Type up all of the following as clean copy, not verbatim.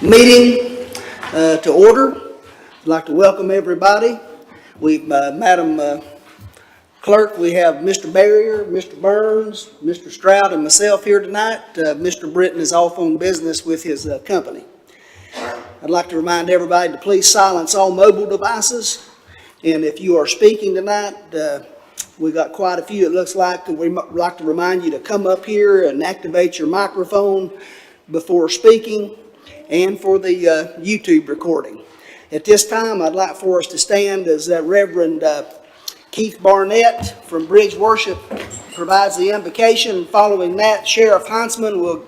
Meeting to order. I'd like to welcome everybody. Madam Clerk, we have Mr. Barrier, Mr. Burns, Mr. Stroud, and myself here tonight. Mr. Britton is off on business with his company. I'd like to remind everybody to please silence all mobile devices. And if you are speaking tonight, we got quite a few, it looks like. We'd like to remind you to come up here and activate your microphone before speaking and for the YouTube recording. At this time, I'd like for us to stand as Reverend Keith Barnett from Bridge Worship provides the invocation. Following that, Sheriff Huntsman will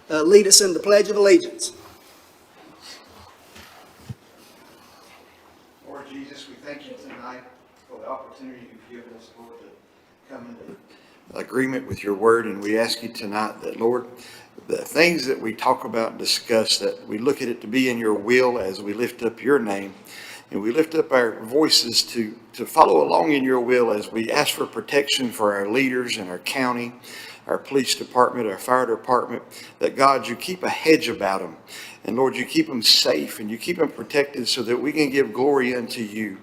lead us in the Pledge of Allegiance. Lord Jesus, we thank you tonight for the opportunity you've given us, Lord, to come into agreement with your word. And we ask you tonight that, Lord, the things that we talk about and discuss, that we look at it to be in your will as we lift up your name. And we lift up our voices to follow along in your will as we ask for protection for our leaders in our county, our police department, our fire department, that God, you keep a hedge about them. And Lord, you keep them safe and you keep them protected so that we can give glory unto you.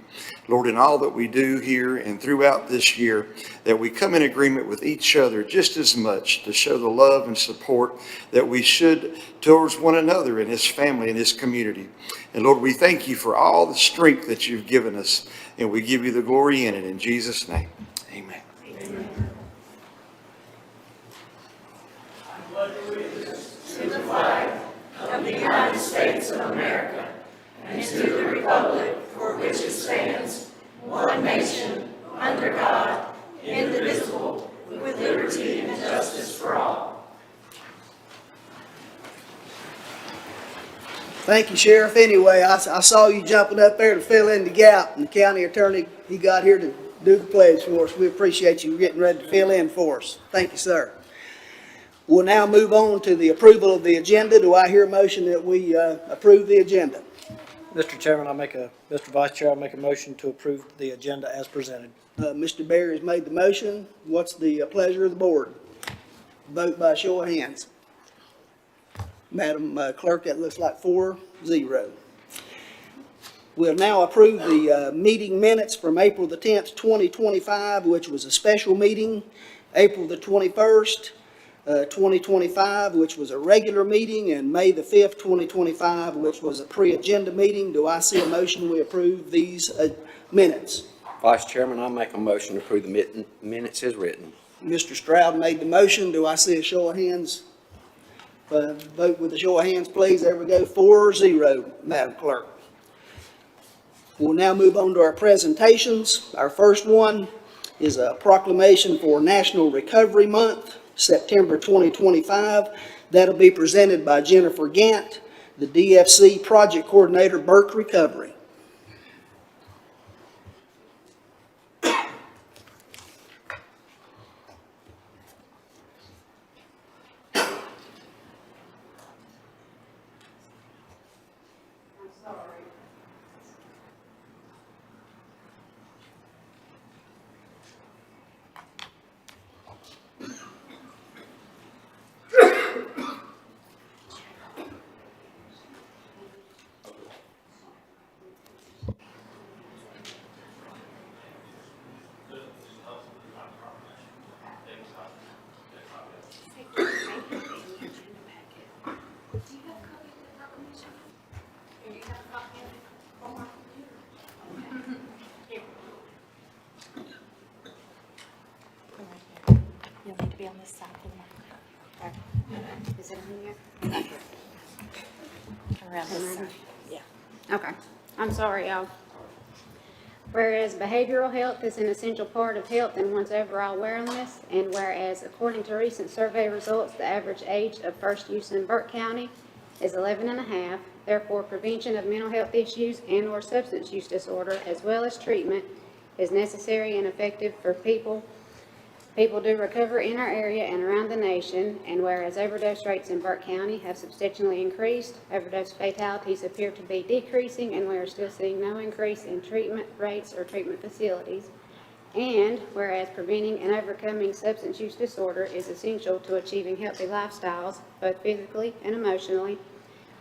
Lord, in all that we do here and throughout this year, that we come in agreement with each other just as much to show the love and support that we should towards one another in this family, in this community. And Lord, we thank you for all the strength that you've given us, and we give you the glory in it in Jesus' name. Amen. Amen. I pledge allegiance to the flag of the United States of America and to the republic for which it stands, one nation, under God, indivisible, with liberty and justice for all. Thank you, Sheriff. Anyway, I saw you jumping up there to fill in the gap, and the county attorney, he got here to do the pledge for us. We appreciate you getting ready to fill in for us. Thank you, sir. We'll now move on to the approval of the agenda. Do I hear a motion that we approve the agenda? Mr. Chairman, Mr. Vice Chair, I'll make a motion to approve the agenda as presented. Mr. Berry has made the motion. What's the pleasure of the board? Vote by show of hands. Madam Clerk, that looks like 4-0. We'll now approve the meeting minutes from April the 10th, 2025, which was a special meeting. April the 21st, 2025, which was a regular meeting, and May the 5th, 2025, which was a pre-agenda meeting. Do I see a motion we approve these minutes? Vice Chairman, I'll make a motion to approve the minutes as written. Mr. Stroud made the motion. Do I see a show of hands? Vote with a show of hands, please. There we go, 4-0, Madam Clerk. We'll now move on to our presentations. Our first one is a proclamation for National Recovery Month, September 2025. That'll be presented by Jennifer Gant, the DFC Project Coordinator, Burke Recovery. You'll need to be on this side of the microphone. Is it in here? Around this side. Yeah. Okay. I'm sorry, y'all. Whereas behavioral health is an essential part of health and one's overall wellness, and whereas according to recent survey results, the average age of first use in Burke County is 11 and a half. Therefore, prevention of mental health issues and/or substance use disorder, as well as treatment, is necessary and effective for people do recover in our area and around the nation, and whereas overdose rates in Burke County have substantially increased, overdose fatalities appear to be decreasing, and we are still seeing no increase in treatment rates or treatment facilities. And whereas preventing and overcoming substance use disorder is essential to achieving healthy lifestyles, both physically and emotionally,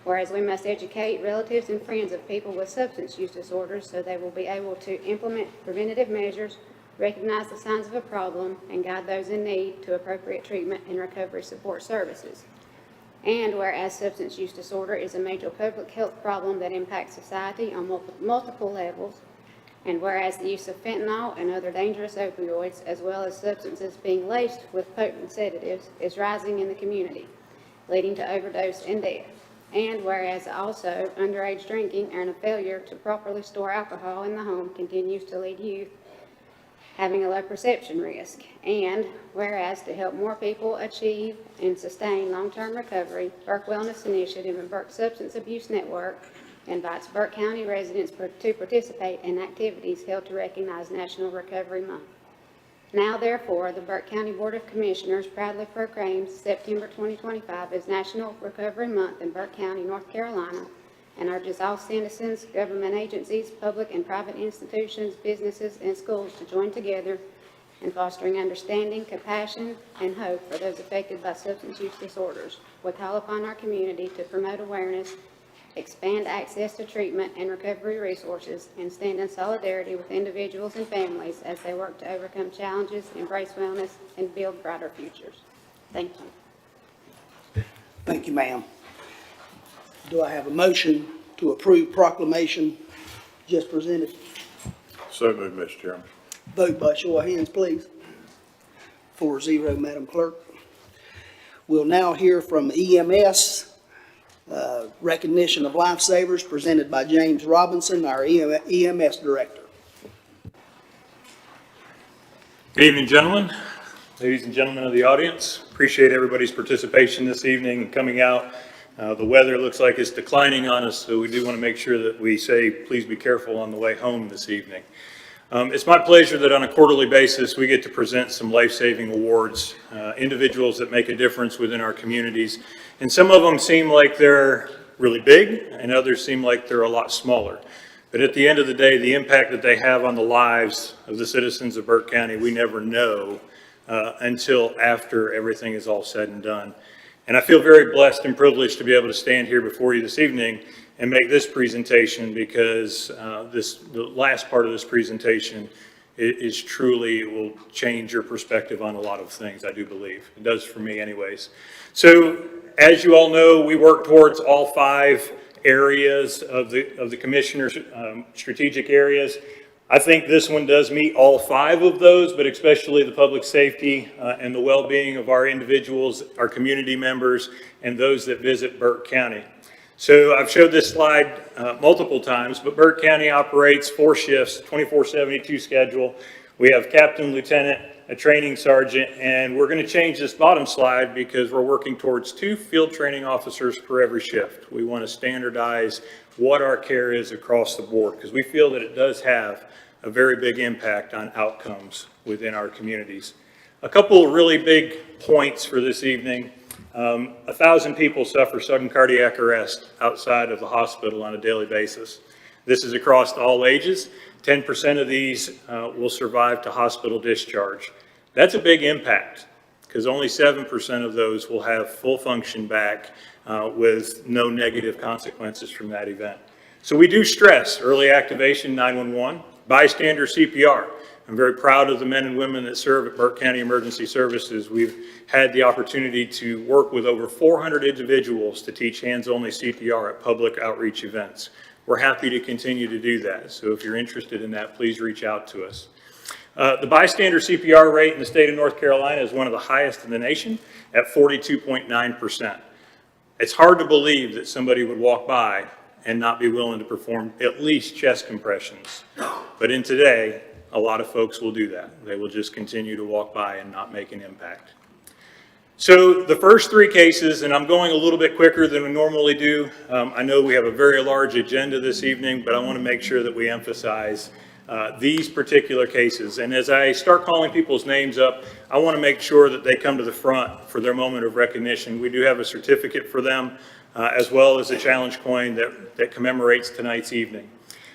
whereas we must educate relatives and friends of people with substance use disorders so they will be able to implement preventative measures, recognize the signs of a problem, and guide those in need to appropriate treatment and recovery support services. And whereas substance use disorder is a major public health problem that impacts society on multiple levels, and whereas the use of fentanyl and other dangerous opioids, as well as substances being laced with potent sedatives, is rising in the community, leading to overdose and death. And whereas also underage drinking and a failure to properly store alcohol in the home continues to lead youth having a low perception risk. And whereas to help more people achieve and sustain long-term recovery, Burke Wellness Initiative and Burke Substance Abuse Network invites Burke County residents to participate in activities held to recognize National Recovery Month. Now therefore, the Burke County Board of Commissioners proudly proclaims September 2025 as National Recovery Month in Burke County, North Carolina, and urges all citizens, government agencies, public and private institutions, businesses, and schools to join together in fostering understanding, compassion, and hope for those affected by substance use disorders. We call upon our community to promote awareness, expand access to treatment and recovery resources, and stand in solidarity with individuals and families as they work to overcome challenges, embrace wellness, and build brighter futures. Thank you. Thank you, ma'am. Do I have a motion to approve proclamation just presented? So moved, Mr. Chairman. Vote by show of hands, please. 4-0, Madam Clerk. We'll now hear from EMS, recognition of lifesavers presented by James Robinson, our EMS Director. Good evening, gentlemen, ladies and gentlemen of the audience. Appreciate everybody's participation this evening and coming out. The weather looks like it's declining on us, so we do want to make sure that we say, please be careful on the way home this evening. It's my pleasure that on a quarterly basis, we get to present some life-saving awards, individuals that make a difference within our communities. And some of them seem like they're really big, and others seem like they're a lot smaller. But at the end of the day, the impact that they have on the lives of the citizens of Burke County, we never know until after everything is all said and done. And I feel very blessed and privileged to be able to stand here before you this evening and make this presentation, because the last part of this presentation is truly will change your perspective on a lot of things, I do believe. It does for me anyways. So as you all know, we work towards all 5 areas of the commissioner's strategic areas. I think this one does meet all 5 of those, but especially the public safety and the well-being of our individuals, our community members, and those that visit Burke County. So I've showed this slide multiple times, but Burke County operates 4 shifts, 24/72 schedule. We have captain, lieutenant, a training sergeant, and we're going to change this bottom slide because we're working towards 2 field training officers per every shift. We want to standardize what our care is across the board, because we feel that it does have a very big impact on outcomes within our communities. A couple of really big points for this evening. 1,000 people suffer sudden cardiac arrest outside of the hospital on a daily basis. This is across all ages. 10% of these will survive to hospital discharge. That's a big impact, because only 7% of those will have full function back with no negative consequences from that event. So we do stress early activation 911, bystander CPR. I'm very proud of the men and women that serve at Burke County Emergency Services. We've had the opportunity to work with over 400 individuals to teach hands-only CPR at public outreach events. We're happy to continue to do that. So if you're interested in that, please reach out to us. The bystander CPR rate in the state of North Carolina is one of the highest in the nation at 42.9%. It's hard to believe that somebody would walk by and not be willing to perform at least chest compressions. But in today, a lot of folks will do that. They will just continue to walk by and not make an impact. So the first 3 cases, and I'm going a little bit quicker than we normally do. I know we have a very large agenda this evening, but I want to make sure that we emphasize these particular cases. And as I start calling people's names up, I want to make sure that they come to the front for their moment of recognition. We do have a certificate for them, as well as a challenge coin that commemorates tonight's evening.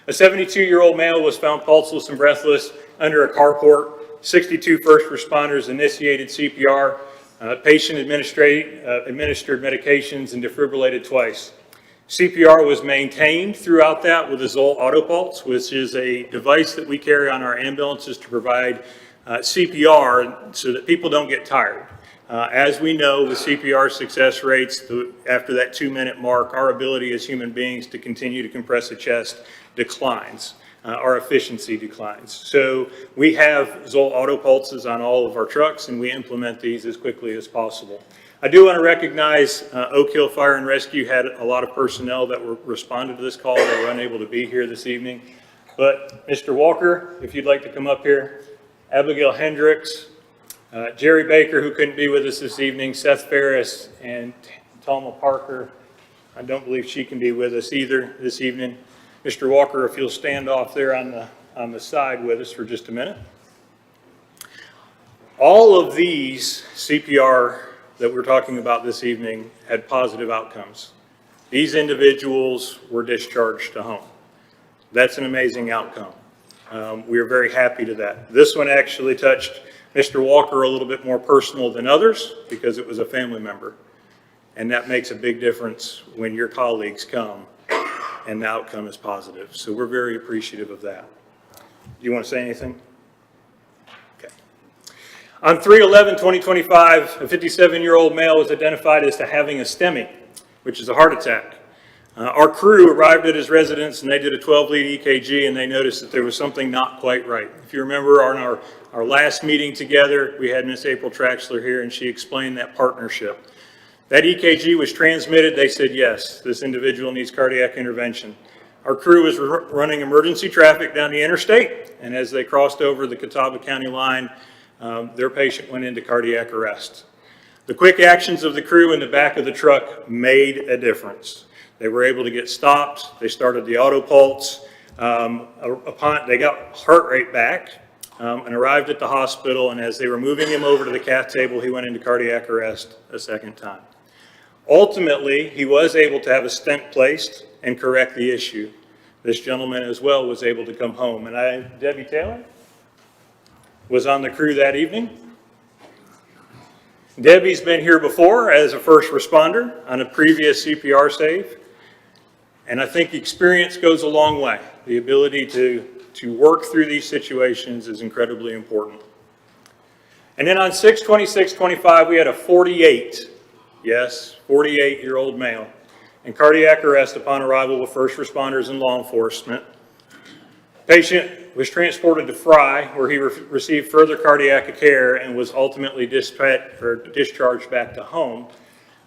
A 72-year-old male was found pulseless and breathless under a carport. 62 first responders initiated CPR. Patient administered medications and defibrillated twice. CPR was maintained throughout that with a Zoll Autopulse, which is a device that we carry on our ambulances to provide CPR so that people don't get tired. As we know, with CPR success rates, after that 2-minute mark, our ability as human beings to continue to compress the chest declines. Our efficiency declines. So we have Zoll Autopulses on all of our trucks, and we implement these as quickly as possible. I do want to recognize Oak Hill Fire and Rescue had a lot of personnel that responded to this call that were unable to be here this evening. But Mr. Walker, if you'd like to come up here, Abigail Hendricks, Jerry Baker, who couldn't be with us this evening, Seth Ferris, and Talma Parker. I don't believe she can be with us either this evening. Mr. Walker, if you'll stand off there on the side with us for just a minute. All of these CPR that we're talking about this evening had positive outcomes. These individuals were discharged to home. That's an amazing outcome. We are very happy to that. This one actually touched Mr. Walker a little bit more personal than others because it was a family member. And that makes a big difference when your colleagues come and the outcome is positive. So we're very appreciative of that. Do you want to say anything? Okay. On 3/11/2025, a 57-year-old male was identified as having a STEMI, which is a heart attack. Our crew arrived at his residence and they did a 12-lead EKG and they noticed that there was something not quite right. If you remember on our last meeting together, we had Miss April Traxler here and she explained that partnership. That EKG was transmitted. They said, yes, this individual needs cardiac intervention. Our crew was running emergency traffic down the interstate, and as they crossed over the Catawba County line, their patient went into cardiac arrest. The quick actions of the crew in the back of the truck made a difference. They were able to get stopped. They started the auto pulse. They got heart rate back and arrived at the hospital, and as they were moving him over to the cath table, he went into cardiac arrest a second time. Ultimately, he was able to have a stent placed and correct the issue. This gentleman as well was able to come home. And Debbie Taylor was on the crew that evening. Debbie's been here before as a first responder on a previous CPR save. And I think experience goes a long way. The ability to work through these situations is incredibly important. And then on 6/26/25, we had a 48-year-old male in cardiac arrest upon arrival with first responders and law enforcement. Patient was transported to Fry, where he received further cardiac care and was ultimately discharged back to home.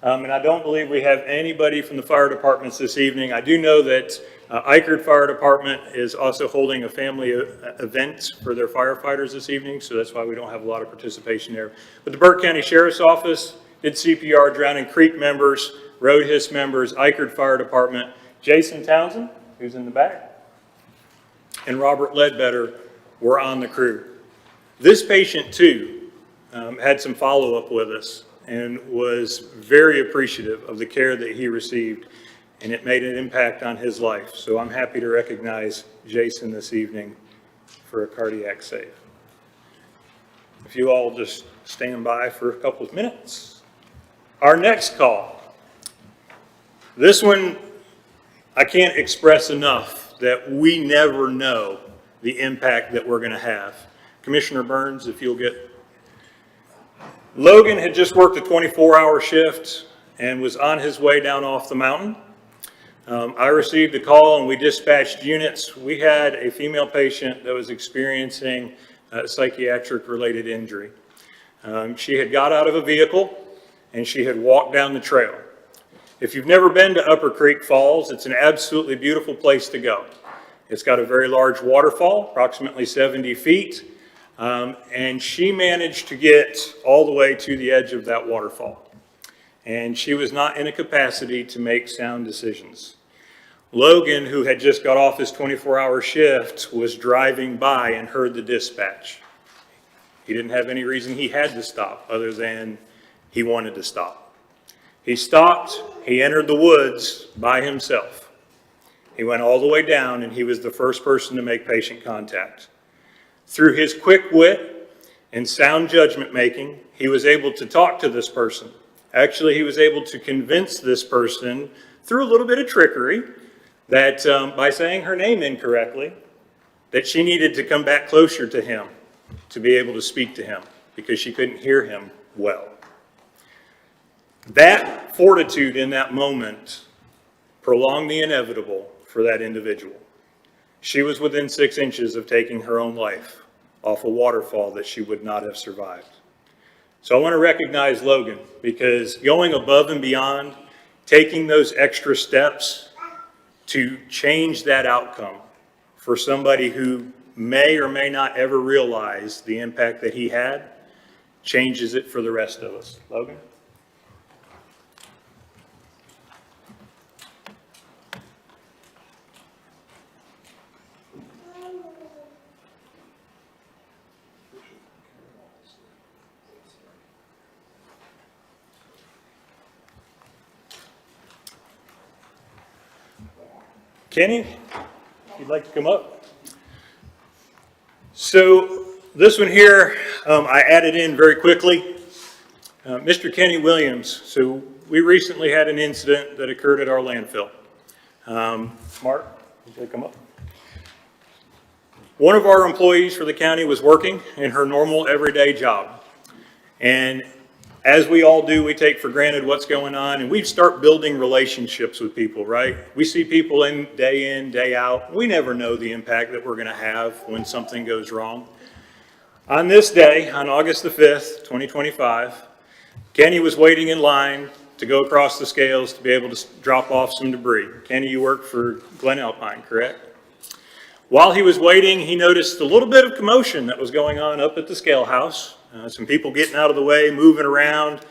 And I don't believe we have anybody from the fire departments this evening. I do know that Eichard Fire Department is also holding a family event for their firefighters this evening, so that's why we don't have a lot of participation there. But the Burke County Sheriff's Office did CPR, Drowning Creek members, Road Hiss members, Eichard Fire Department, Jason Townsend, who's in the back, and Robert Ledbetter were on the crew. This patient too had some follow-up with us and was very appreciative of the care that he received, and it made an impact on his life. So I'm happy to recognize Jason this evening for a cardiac save. If you all just stand by for a couple of minutes. Our next call. This one, I can't express enough that we never know the impact that we're going to have. Commissioner Burns, if you'll get. Logan had just worked a 24-hour shift and was on his way down off the mountain. I received a call and we dispatched units. We had a female patient that was experiencing a psychiatric-related injury. She had got out of a vehicle and she had walked down the trail. If you've never been to Upper Creek Falls, it's an absolutely beautiful place to go. It's got a very large waterfall, approximately 70 feet, and she managed to get all the way to the edge of that waterfall. And she was not in a capacity to make sound decisions. Logan, who had just got off his 24-hour shift, was driving by and heard the dispatch. He didn't have any reason he had to stop other than he wanted to stop. He stopped, he entered the woods by himself. He went all the way down and he was the first person to make patient contact. Through his quick wit and sound judgment making, he was able to talk to this person. Actually, he was able to convince this person through a little bit of trickery, that by saying her name incorrectly, that she needed to come back closer to him to be able to speak to him because she couldn't hear him well. That fortitude in that moment prolonged the inevitable for that individual. She was within 6 inches of taking her own life off a waterfall that she would not have survived. So I want to recognize Logan because going above and beyond, taking those extra steps to change that outcome for somebody who may or may not ever realize the impact that he had, changes it for the rest of us. Logan? Kenny, if you'd like to come up. So this one here, I added in very quickly. Mr. Kenny Williams. So we recently had an incident that occurred at our landfill. Mark, would you come up? One of our employees for the county was working in her normal everyday job. And as we all do, we take for granted what's going on, and we start building relationships with people, right? We see people in, day out. We never know the impact that we're going to have when something goes wrong. On this day, on August the 5th, 2025, Kenny was waiting in line to go across the scales to be able to drop off some debris. Kenny, you work for Glen Alpine, correct? While he was waiting, he noticed a little bit of commotion that was going on up at the scale house. Some people getting out of the way, moving around.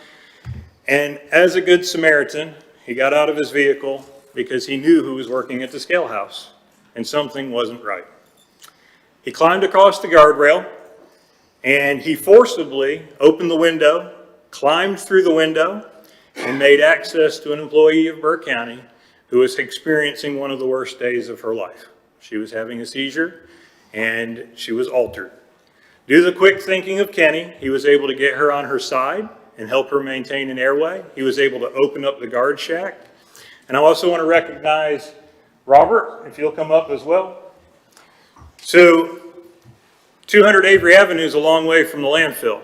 And as a good Samaritan, he got out of his vehicle because he knew who was working at the scale house, and something wasn't right. He climbed across the guardrail, and he forcibly opened the window, climbed through the window, and made access to an employee of Burke County who was experiencing one of the worst days of her life. She was having a seizure, and she was altered. Due to the quick thinking of Kenny, he was able to get her on her side and help her maintain an airway. He was able to open up the guard shack. And I also want to recognize Robert, if you'll come up as well. So 200 Avery Avenue is a long way from the landfill.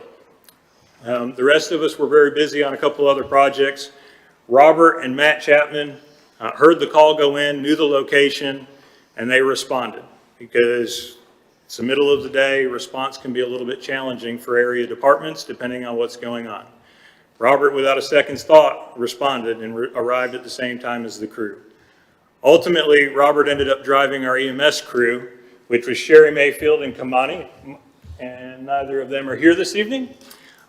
The rest of us were very busy on a couple other projects. Robert and Matt Chapman heard the call go in, knew the location, and they responded because it's the middle of the day. Response can be a little bit challenging for area departments depending on what's going on. Robert, without a second's thought, responded and arrived at the same time as the crew. Ultimately, Robert ended up driving our EMS crew, which was Sherry Mayfield and Kamani, and neither of them are here this evening,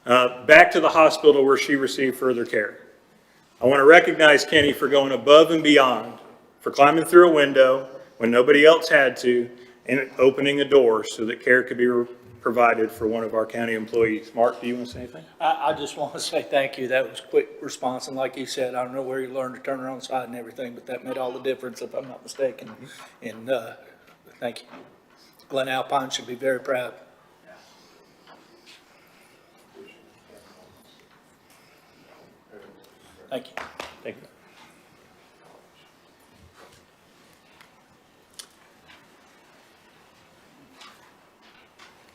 back to the hospital where she received further care. I want to recognize Kenny for going above and beyond, for climbing through a window when nobody else had to, and opening a door so that care could be provided for one of our county employees. Mark, do you want to say anything? I just want to say thank you. That was quick response, and like you said, I don't know where you learned to turn around side and everything, but that made all the difference, if I'm not mistaken. And thank you. Glen Alpine should be very proud. Thank you. Thank you.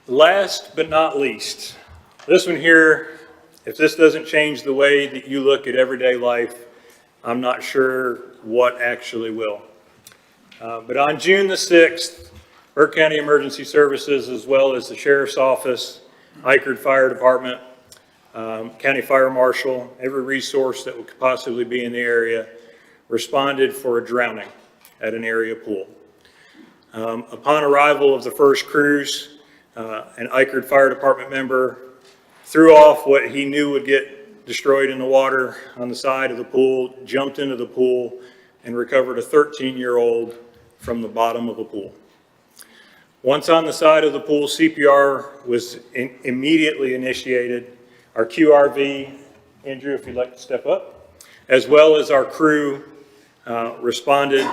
Last but not least, this one here, if this doesn't change the way that you look at everyday life, I'm not sure what actually will. But on June the 6th, Burke County Emergency Services, as well as the Sheriff's Office, Eichard Fire Department, County Fire Marshal, every resource that could possibly be in the area, responded for a drowning at an area pool. Upon arrival of the first crews, an Eichard Fire Department member threw off what he knew would get destroyed in the water on the side of the pool, jumped into the pool, and recovered a 13-year-old from the bottom of the pool. Once on the side of the pool, CPR was immediately initiated. Our QRV, Andrew, if you'd like to step up, as well as our crew responded,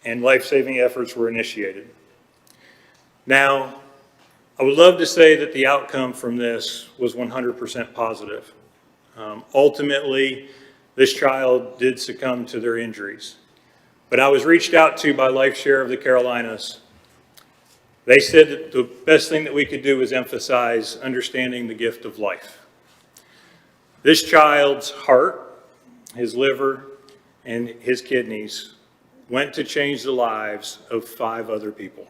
and life-saving efforts were initiated. Now, I would love to say that the outcome from this was 100% positive. Ultimately, this child did succumb to their injuries. But I was reached out to by LifeShare of the Carolinas. They said that the best thing that we could do was emphasize understanding the gift of life. This child's heart, his liver, and his kidneys went to change the lives of 5 other people.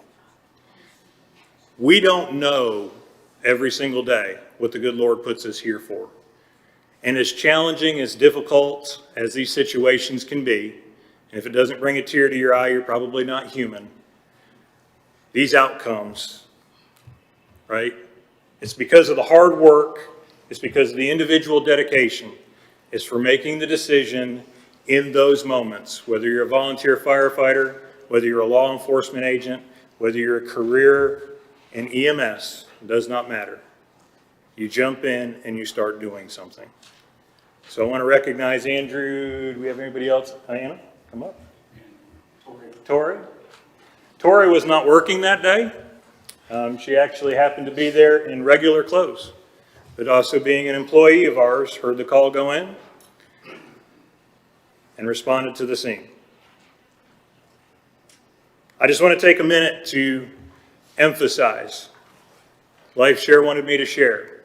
We don't know every single day what the good Lord puts us here for. And as challenging, as difficult as these situations can be, and if it doesn't bring a tear to your eye, you're probably not human. These outcomes, right? It's because of the hard work, it's because of the individual dedication, it's for making the decision in those moments, whether you're a volunteer firefighter, whether you're a law enforcement agent, whether you're a career in EMS, it does not matter. You jump in and you start doing something. So I want to recognize Andrew. Do we have anybody else? Anna, come up. Tori. Tori was not working that day. She actually happened to be there in regular clothes, but also being an employee of ours, heard the call go in and responded to the scene. I just want to take a minute to emphasize, LifeShare wanted me to share.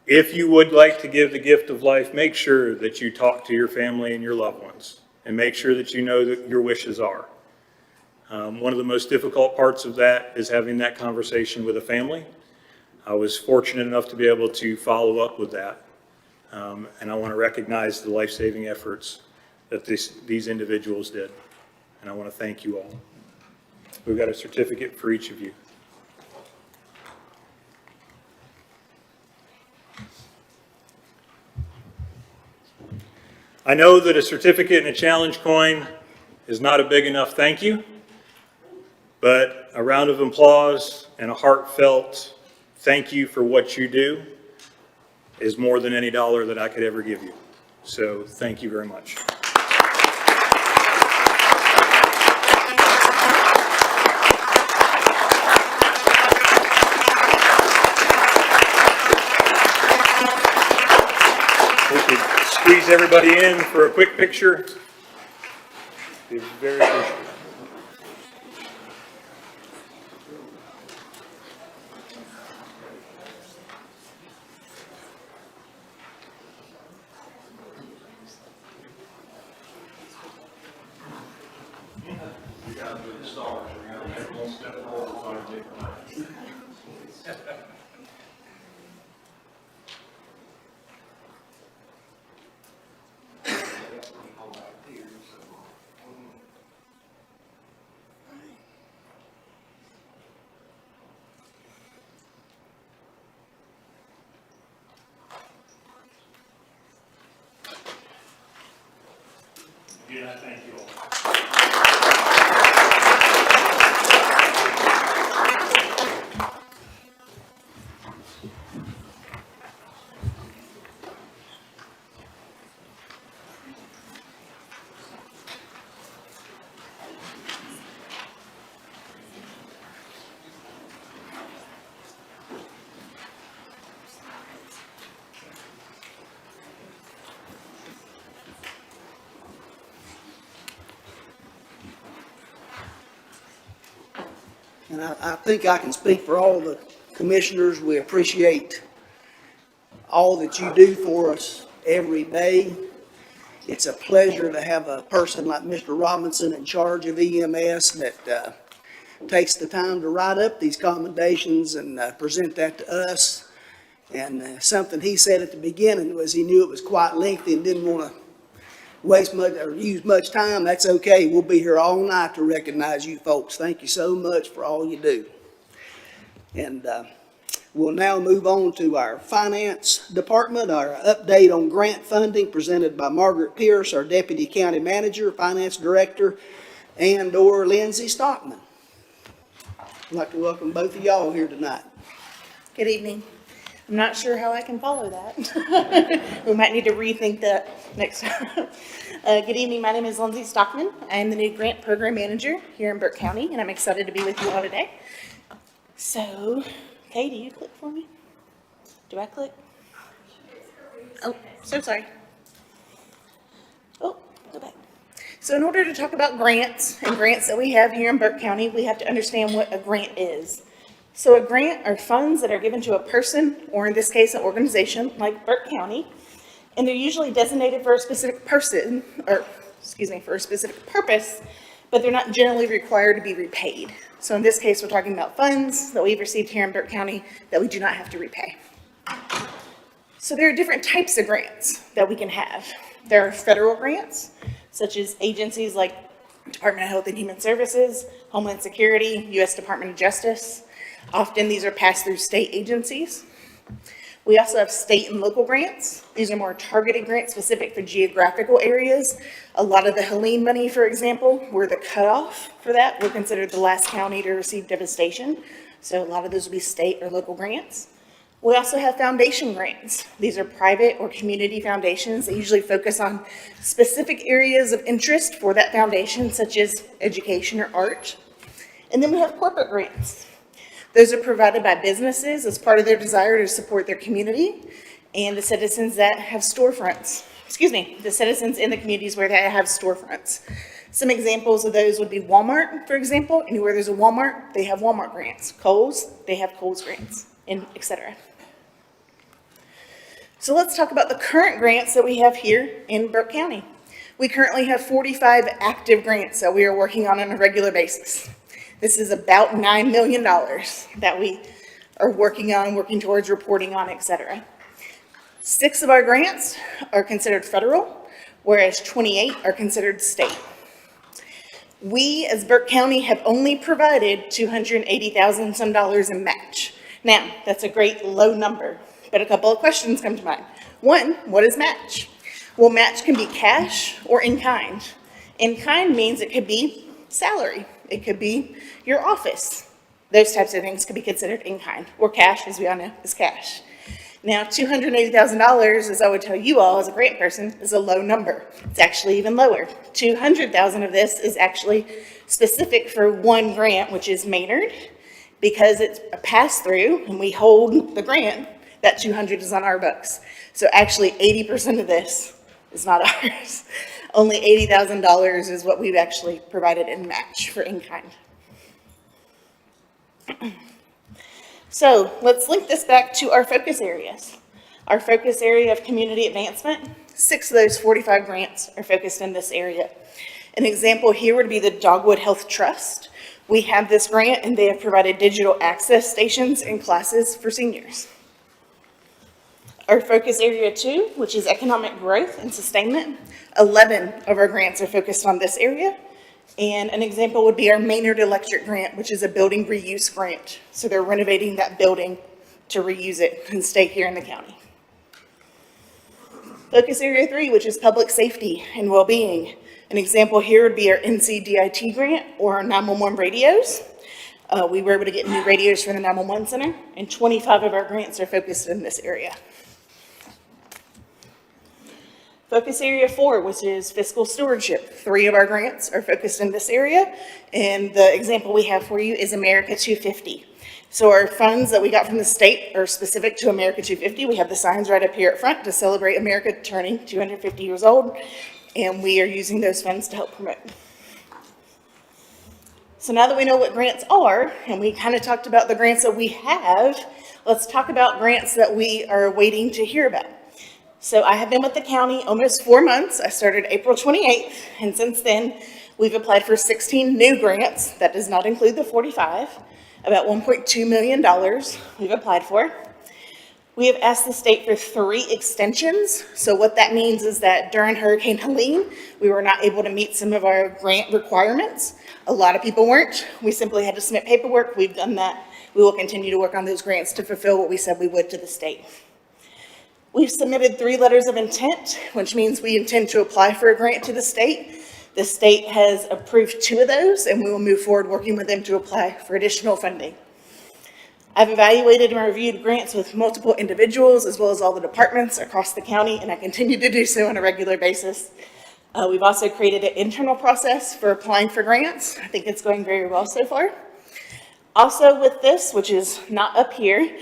If you would like to give the gift of life, make sure that you talk to your family and your loved ones, and make sure that you know that your wishes are. One of the most difficult parts of that is having that conversation with a family. I was fortunate enough to be able to follow up with that. And I want to recognize the life-saving efforts that these individuals did. And I want to thank you all. We've got a certificate for each of you. I know that a certificate and a challenge coin is not a big enough thank you, but a round of applause and a heartfelt thank you for what you do is more than any dollar that I could ever give you. So thank you very much. We could squeeze everybody in for a quick picture. Be very appreciative. Again, I thank you all. And I think I can speak for all the commissioners. We appreciate all that you do for us every day. It's a pleasure to have a person like Mr. Robinson in charge of EMS that takes the time to write up these commendations and present that to us. And something he said at the beginning was he knew it was quite lengthy and didn't want to waste much or use much time. That's okay. We'll be here all night to recognize you folks. Thank you so much for all you do. And we'll now move on to our finance department, our update on grant funding presented by Margaret Pierce, our deputy county manager, finance director, and/or Lindsay Stockman. I'd like to welcome both of y'all here tonight. Good evening. I'm not sure how I can follow that. We might need to rethink that next time. Good evening, my name is Lindsay Stockman. I am the new grant program manager here in Burke County, and I'm excited to be with you all today. So, Kay, do you click for me? Do I click? Oh, so sorry. So in order to talk about grants and grants that we have here in Burke County, we have to understand what a grant is. So a grant are funds that are given to a person, or in this case, an organization like Burke County, and they're usually designated for a specific person, or, for a specific purpose, but they're not generally required to be repaid. So in this case, we're talking about funds that we've received here in Burke County that we do not have to repay. So there are different types of grants that we can have. There are federal grants, such as agencies like Department of Health and Human Services, Homeland Security, U.S. Department of Justice. Often these are passed through state agencies. We also have state and local grants. These are more targeted grants specific for geographical areas. A lot of the Helene money, for example, were the cutoff for that. We're considered the last county to receive devastation. So a lot of those will be state or local grants. We also have foundation grants. These are private or community foundations that usually focus on specific areas of interest for that foundation, such as education or art. And then we have corporate grants. Those are provided by businesses as part of their desire to support their community and the citizens that have storefronts. The citizens in the communities where they have storefronts. Some examples of those would be Walmart, for example. Anywhere there's a Walmart, they have Walmart grants. Kohl's, they have Kohl's grants, and et cetera. So let's talk about the current grants that we have here in Burke County. We currently have 45 active grants that we are working on a regular basis. This is about $9 million that we are working towards reporting on, et cetera. 6 of our grants are considered federal, whereas 28 are considered state. We, as Burke County, have only provided $280,000 some dollars in match. Now, that's a great low number, but a couple of questions come to mind. One, what is match? Well, match can be cash or in kind. In kind means it could be salary. It could be your office. Those types of things could be considered in kind, or cash, as we all know, is cash. Now, $280,000, as I would tell you all as a grant person, is a low number. It's actually even lower. $200,000 of this is actually specific for one grant, which is Maynard, because it's a pass-through, and we hold the grant. That $200 is on our books. So actually, 80% of this is not ours. Only $80,000 is what we've actually provided in match for in-kind. So let's link this back to our focus areas. Our focus area of community advancement, 6 of those 45 grants are focused in this area. An example here would be the Dogwood Health Trust. We have this grant and they have provided digital access stations and classes for seniors. Our focus area 2, which is economic growth and sustainment, 11 of our grants are focused on this area. And an example would be our Maynard Electric grant, which is a building reuse grant. So they're renovating that building to reuse it and stay here in the county. Focus area 3, which is public safety and well-being. An example here would be our NCDIT grant or our 911 radios. We were able to get new radios for the 911 center, and 25 of our grants are focused in this area. Focus area 4, which is fiscal stewardship. 3 of our grants are focused in this area, and the example we have for you is America 250. So our funds that we got from the state are specific to America 250. We have the signs right up here at front to celebrate America turning 250 years old, and we are using those funds to help promote. So now that we know what grants are, and we kind of talked about the grants that we have, let's talk about grants that we are waiting to hear about. So I have been with the county almost 4 months. I started April 28th, and since then, we've applied for 16 new grants. That does not include the 45, about $1.2 million we've applied for. We have asked the state for 3 extensions. So what that means is that during Hurricane Helene, we were not able to meet some of our grant requirements. A lot of people weren't. We simply had to submit paperwork. We've done that. We will continue to work on those grants to fulfill what we said we would to the state. We've submitted 3 letters of intent, which means we intend to apply for a grant to the state. The state has approved 2 of those, and we will move forward working with them to apply for additional funding. I've evaluated and reviewed grants with multiple individuals as well as all the departments across the county, and I continue to do so on a regular basis. We've also created an internal process for applying for grants. I think it's going very well so far. Also with this, which is not up here,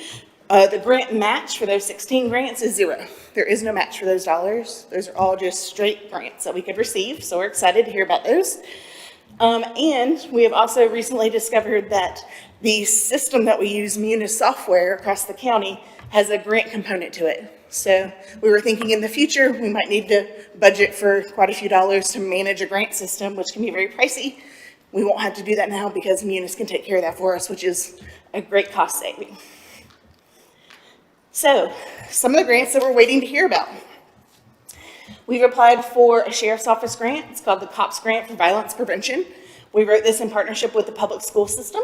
The grant match for those 16 grants is zero. There is no match for those dollars. Those are all just straight grants that we could receive, so we're excited to hear about those. And we have also recently discovered that the system that we use, Munis software across the county, has a grant component to it. So we were thinking in the future, we might need to budget for quite a few dollars to manage a grant system, which can be very pricey. We won't have to do that now because Munis can take care of that for us, which is a great cost saving. So, some of the grants that we're waiting to hear about. We've applied for a sheriff's office grant. It's called the COPS Grant for Violence Prevention. We wrote this in partnership with the public school system,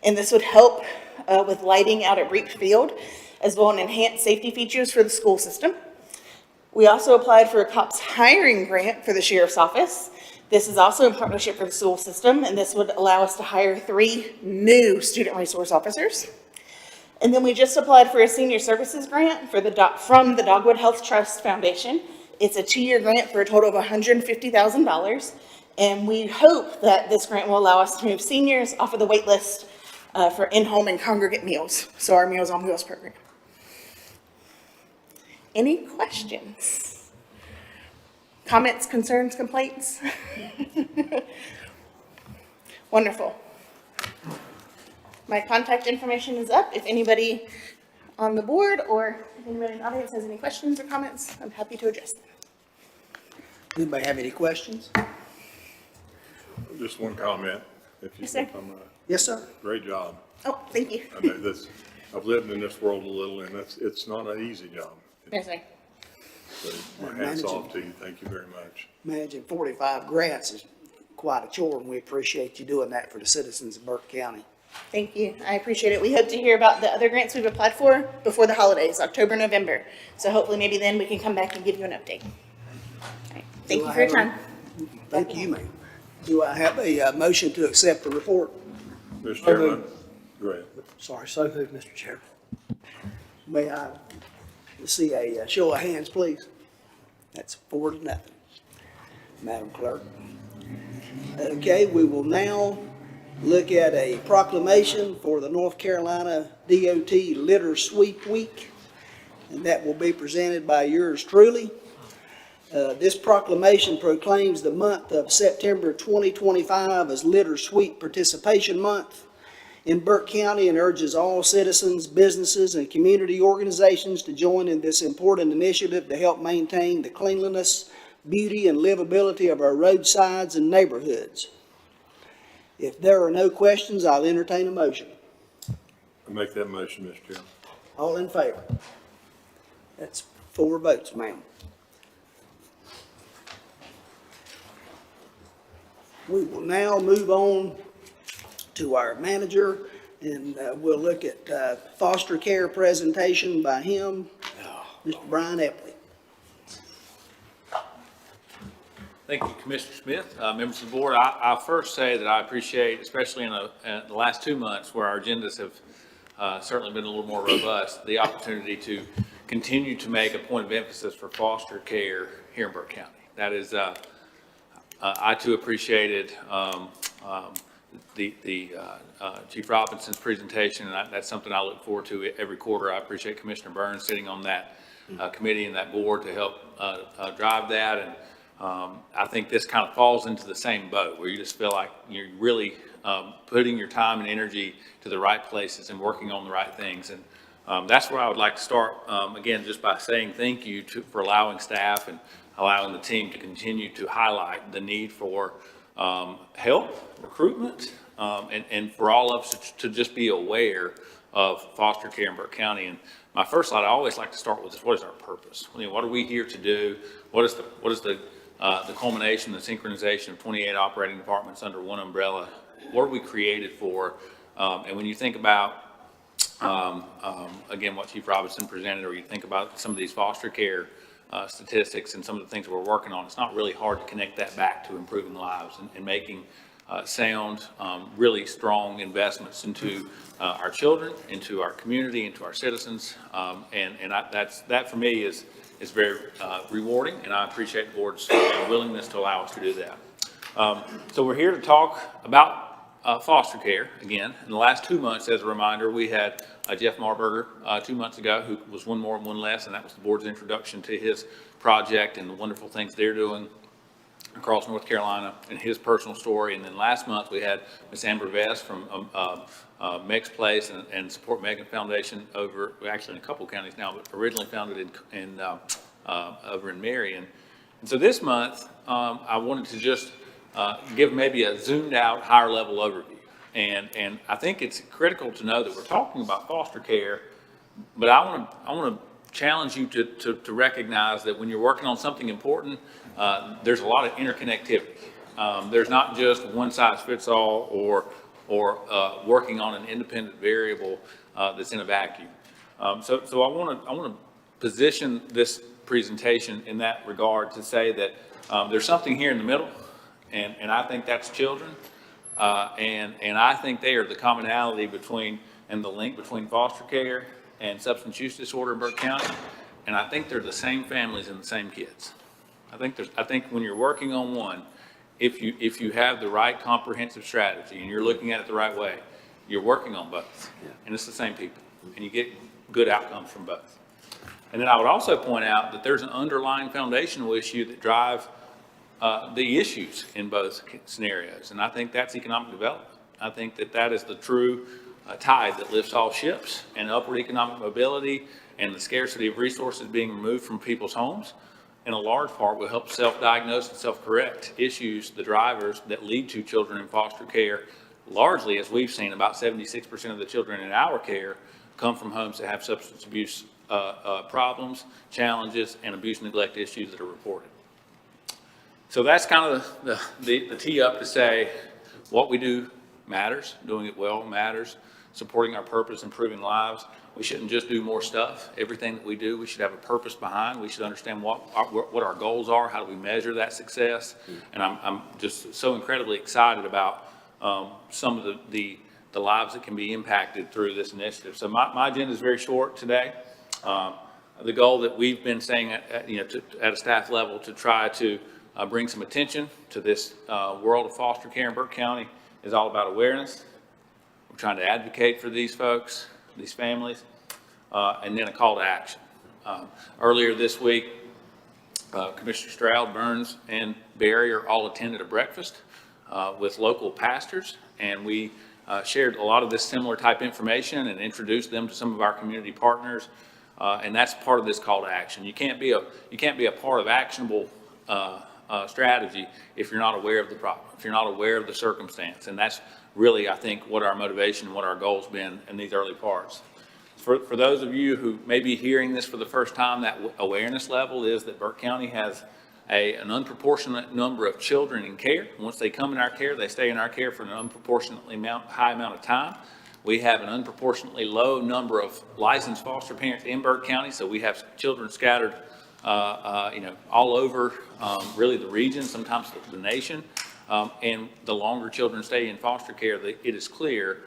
and this would help with lighting out at Reap Field, as well as enhance safety features for the school system. We also applied for a COPS hiring grant for the sheriff's office. This is also in partnership for the school system, and this would allow us to hire 3 new student resource officers. And then we just applied for a senior services grant for from the Dogwood Health Trust Foundation. It's a 2-year grant for a total of $150,000. And we hope that this grant will allow us to move seniors off of the wait list for in-home and congregate meals. So our Meals on Wheels program. Any questions? Comments, concerns, complaints? Wonderful. My contact information is up. If anybody on the board or if anybody in the audience has any questions or comments, I'm happy to address them. Anybody have any questions? Just one comment, if you Yes, sir. think I'm Yes, sir. great job. Oh, thank you. I know this, I've lived in this world a little, and it's not an easy job. Yes, sir. So my hat's off to you, thank you very much. Managing 45 grants is quite a chore, and we appreciate you doing that for the citizens of Burke County. Thank you. I appreciate it. We hope to hear about the other grants we've applied for before the holidays, October, November. So hopefully maybe then we can come back and give you an update. All right. Thank you for your time. Thank you, ma'am. Do I have a motion to accept the report? Mr. Chairman, go ahead. Sorry, so moved, Mr. Chairman. May I see a show of hands, please? That's 4-0, Madam Clerk. Okay, we will now look at a proclamation for the North Carolina DOT Litter Sweep Week, and that will be presented by yours truly. This proclamation proclaims the month of September 2025 as Litter Sweep Participation Month in Burke County and urges all citizens, businesses, and community organizations to join in this important initiative to help maintain the cleanliness, beauty, and livability of our roadsides and neighborhoods. If there are no questions, I'll entertain a motion. I make that motion, Mr. Chairman. All in favor? That's 4 votes, ma'am. We will now move on to our manager, and we'll look at foster care presentation by him, Mr. Brian Epley. Thank you, Commissioner Smith. Members of the board, I'll first say that I appreciate, especially in the last 2 months where our agendas have certainly been a little more robust, the opportunity to continue to make a point of emphasis for foster care here in Burke County. That is, I too appreciated Chief Robinson's presentation, and that's something I look forward to every quarter. I appreciate Commissioner Burns sitting on that committee and that board to help drive that. And I think this kind of falls into the same boat where you just feel like you're really putting your time and energy to the right places and working on the right things. And that's where I would like to start, again, just by saying thank you for allowing staff and allowing the team to continue to highlight the need for help, recruitment, and for all of us to just be aware of foster care in Burke County. And my first slide, I always like to start with is, what is our purpose? I mean, what are we here to do? What is the culmination, the synchronization of 28 operating departments under one umbrella? What are we created for? And when you think about, again, what Chief Robinson presented, or you think about some of these foster care statistics and some of the things we're working on, it's not really hard to connect that back to improving lives and making sound, really strong investments into our children, into our community, into our citizens. That for me is very rewarding, and I appreciate the board's willingness to allow us to do that. So we're here to talk about foster care again. In the last 2 months, as a reminder, we had Jeff Marburger 2 months ago, who was One More and One Less, and that was the board's introduction to his project and the wonderful things they're doing across North Carolina and his personal story. And then last month, we had Ms. Amber Vest from Meg's Place and Support Megan Foundation over, actually in a couple counties now, but originally founded over in Marion. And so this month, I wanted to just give maybe a zoomed out, higher level overview. And I think it's critical to know that we're talking about foster care, but I want to challenge you to recognize that when you're working on something important, there's a lot of interconnectivity. There's not just one size fits all or working on an independent variable that's in a vacuum. So I want to position this presentation in that regard to say that there's something here in the middle, and I think that's children. And I think they are the commonality between and the link between foster care and substance use disorder in Burke County. And I think they're the same families and the same kids. I think when you're working on one, if you have the right comprehensive strategy and you're looking at it the right way, you're working on both. And it's the same people, and you get good outcomes from both. And then I would also point out that there's an underlying foundational issue that drives the issues in both scenarios. And I think that's economic development. I think that is the true tide that lifts all ships, and upward economic mobility and the scarcity of resources being removed from people's homes, in a large part, will help self-diagnose and self-correct issues, the drivers that lead to children in foster care. Largely, as we've seen, about 76% of the children in our care come from homes that have substance abuse problems, challenges, and abuse and neglect issues that are reported. So that's kind of the tee up to say what we do matters, doing it well matters, supporting our purpose, improving lives. We shouldn't just do more stuff. Everything that we do, we should have a purpose behind. We should understand what our goals are, how do we measure that success. And I'm just so incredibly excited about some of the lives that can be impacted through this initiative. So my agenda is very short today. The goal that we've been saying at a staff level to try to bring some attention to this world of foster care in Burke County is all about awareness. We're trying to advocate for these folks, these families, and then a call to action. Earlier this week, Commissioner Stroud, Burns, and Barrier all attended a breakfast with local pastors, and we shared a lot of this similar type information and introduced them to some of our community partners, and that's part of this call to action. You can't be a part of actionable strategy if you're not aware of the problem, if you're not aware of the circumstance. And that's really, I think, what our motivation and what our goal's been in these early parts. For those of you who may be hearing this for the first time, that awareness level is that Burke County has an unproportionate number of children in care. Once they come in our care, they stay in our care for an unproportionately high amount of time. We have an unproportionately low number of licensed foster parents in Burke County, so we have children scattered all over really the region, sometimes the nation. And the longer children stay in foster care, it is clear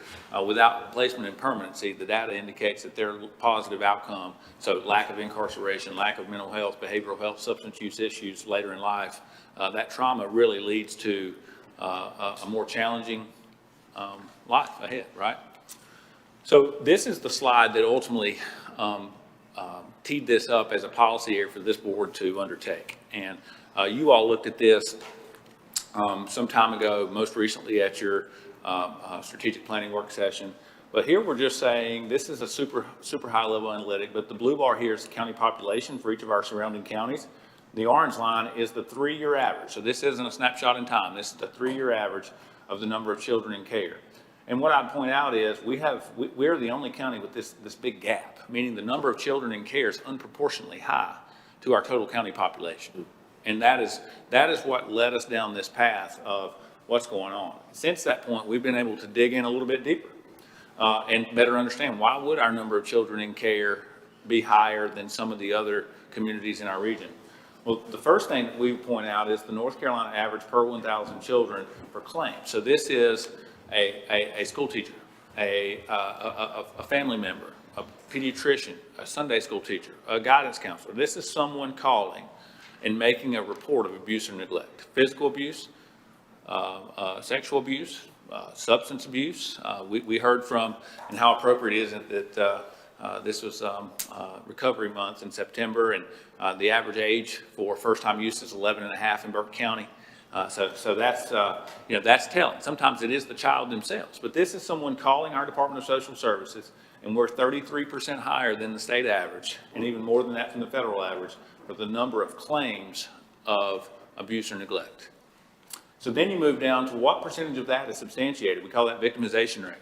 without placement and permanency, the data indicates that they're a positive outcome. So lack of incarceration, lack of mental health, behavioral health, substance use issues later in life, that trauma really leads to a more challenging life ahead, right? So this is the slide that ultimately teed this up as a policy area for this board to undertake. And you all looked at this some time ago, most recently at your strategic planning work session. But here we're just saying this is a super high level analytic, but the blue bar here is the county population for each of our surrounding counties. The orange line is the 3-year average. So this isn't a snapshot in time. This is the 3-year average of the number of children in care. And what I'd point out is we're the only county with this big gap, meaning the number of children in care is unproportionately high to our total county population. And that is what led us down this path of what's going on. Since that point, we've been able to dig in a little bit deeper and better understand why would our number of children in care be higher than some of the other communities in our region. Well, the first thing that we point out is the North Carolina average per 1,000 children per claim. So this is a school teacher, a family member, a pediatrician, a Sunday school teacher, a guidance counselor. This is someone calling and making a report of abuse or neglect, physical abuse, sexual abuse, substance abuse. We heard from, and how appropriate is it that this was recovery month in September, and the average age for first-time use is 11 and a half in Burke County. So that's, that's telling. Sometimes it is the child themselves, but this is someone calling our Department of Social Services, and we're 33% higher than the state average, and even more than that from the federal average, for the number of claims of abuse or neglect. So then you move down to what percentage of that is substantiated. We call that victimization rate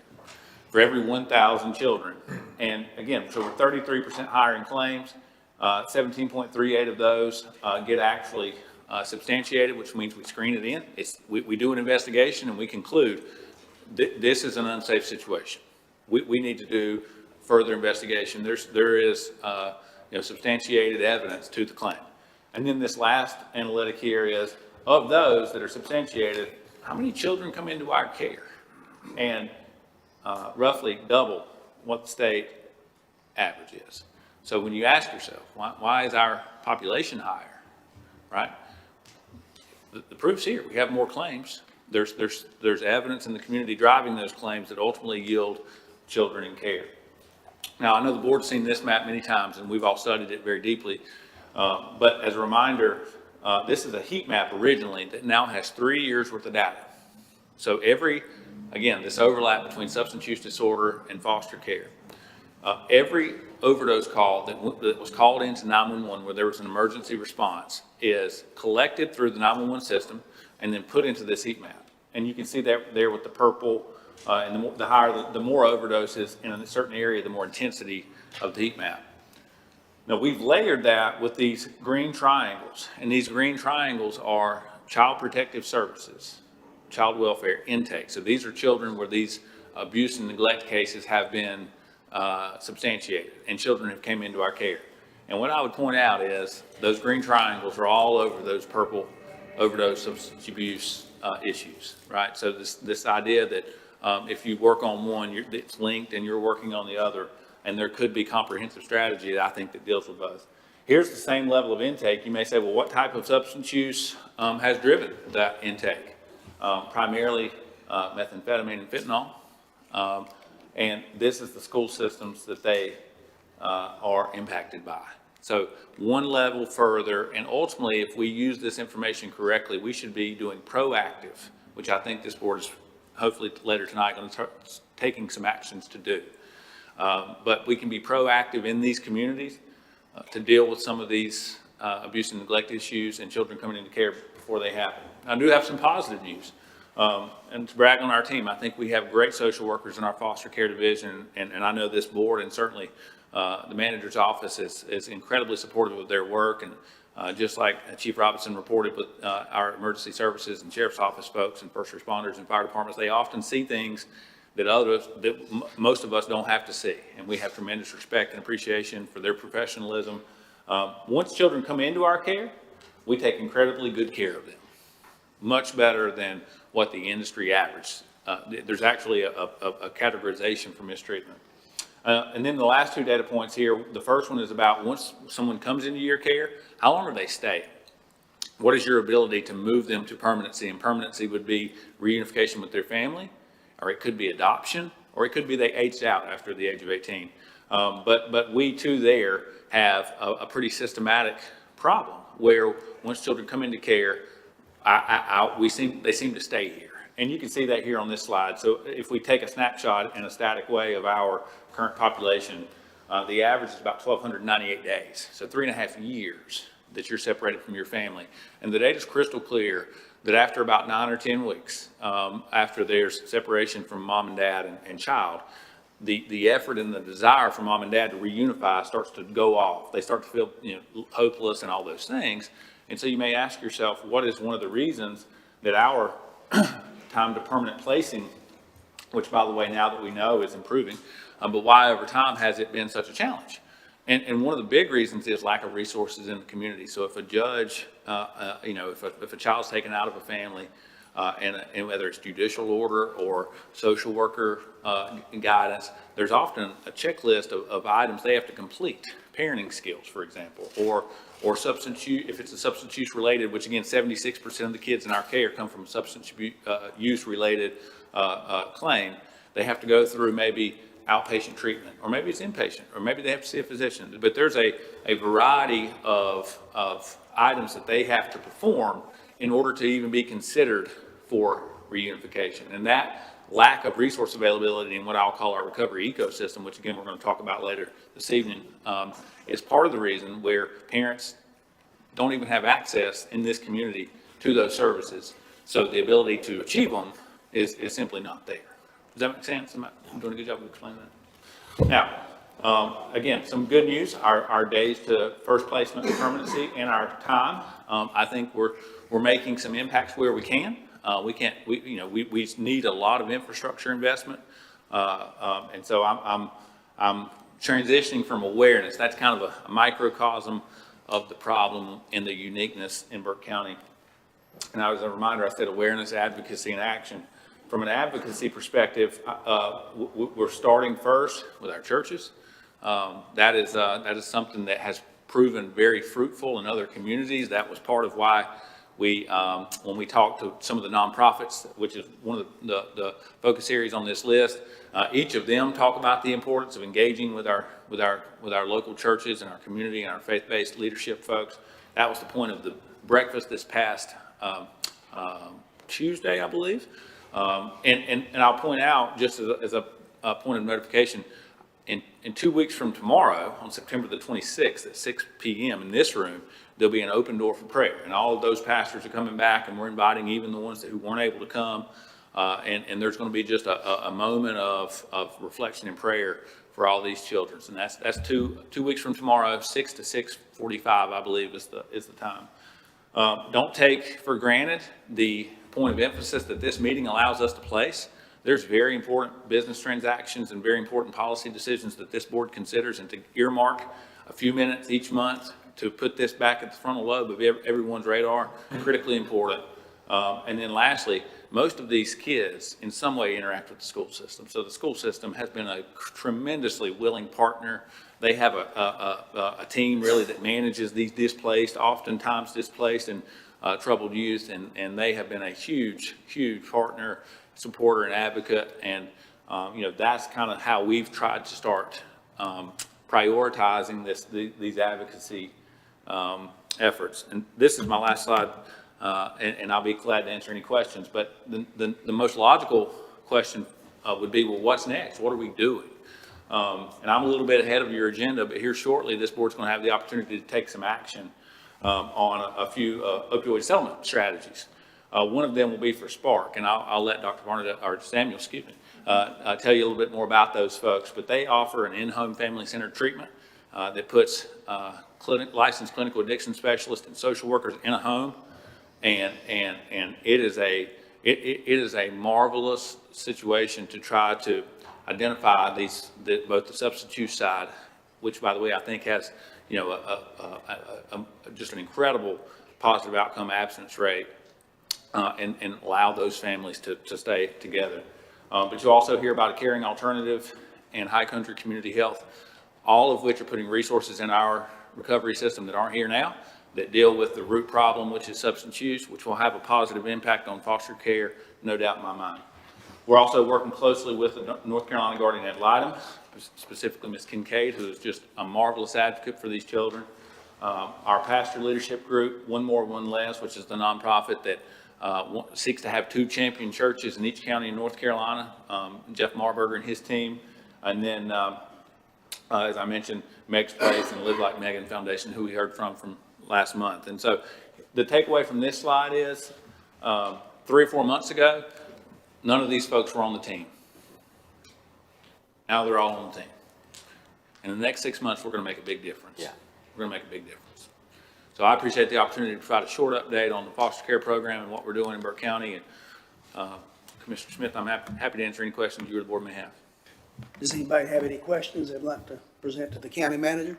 for every 1,000 children. And again, so we're 33% higher in claims. 17.38 of those get actually substantiated, which means we screen it in. We do an investigation and we conclude this is an unsafe situation. We need to do further investigation. There is substantiated evidence to the claim. And then this last analytic here is, of those that are substantiated, how many children come into our care? And roughly double what the state average is. So when you ask yourself, why is our population higher, right? The proof's here. We have more claims. There's evidence in the community driving those claims that ultimately yield children in care. Now, I know the board's seen this map many times, and we've all studied it very deeply. But as a reminder, this is a heat map originally that now has 3 years worth of data. So again, this overlap between substance use disorder and foster care. Every overdose call that was called into 911 where there was an emergency response is collected through the 911 system and then put into this heat map. And you can see that there with the purple, and the more overdoses in a certain area, the more intensity of the heat map. Now, we've layered that with these green triangles, and these green triangles are child protective services, child welfare intake. So these are children where these abuse and neglect cases have been substantiated, and children have came into our care. And what I would point out is those green triangles are all over those purple overdose substance abuse issues, right? So this idea that if you work on one, it's linked and you're working on the other, and there could be comprehensive strategy that I think that deals with both. Here's the same level of intake. You may say, well, what type of substance use has driven that intake? Primarily methamphetamine and fentanyl. And this is the school systems that they are impacted by. So one level further, and ultimately, if we use this information correctly, we should be doing proactive, which I think this board is hopefully later tonight going to start taking some actions to do. But we can be proactive in these communities to deal with some of these abuse and neglect issues and children coming into care before they happen. I do have some positive news. And to brag on our team, I think we have great social workers in our foster care division, and I know this board and certainly the manager's office is incredibly supportive of their work. And just like Chief Robinson reported with our emergency services and sheriff's office folks and first responders and fire departments, they often see things that most of us don't have to see. And we have tremendous respect and appreciation for their professionalism. Once children come into our care, we take incredibly good care of them. Much better than what the industry average. There's actually a categorization for mistreatment. And then the last two data points here, the first one is about once someone comes into your care, how long do they stay? What is your ability to move them to permanency? And permanency would be reunification with their family, or it could be adoption, or it could be they aged out after the age of 18. But we too there have a pretty systematic problem where once children come into care, they seem to stay here. And you can see that here on this slide. So if we take a snapshot in a static way of our current population, the average is about 1,298 days. So 3.5 years that you're separated from your family. And the data is crystal clear that after about 9 or 10 weeks, after there's separation from mom and dad and child, the effort and the desire for mom and dad to reunify starts to go off. They start to feel hopeless and all those things. And so you may ask yourself, what is one of the reasons that our time to permanent placing, which by the way, now that we know is improving, but why over time has it been such a challenge? And one of the big reasons is lack of resources in the community. So if a judge, if a child's taken out of a family, and whether it's judicial order or social worker guidance, there's often a checklist of items they have to complete. Parenting skills, for example, or substance use, if it's a substance use related, which again, 76% of the kids in our care come from substance use related claim, they have to go through maybe outpatient treatment, or maybe it's inpatient, or maybe they have to see a physician. But there's a variety of items that they have to perform in order to even be considered for reunification. And that lack of resource availability in what I'll call our recovery ecosystem, which again, we're going to talk about later this evening, is part of the reason where parents don't even have access in this community to those services. So the ability to achieve them is simply not there. Does that make sense? Am I doing a good job of explaining that? Now, again, some good news, our days to first placement and permanency and our time, I think we're making some impacts where we can. We need a lot of infrastructure investment. And so I'm transitioning from awareness. That's kind of a microcosm of the problem and the uniqueness in Burke County. And as a reminder, I said awareness, advocacy, and action. From an advocacy perspective, we're starting first with our churches. That is something that has proven very fruitful in other communities. That was part of why we, when we talked to some of the nonprofits, which is one of the focus areas on this list, each of them talk about the importance of engaging with our local churches and our community and our faith-based leadership folks. That was the point of the breakfast this past Tuesday, I believe. And I'll point out, just as a point of notification, in 2 weeks from tomorrow, on September the 26th at 6 p.m. in this room, there'll be an open door for prayer. And all of those pastors are coming back, and we're inviting even the ones who weren't able to come. And there's going to be just a moment of reflection and prayer for all these children. And that's 2 weeks from tomorrow, 6 to 6:45, I believe is the time. Don't take for granted the point of emphasis that this meeting allows us to place. There's very important business transactions and very important policy decisions that this board considers, and to earmark a few minutes each month to put this back at the frontal lobe of everyone's radar, critically important. And then lastly, most of these kids in some way interact with the school system. So the school system has been a tremendously willing partner. They have a team really that manages these oftentimes displaced and troubled youth, and they have been a huge partner, supporter, and advocate. And that's kind of how we've tried to start prioritizing these advocacy efforts. And this is my last slide, and I'll be glad to answer any questions. But the most logical question would be, well, what's next? What are we doing? And I'm a little bit ahead of your agenda, but here shortly, this board's going to have the opportunity to take some action on a few opioid settlement strategies. One of them will be for Spark, and I'll let Dr. Barnett, or Samuel, tell you a little bit more about those folks. But they offer an in-home family-centered treatment that puts licensed clinical addiction specialists and social workers in a home, and it is a marvelous situation to try to identify both the substance use side, which, by the way, I think has just an incredible positive outcome abstinence rate, and allow those families to stay together. But you also hear about a caring alternative and High Country Community Health, all of which are putting resources in our recovery system that aren't here now, that deal with the root problem, which is substance use, which will have a positive impact on foster care, no doubt in my mind. We're also working closely with the North Carolina Guardian Ad Litem, specifically Ms. Kincaid, who is just a marvelous advocate for these children. Our pastor leadership group, One More, One Less, which is the nonprofit that seeks to have 2 champion churches in each county in North Carolina, Jeff Marburger and his team. And then, as I mentioned, Meg's Place and Live Like Megan Foundation, who we heard from last month. And so the takeaway from this slide is 3 or 4 months ago, none of these folks were on the team. Now they're all on the team. And in the next 6 months, we're going to make a big difference. Yeah. We're going to make a big difference. So I appreciate the opportunity to provide a short update on the foster care program and what we're doing in Burke County. And Commissioner Smith, I'm happy to answer any questions you or the board may have. Does anybody have any questions they'd like to present to the county manager?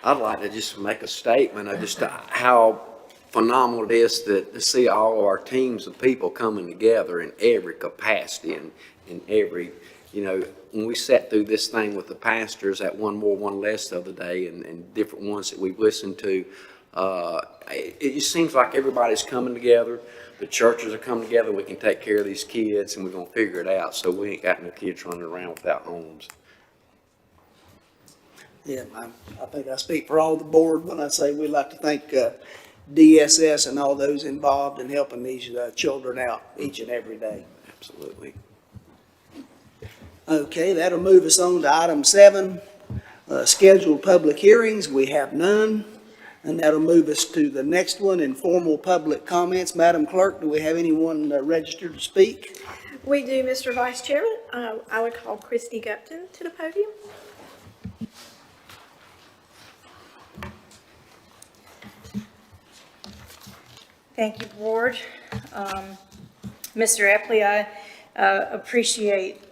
I'd like to just make a statement of just how phenomenal it is to see all of our teams of people coming together in every capacity and in every, when we sat through this thing with the pastors at One More, One Less the other day and different ones that we've listened to, It just seems like everybody's coming together. The churches are coming together. We can take care of these kids and we're gonna figure it out. So we ain't got no kids running around without homes. Yeah, I think I speak for all the board when I say we'd like to thank DSS and all those involved in helping these children out each and every day. Absolutely. Okay, that'll move us on to item 7, scheduled public hearings. We have none. And that'll move us to the next one, informal public comments. Madam Clerk, do we have anyone registered to speak? We do, Mr. Vice Chairman. I would call Christy Gupton to the podium. Thank you, Board. Mr. Epley, I appreciate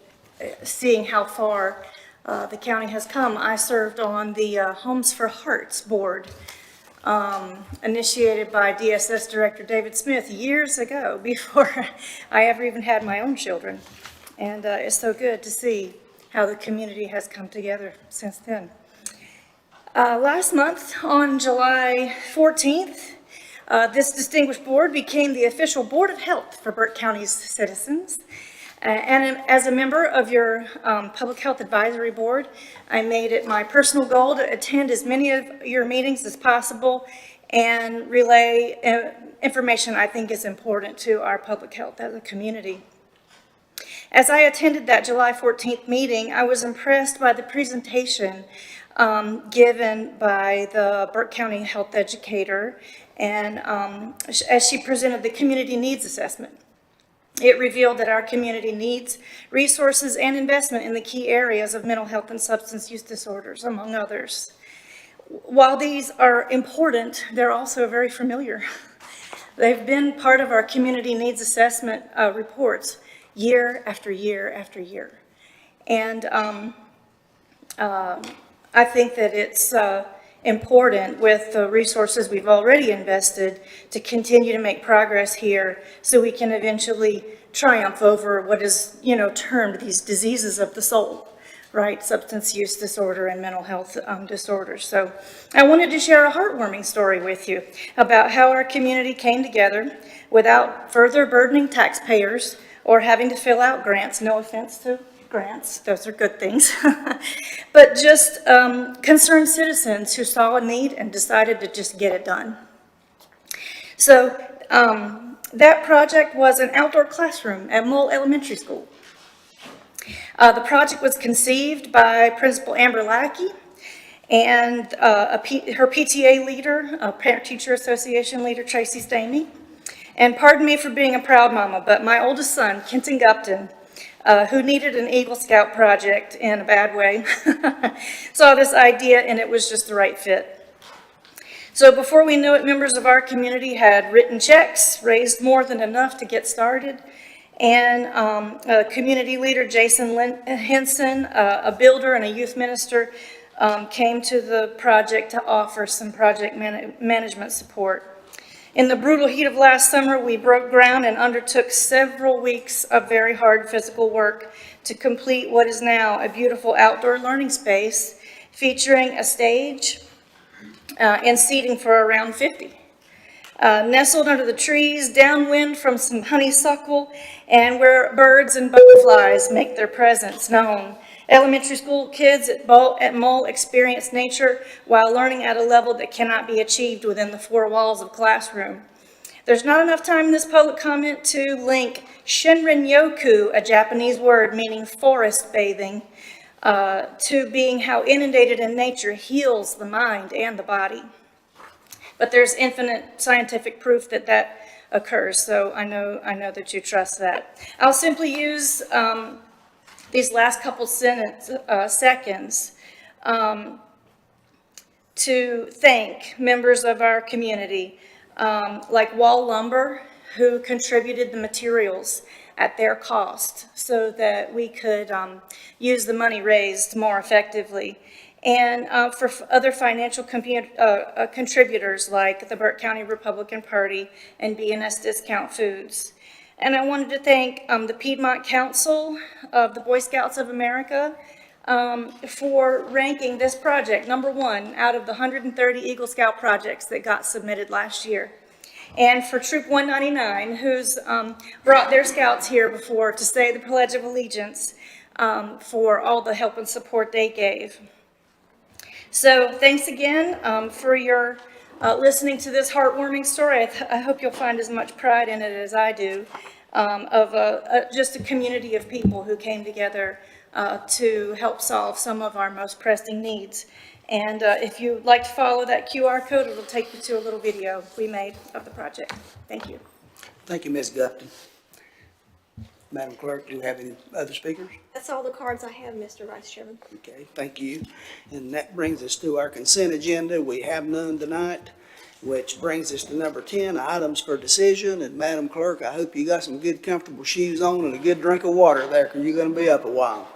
seeing how far the county has come. I served on the Homes for Hearts Board, initiated by DSS Director David Smith years ago, before I ever even had my own children. And it's so good to see how the community has come together since then. Last month, on July 14th, this distinguished board became the official Board of Health for Burke County's citizens. And as a member of your Public Health Advisory Board, I made it my personal goal to attend as many of your meetings as possible and relay information I think is important to our public health as a community. As I attended that July 14th meeting, I was impressed by the presentation given by the Burke County health educator, and as she presented the community needs assessment. It revealed that our community needs resources and investment in the key areas of mental health and substance use disorders, among others. While these are important, they're also very familiar. They've been part of our community needs assessment reports year after year after year. And I think that it's important, with the resources we've already invested, to continue to make progress here so we can eventually triumph over what is, termed these diseases of the soul, right? Substance use disorder and mental health disorders. So I wanted to share a heartwarming story with you about how our community came together without further burdening taxpayers or having to fill out grants. No offense to grants, those are good things, but just concerned citizens who saw a need and decided to just get it done. So that project was an outdoor classroom at Mole Elementary School. The project was conceived by Principal Amber Lackey and her PTA leader, Parent-Teacher Association leader, Tracy Stamey. And pardon me for being a proud mama, but my oldest son, Kenton Gupton, who needed an Eagle Scout project in a bad way, saw this idea and it was just the right fit. So before we knew it, members of our community had written checks, raised more than enough to get started, and community leader Jason Henson, a builder and a youth minister, came to the project to offer some project management support. In the brutal heat of last summer, we broke ground and undertook several weeks of very hard physical work to complete what is now a beautiful outdoor learning space featuring a stage and seating for around 50. Nestled under the trees, downwind from some honeysuckle, and where birds and butterflies make their presence known. Elementary school kids at Mole experience nature while learning at a level that cannot be achieved within the four walls of classroom. There's not enough time in this public comment to link Shinrin-yoku, a Japanese word meaning forest bathing, to being how inundated in nature heals the mind and the body. But there's infinite scientific proof that that occurs, so I know that you trust that. I'll simply use these last couple seconds to thank members of our community, like Wall Lumber, who contributed the materials at their cost so that we could use the money raised more effectively. And for other financial contributors like the Burke County Republican Party and B&S Discount Foods. And I wanted to thank the Piedmont Council of the Boy Scouts of America, for ranking this project number 1 out of the 130 Eagle Scout projects that got submitted last year. And for Troop 199, who's brought their scouts here before to say the Pledge of Allegiance for all the help and support they gave. So thanks again for your listening to this heartwarming story. I hope you'll find as much pride in it as I do, of just a community of people who came together to help solve some of our most pressing needs. And if you'd like to follow that QR code, it'll take you to a little video we made of the project. Thank you. Thank you, Ms. Gupton. Madam Clerk, do you have any other speakers? That's all the cards I have, Mr. Vice Chairman. Okay, thank you. And that brings us to our consent agenda. We have none tonight, which brings us to number 10, items for decision. And Madam Clerk, I hope you got some good comfortable shoes on and a good drink of water there, because you're going to be up a while.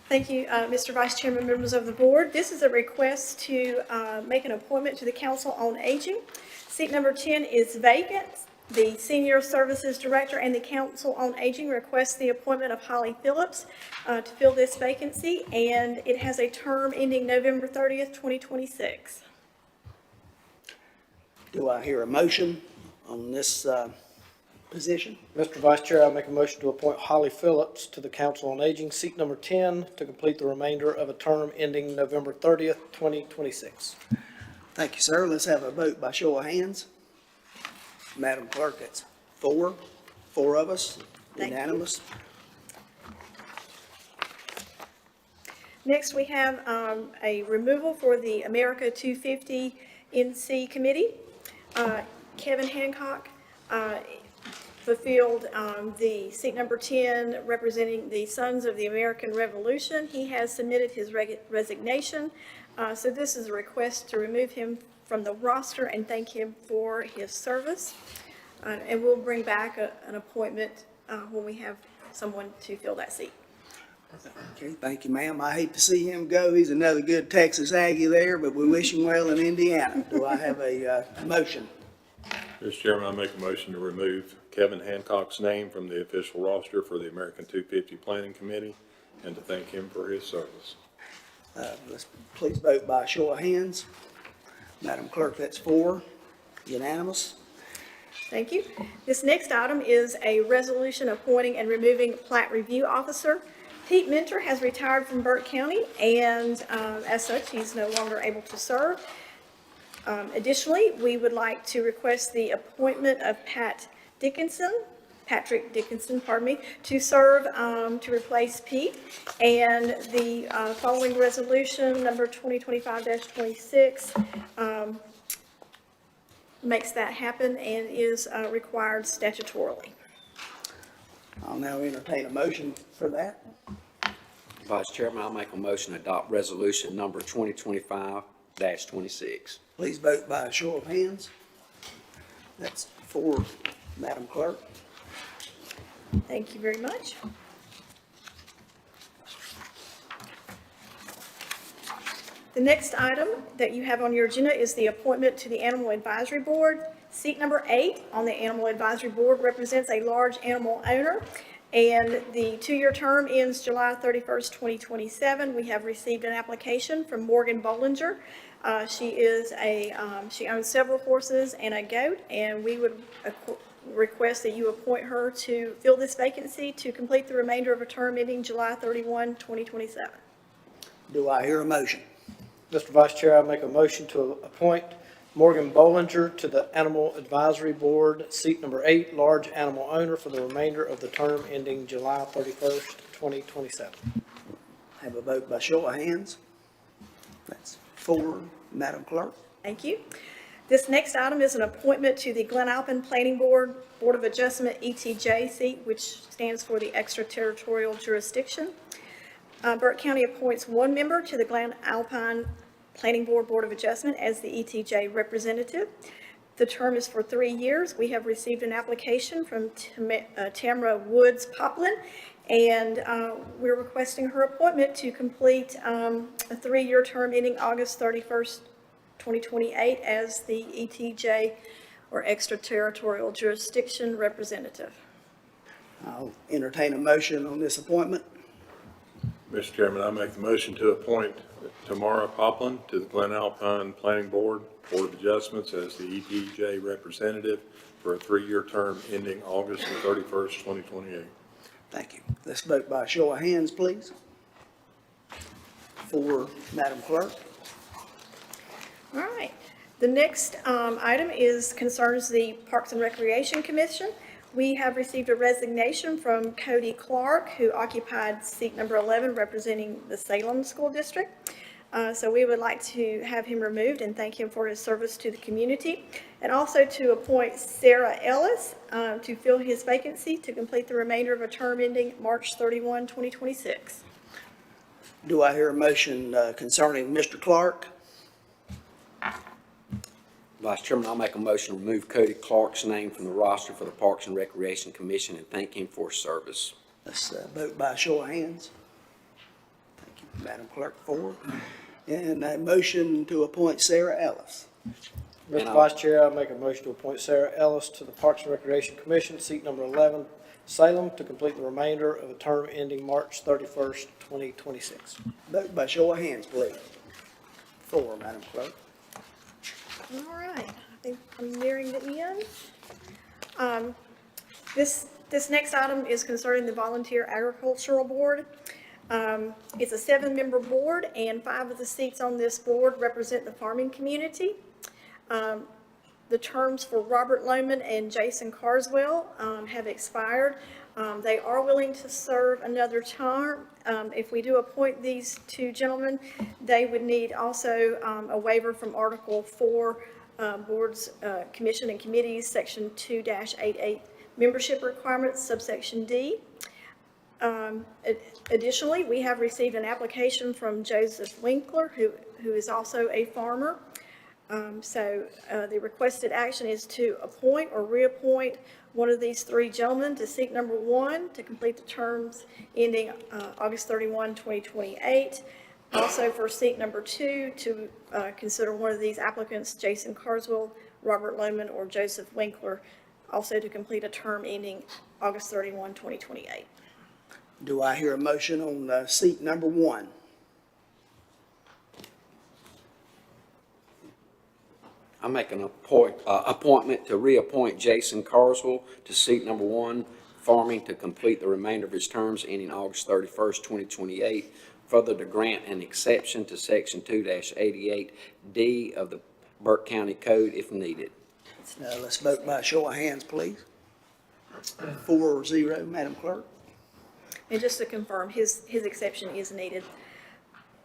Thank you, Mr. Vice Chairman, members of the board. This is a request to make an appointment to the Council on Aging. Seat number 10 is vacant. The Senior Services Director and the Council on Aging request the appointment of Holly Phillips to fill this vacancy, and it has a term ending November 30th, 2026. Do I hear a motion on this position? Mr. Vice Chair, I make a motion to appoint Holly Phillips to the Council on Aging, seat number 10, to complete the remainder of a term ending November 30th, 2026. Thank you, sir. Let's have a vote by show of hands. Madam Clerk, that's four of us, Thank you. unanimous. Next, we have a removal for the America 250 NC Committee. Kevin Hancock fulfilled the seat number 10 representing the Sons of the American Revolution. He has submitted his resignation. So this is a request to remove him from the roster and thank him for his service. And we'll bring back an appointment when we have someone to fill that seat. Okay, thank you, ma'am. I hate to see him go. He's another good Texas Aggie there, but we wish him well in Indiana. Do I have a motion? Mr. Chairman, I make a motion to remove Kevin Hancock's name from the official roster for the American 250 Planning Committee and to thank him for his service. Let's please vote by show of hands. Madam Clerk, that's four, unanimous. Thank you. This next item is a resolution appointing and removing plat review officer. Pete Mentor has retired from Burke County, and as such, he's no longer able to serve. Additionally, we would like to request the appointment of Patrick Dickinson, to serve to replace Pete. And the following resolution, number 2025-26, makes that happen and is required statutorily. I'll now entertain a motion for that. Vice Chairman, I'll make a motion to adopt resolution number 2025-26. Please vote by a show of hands. That's four, Madam Clerk. Thank you very much. The next item that you have on your agenda is the appointment to the Animal Advisory Board. Seat number 8 on the Animal Advisory Board represents a large animal owner, and the two-year term ends July 31st, 2027. We have received an application from Morgan Bollinger. She owns several horses and a goat, and we would request that you appoint her to fill this vacancy to complete the remainder of a term ending July 31, 2027. Do I hear a motion? Mr. Vice Chair, I make a motion to appoint Morgan Bollinger to the Animal Advisory Board, seat number 8, large animal owner, for the remainder of the term ending July 31st, 2027. Have a vote by show of hands. That's four, Madam Clerk. Thank you. This next item is an appointment to the Glen Alpine Planning Board, Board of Adjustment ETJ seat, which stands for the Extraterritorial Jurisdiction. Burke County appoints one member to the Glen Alpine Planning Board, Board of Adjustment as the ETJ representative. The term is for 3 years. We have received an application from Tamara Woods Poplin, and we're requesting her appointment to complete a 3-year term ending August 31st, 2028 as the ETJ or extraterritorial jurisdiction representative. I'll entertain a motion on this appointment. Mr. Chairman, I make the motion to appoint Tamara Poplin to the Glen Alpine Planning Board of Adjustments as the ETJ representative for a 3-year term ending August the 31st, 2028. Thank you. Let's vote by show of hands, please. For Madam Clerk. All right. The next item concerns the Parks and Recreation Commission. We have received a resignation from Cody Clark, who occupied seat number 11, representing the Salem School District. So we would like to have him removed and thank him for his service to the community, and also to appoint Sarah Ellis to fill his vacancy to complete the remainder of a term ending March 31, 2026. Do I hear a motion concerning Mr. Clark? Vice Chairman, I'll make a motion to remove Cody Clark's name from the roster for the Parks and Recreation Commission and thank him for his service. Let's vote by show of hands. Thank you, Madam Clerk, for. And a motion to appoint Sarah Ellis. Mr. Vice Chair, I make a motion to appoint Sarah Ellis to the Parks and Recreation Commission, seat number 11, Salem, to complete the remainder of a term ending March 31st, 2026. Vote by show of hands, please. For, Madam Clerk. All right, I think I'm nearing the end. This next item is concerning the Volunteer Agricultural Board. It's a 7-member board, and 5 of the seats on this board represent the farming community. The terms for Robert Lohman and Jason Carswell have expired. They are willing to serve another term. If we do appoint these 2 gentlemen, they would need also a waiver from Article 4, Boards, Commission, and Committees, Section 2-88, Membership Requirements, subsection D. Additionally, we have received an application from Joseph Winkler, who is also a farmer. The requested action is to appoint or reappoint one of these 3 gentlemen to seat number 1 to complete the terms ending August 31, 2028. Also for seat number 2 to consider one of these applicants, Jason Carswell, Robert Lohman, or Joseph Winkler, also to complete a term ending August 31, 2028. Do I hear a motion on seat number 1? I make an appointment to reappoint Jason Carswell to seat number 1, farming, to complete the remainder of his terms ending August 31st, 2028. Further, to grant an exception to Section 2-88D of the Burke County Code if needed. Now, let's vote by show of hands, please. 4-0, Madam Clerk. And just to confirm, his exception is needed.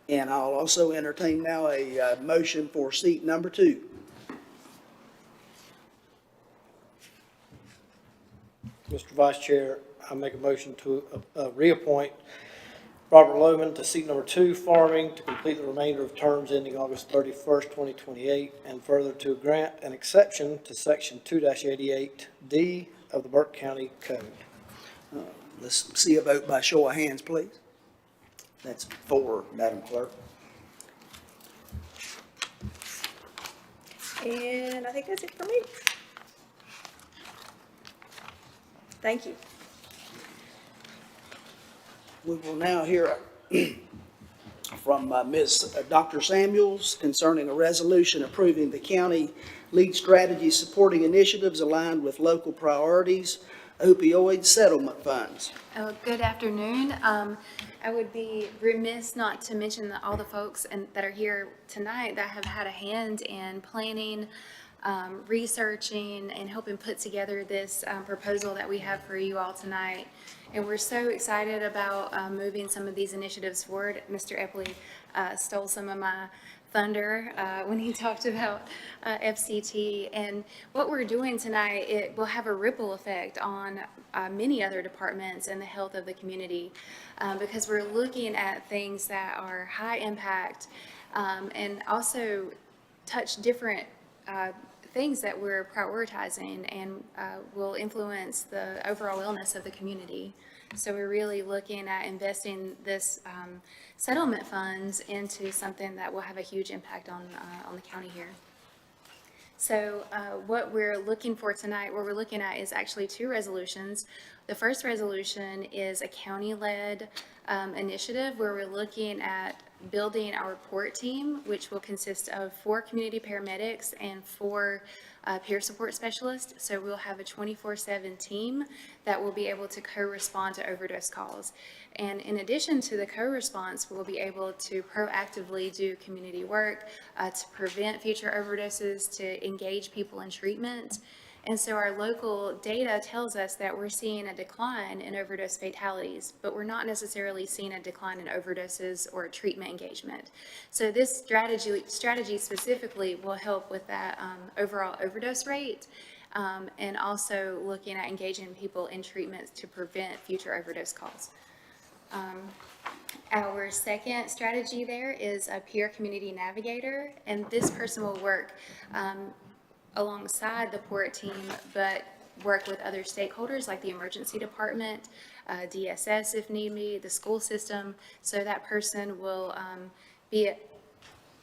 And I'll also entertain now a motion for seat number 2. Mr. Vice Chair, I make a motion to reappoint Robert Lohman to seat number 2, farming, to complete the remainder of terms ending August 31st, 2028, and further to grant an exception to Section 2-88D of the Burke County Code. Let's see a vote by show of hands, please. That's 4, Madam Clerk. And I think that's it for me. Thank you. We will now hear from Dr. Samuels concerning a resolution approving the county lead strategy supporting initiatives aligned with local priorities, opioid settlement funds. Good afternoon. I would be remiss not to mention that all the folks that are here tonight that have had a hand in planning, researching, and helping put together this proposal that we have for you all tonight. And we're so excited about moving some of these initiatives forward. Mr. Epley stole some of my thunder when he talked about FCT. And what we're doing tonight, it will have a ripple effect on many other departments and the health of the community, because we're looking at things that are high impact and also touch different things that we're prioritizing and will influence the overall wellness of the community. So we're really looking at investing this settlement funds into something that will have a huge impact on the county here. So what we're looking for tonight, what we're looking at is actually two resolutions. The first resolution is a county-led initiative where we're looking at building our report team, which will consist of 4 community paramedics and 4 peer support specialists. So we'll have a 24/7 team that will be able to co-respond to overdose calls. And in addition to the co-response, we'll be able to proactively do community work to prevent future overdoses, to engage people in treatment. And so our local data tells us that we're seeing a decline in overdose fatalities, but we're not necessarily seeing a decline in overdoses or treatment engagement. So this strategy specifically will help with that overall overdose rate, and also looking at engaging people in treatments to prevent future overdose calls. Our second strategy there is a peer community navigator, and this person will work alongside the PORT team, but work with other stakeholders like the emergency department, DSS if need be, the school system. So that person will be a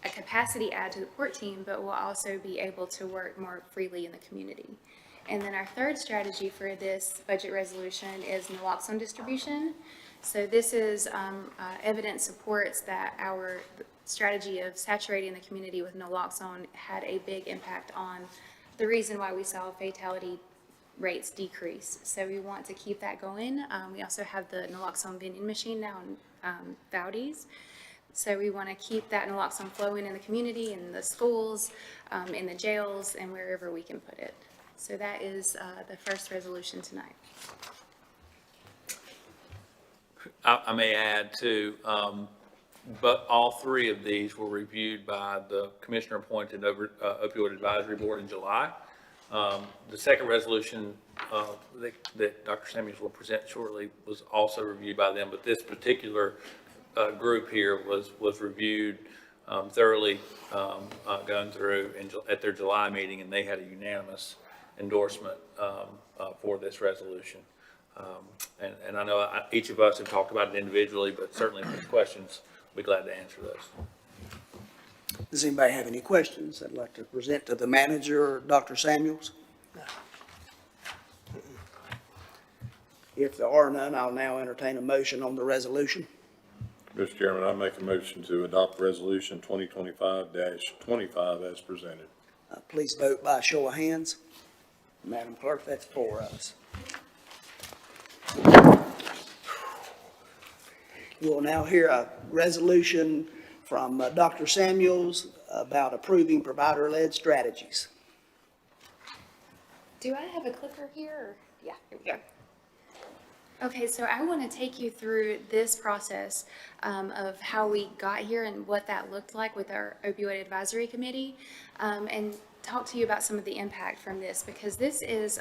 capacity add to the PORT team, but will also be able to work more freely in the community. And then our third strategy for this budget resolution is naloxone distribution. So this is evidence supports that our strategy of saturating the community with naloxone had a big impact on the reason why we saw fatality rates decrease. So we want to keep that going. We also have the naloxone vending machine now in Valdez. So we want to keep that naloxone flowing in the community, in the schools, in the jails, and wherever we can put it. So that is the first resolution tonight. I may add too, but all 3 of these were reviewed by the commissioner-appointed opioid advisory board in July. The second resolution that Dr. Samuels will present shortly was also reviewed by them, but this particular group here was reviewed thoroughly, going through at their July meeting, and they had a unanimous endorsement for this resolution. And I know each of us have talked about it individually, but certainly if there's questions, we'll be glad to answer those. Does anybody have any questions I'd like to present to the manager or Dr. Samuels? If there are none, I'll now entertain a motion on the resolution. Mr. Chairman, I make a motion to adopt Resolution 2025-25 as presented. Please vote by show of hands. Madam Clerk, that's 4 of us. We will now hear a resolution from Dr. Samuels about approving provider-led strategies. Do I have a clicker here? Or? Yeah, here we go. Okay, so I want to take you through this process of how we got here and what that looked like with our opioid advisory committee, and talk to you about some of the impact from this, because this is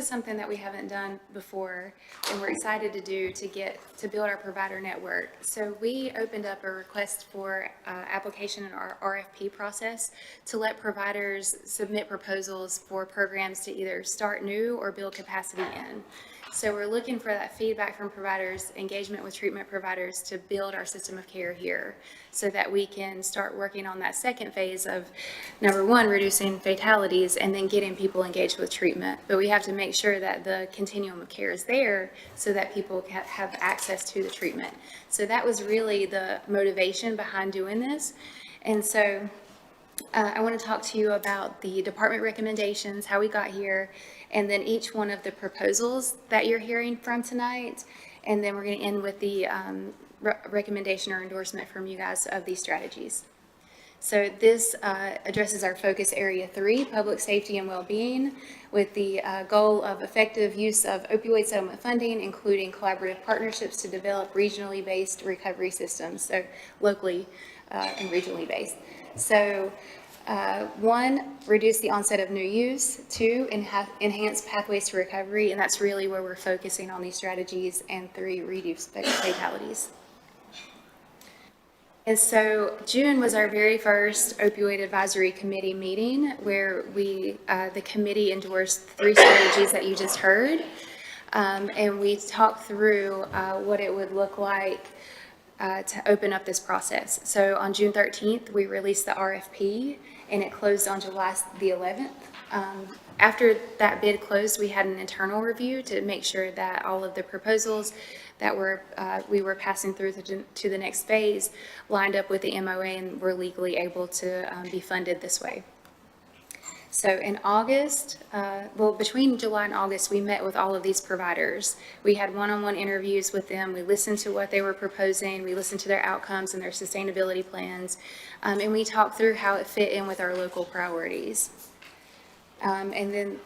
something that we haven't done before, and we're excited to do to build our provider network. So we opened up a request for application in our RFP process to let providers submit proposals for programs to either start new or build capacity in. So we're looking for that feedback from providers, engagement with treatment providers to build our system of care here so that we can start working on that second phase of, number 1, reducing fatalities and then getting people engaged with treatment. But we have to make sure that the continuum of care is there so that people have access to the treatment. So that was really the motivation behind doing this. And so I want to talk to you about the department recommendations, how we got here, and then each one of the proposals that you're hearing from tonight. And then we're going to end with the recommendation or endorsement from you guys of these strategies. So this addresses our focus area 3, public safety and well-being, with the goal of effective use of opioid settlement funding, including collaborative partnerships to develop regionally based recovery systems, so locally and regionally based. So 1, reduce the onset of new use. 2, enhance pathways to recovery, and that's really where we're focusing on these strategies. And 3, reduce fatalities. And so June was our very first opioid advisory committee meeting where the committee endorsed 3 strategies that you just heard. And we talked through what it would look like to open up this process. So on June 13th, we released the RFP, and it closed on July the 11th. After that bid closed, we had an internal review to make sure that all of the proposals that we were passing through to the next phase lined up with the MOA and were legally able to be funded this way. So in August, between July and August, we met with all of these providers. We had one-on-one interviews with them. We listened to what they were proposing. We listened to their outcomes and their sustainability plans. And we talked through how it fit in with our local priorities. And then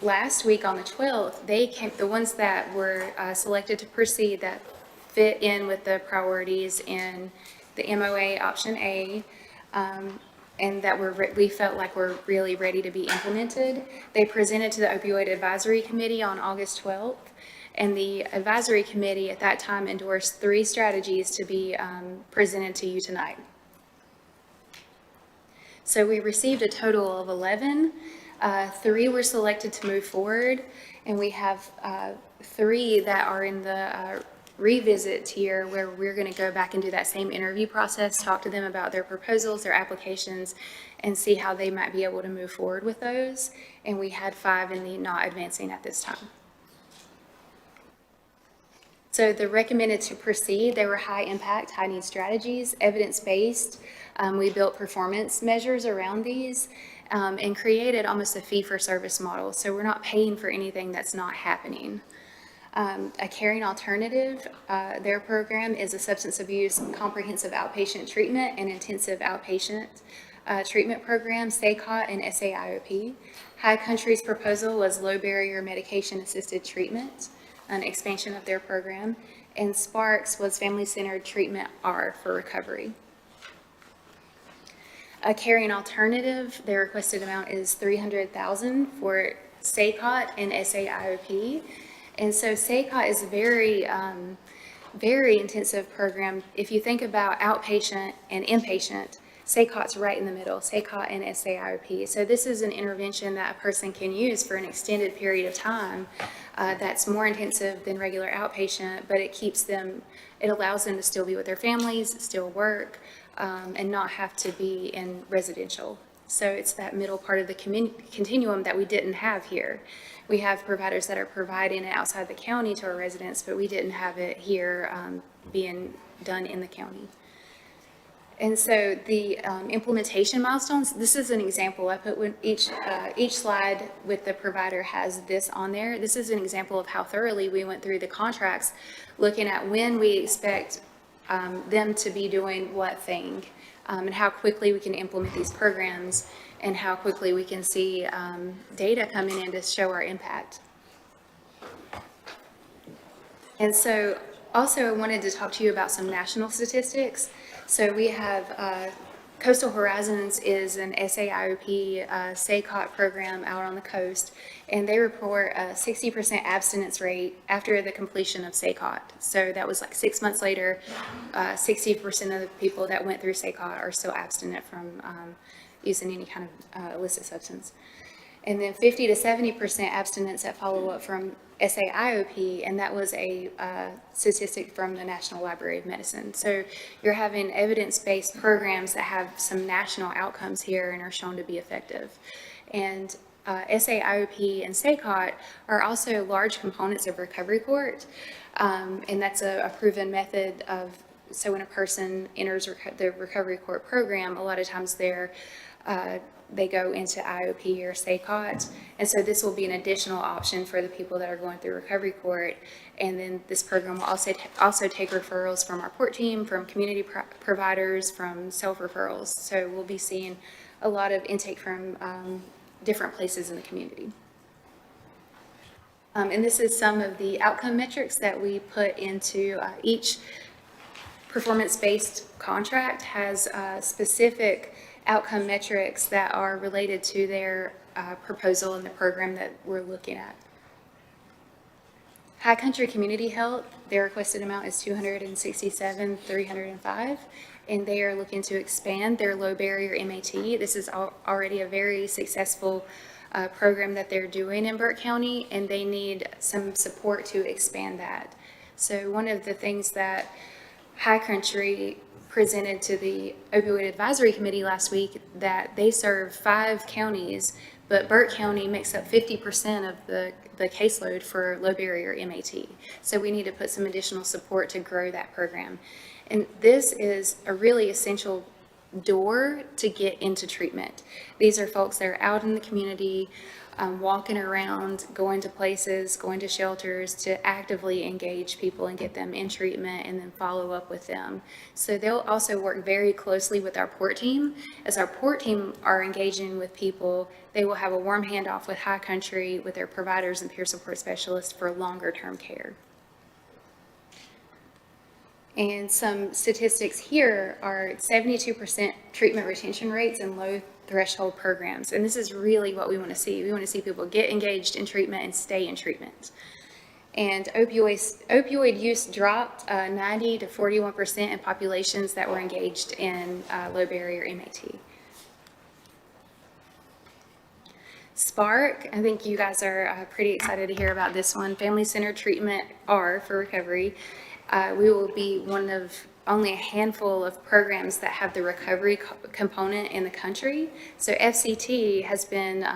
last week on the 12th, the ones that were selected to proceed that fit in with the priorities in the MOA option A, and that we felt like were really ready to be implemented. They presented to the Opioid Advisory Committee on August 12th, and the advisory committee at that time endorsed 3 strategies to be presented to you tonight. So we received a total of 11. 3 were selected to move forward, and we have 3 that are in the revisit tier, where we're going to go back and do that same interview process, talk to them about their proposals, their applications, and see how they might be able to move forward with those. And we had 5 in the not advancing at this time. So the recommended to proceed, they were high impact, high need strategies, evidence-based. We built performance measures around these and created almost a fee-for-service model. So we're not paying for anything that's not happening. A Caring Alternative, their program is a substance abuse comprehensive outpatient treatment and intensive outpatient treatment program, SACOT and SAIOP. High Country's proposal was low barrier medication assisted treatment, an expansion of their program, and Sparks was family-centered treatment R for recovery. A Caring Alternative, their requested amount is $300,000 for SACOT and SAIOP. And so SACOT is a very, very intensive program. If you think about outpatient and inpatient, SACOT's right in the middle, SACOT and SAIOP. So this is an intervention that a person can use for an extended period of time that's more intensive than regular outpatient, but it allows them to still be with their families, still work, and not have to be in residential. So it's that middle part of the continuum that we didn't have here. We have providers that are providing it outside the county to our residents, but we didn't have it here being done in the county. And so the implementation milestones, this is an example. I put each slide with the provider has this on there. This is an example of how thoroughly we went through the contracts, looking at when we expect them to be doing what thing, and how quickly we can implement these programs, and how quickly we can see data coming in to show our impact. And so also I wanted to talk to you about some national statistics. So we have Coastal Horizons is an SAIOP SACOT program out on the coast, and they report a 60% abstinence rate after the completion of SACOT. So that was like 6 months later, 60% of the people that went through SACOT are still abstinent from using any kind of illicit substance. And then 50 to 70% abstinence at follow-up from SAIOP, and that was a statistic from the National Library of Medicine. So you're having evidence-based programs that have some national outcomes here and are shown to be effective. And SAIOP and SACOT are also large components of recovery court, and that's a proven method of, so when a person enters the recovery court program, a lot of times they go into IOP or SACOT, and so this will be an additional option for the people that are going through recovery court. And then this program will also take referrals from our port team, from community providers, from self-referrals. So we'll be seeing a lot of intake from different places in the community. And this is some of the outcome metrics that we put into each performance-based contract has specific outcome metrics that are related to their proposal and the program that we're looking at. High Country Community Health, their requested amount is $267,305, and they are looking to expand their low barrier MAT. This is already a very successful program that they're doing in Burke County, and they need some support to expand that. So one of the things that High Country presented to the Opioid Advisory Committee last week that they serve 5 counties, but Burke County makes up 50% of the caseload for low barrier MAT. So we need to put some additional support to grow that program. And this is a really essential door to get into treatment. These are folks that are out in the community, walking around, going to places, going to shelters to actively engage people and get them in treatment and then follow up with them. So they'll also work very closely with our port team. As our port team are engaging with people, they will have a warm handoff with High Country, with their providers and peer support specialists for longer term care. And some statistics here are 72% treatment retention rates in low threshold programs. And this is really what we want to see. We want to see people get engaged in treatment and stay in treatment. And opioid use dropped 90 to 41% in populations that were engaged in low barrier MAT. Spark, I think you guys are pretty excited to hear about this one. Family-centered treatment, R for recovery. We will be one of only a handful of programs that have the recovery component in the country. So FCT has been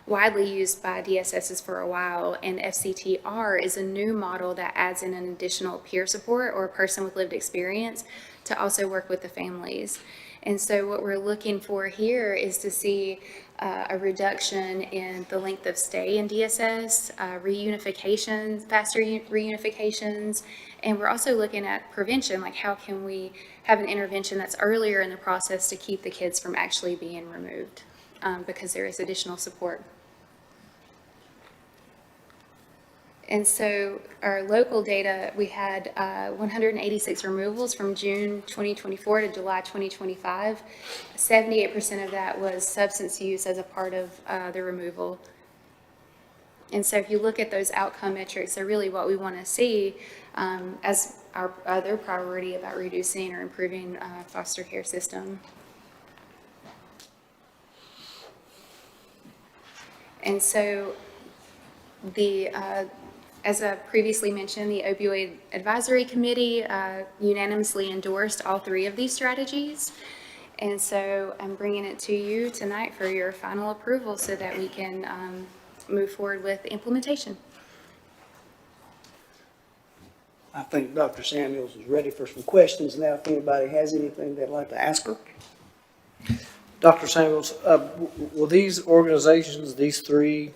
widely used by DSSs for a while, and FCTR is a new model that adds in an additional peer support or a person with lived experience to also work with the families. And so what we're looking for here is to see a reduction in the length of stay in DSS, reunifications, faster reunifications, and we're also looking at prevention, like how can we have an intervention that's earlier in the process to keep the kids from actually being removed, because there is additional support. And so our local data, we had 186 removals from June 2024 to July 2025. 78% of that was substance use as a part of the removal. And so if you look at those outcome metrics, they're really what we want to see as our other priority about reducing or improving foster care system. And so as I previously mentioned, the Opioid Advisory Committee unanimously endorsed all 3 of these strategies. And so I'm bringing it to you tonight for your final approval so that we can move forward with implementation. I think Dr. Samuels is ready for some questions now, if anybody has anything they'd like to ask her. Dr. Samuels, will these organizations, these 3,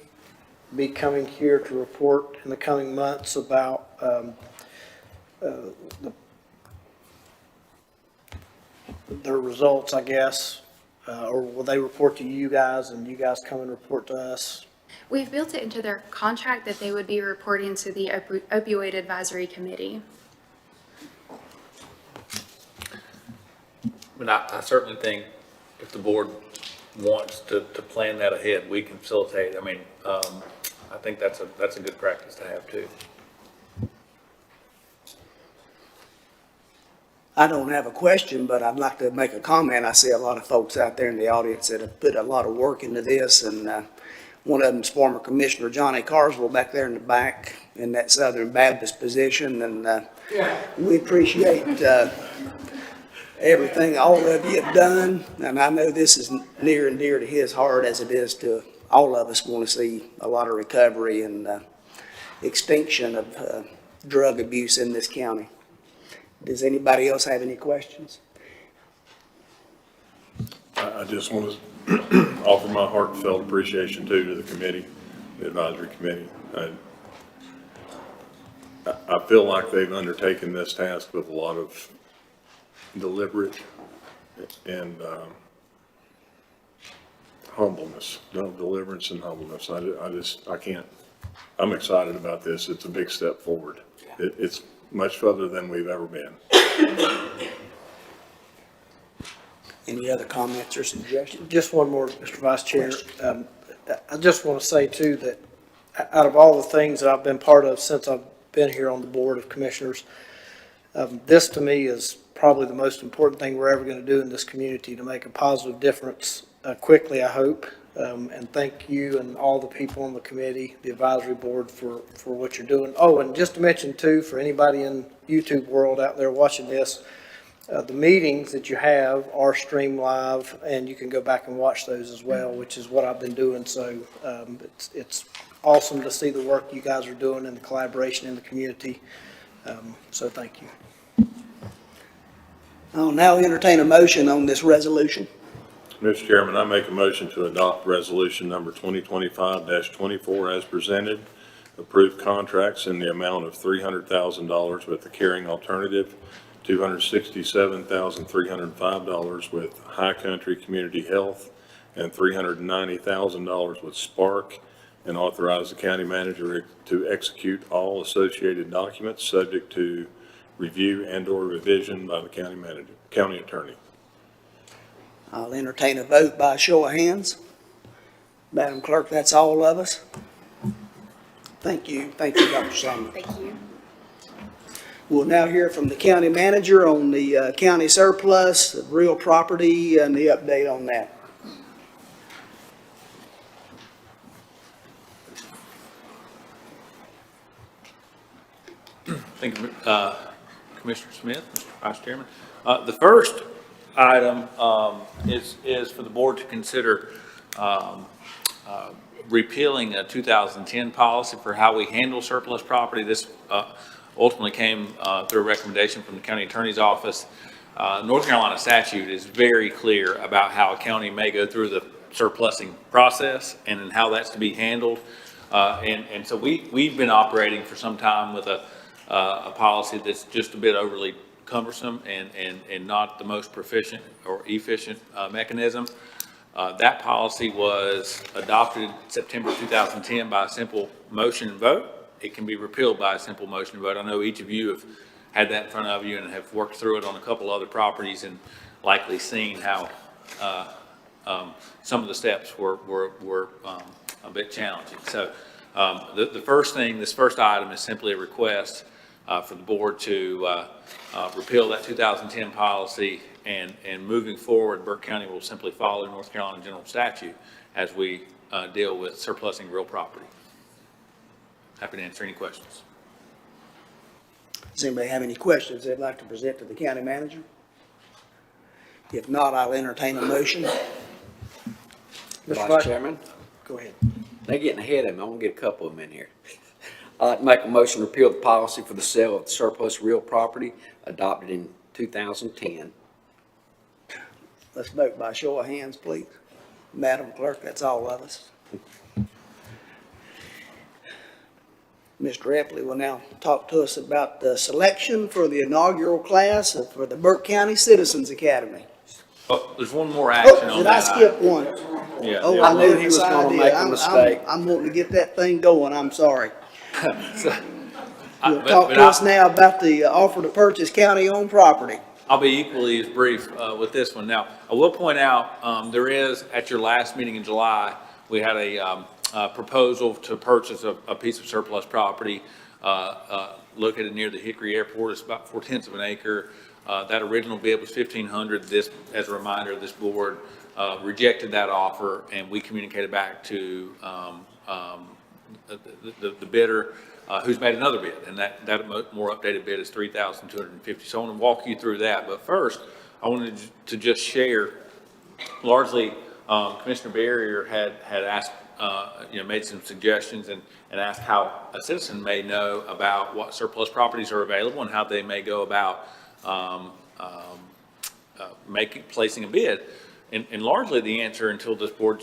be coming here to report in the coming months about their results, I guess? Or will they report to you guys and you guys come and report to us? We've built it into their contract that they would be reporting to the Opioid Advisory Committee. But I certainly think if the board wants to plan that ahead, we can facilitate. I mean, I think that's a good practice to have too. I don't have a question, but I'd like to make a comment. I see a lot of folks out there in the audience that have put a lot of work into this, and one of them is former Commissioner Johnny Carswell back there in the back in that Southern Baptist position, and we appreciate everything all of you have done, and I know this is near and dear to his heart as it is to all of us. Want to see a lot of recovery and extinction of drug abuse in this county. Does anybody else have any questions? I just want to offer my heartfelt appreciation too to the committee, the advisory committee. I feel like they've undertaken this task with a lot of deliberate and humbleness, deliverance and humbleness. I'm excited about this. It's a big step forward. It's much further than we've ever been. Any other comments or suggestions? Just one more, Mr. Vice Chair. I just want to say too that out of all the things that I've been part of since I've been here on the Board of Commissioners, this to me is probably the most important thing we're ever going to do in this community to make a positive difference quickly, I hope. And thank you and all the people on the committee, the advisory board for what you're doing. Oh, and just to mention too, for anybody in YouTube world out there watching this, The meetings that you have are streamed live, and you can go back and watch those as well, which is what I've been doing. So it's awesome to see the work you guys are doing and the collaboration in the community. So thank you. I'll now entertain a motion on this resolution. Mr. Chairman, I make a motion to adopt resolution number 2025-24 as presented. Approve contracts in the amount of $300,000 with the Caring Alternative, $267,305 with High Country Community Health, and $390,000 with Spark, and authorize the county manager to execute all associated documents subject to review and/or revision by the county attorney. I'll entertain a vote by show of hands. Madam Clerk, that's all of us. Thank you, Dr. Sumner. Thank you. We'll now hear from the county manager on the county surplus, the real property, and the update on that. Thank you, Commissioner Smith, Mr. Vice Chairman. The first item is for the board to consider repealing a 2010 policy for how we handle surplus property. This ultimately came through a recommendation from the county attorney's office. North Carolina statute is very clear about how a county may go through the surplusing process and how that's to be handled. And so we've been operating for some time with a policy that's just a bit overly cumbersome and not the most proficient or efficient mechanism. That policy was adopted September 2010 by a simple motion and vote. It can be repealed by a simple motion and vote. I know each of you have had that in front of you and have worked through it on a couple other properties and likely seen how some of the steps were a bit challenging. So the first thing, this first item is simply a request for the board to repeal that 2010 policy, and moving forward, Burke County will simply follow North Carolina general statute as we deal with surplusing real property. Happy to answer any questions. Does anybody have any questions they'd like to present to the county manager? If not, I'll entertain a motion. Vice Chairman, Go ahead. they're getting ahead of me. I want to get a couple of them in here. I'd like to make a motion to repeal the policy for the sale of surplus real property adopted in 2010. Let's vote by show of hands, please. Madam Clerk, that's all of us. Mr. Epley will now talk to us about the selection for the inaugural class for the Burke County Citizens Academy. Oh, there's one more action Oh, on did that. I skip one? Yeah. Oh, I knew love he this was gonna idea. make a I'm mistake. wanting to get that thing going, I'm sorry. You'll But talk to us now about the offer to purchase county-owned property. I'll be equally as brief with this one. Now, I will point out, there is, at your last meeting in July, we had a proposal to purchase a piece of surplus property located near the Hickory Airport. It's about 4/10 of an acre. That original bid was $1,500. This, as a reminder, this board rejected that offer, and we communicated back to the bidder, who's made another bid, and that more updated bid is $3,250. So I want to walk you through that. But first, I wanted to just share, largely, Commissioner Barrier had asked, made some suggestions and asked how a citizen may know about what surplus properties are available and how they may go about placing a bid. And largely the answer, until this board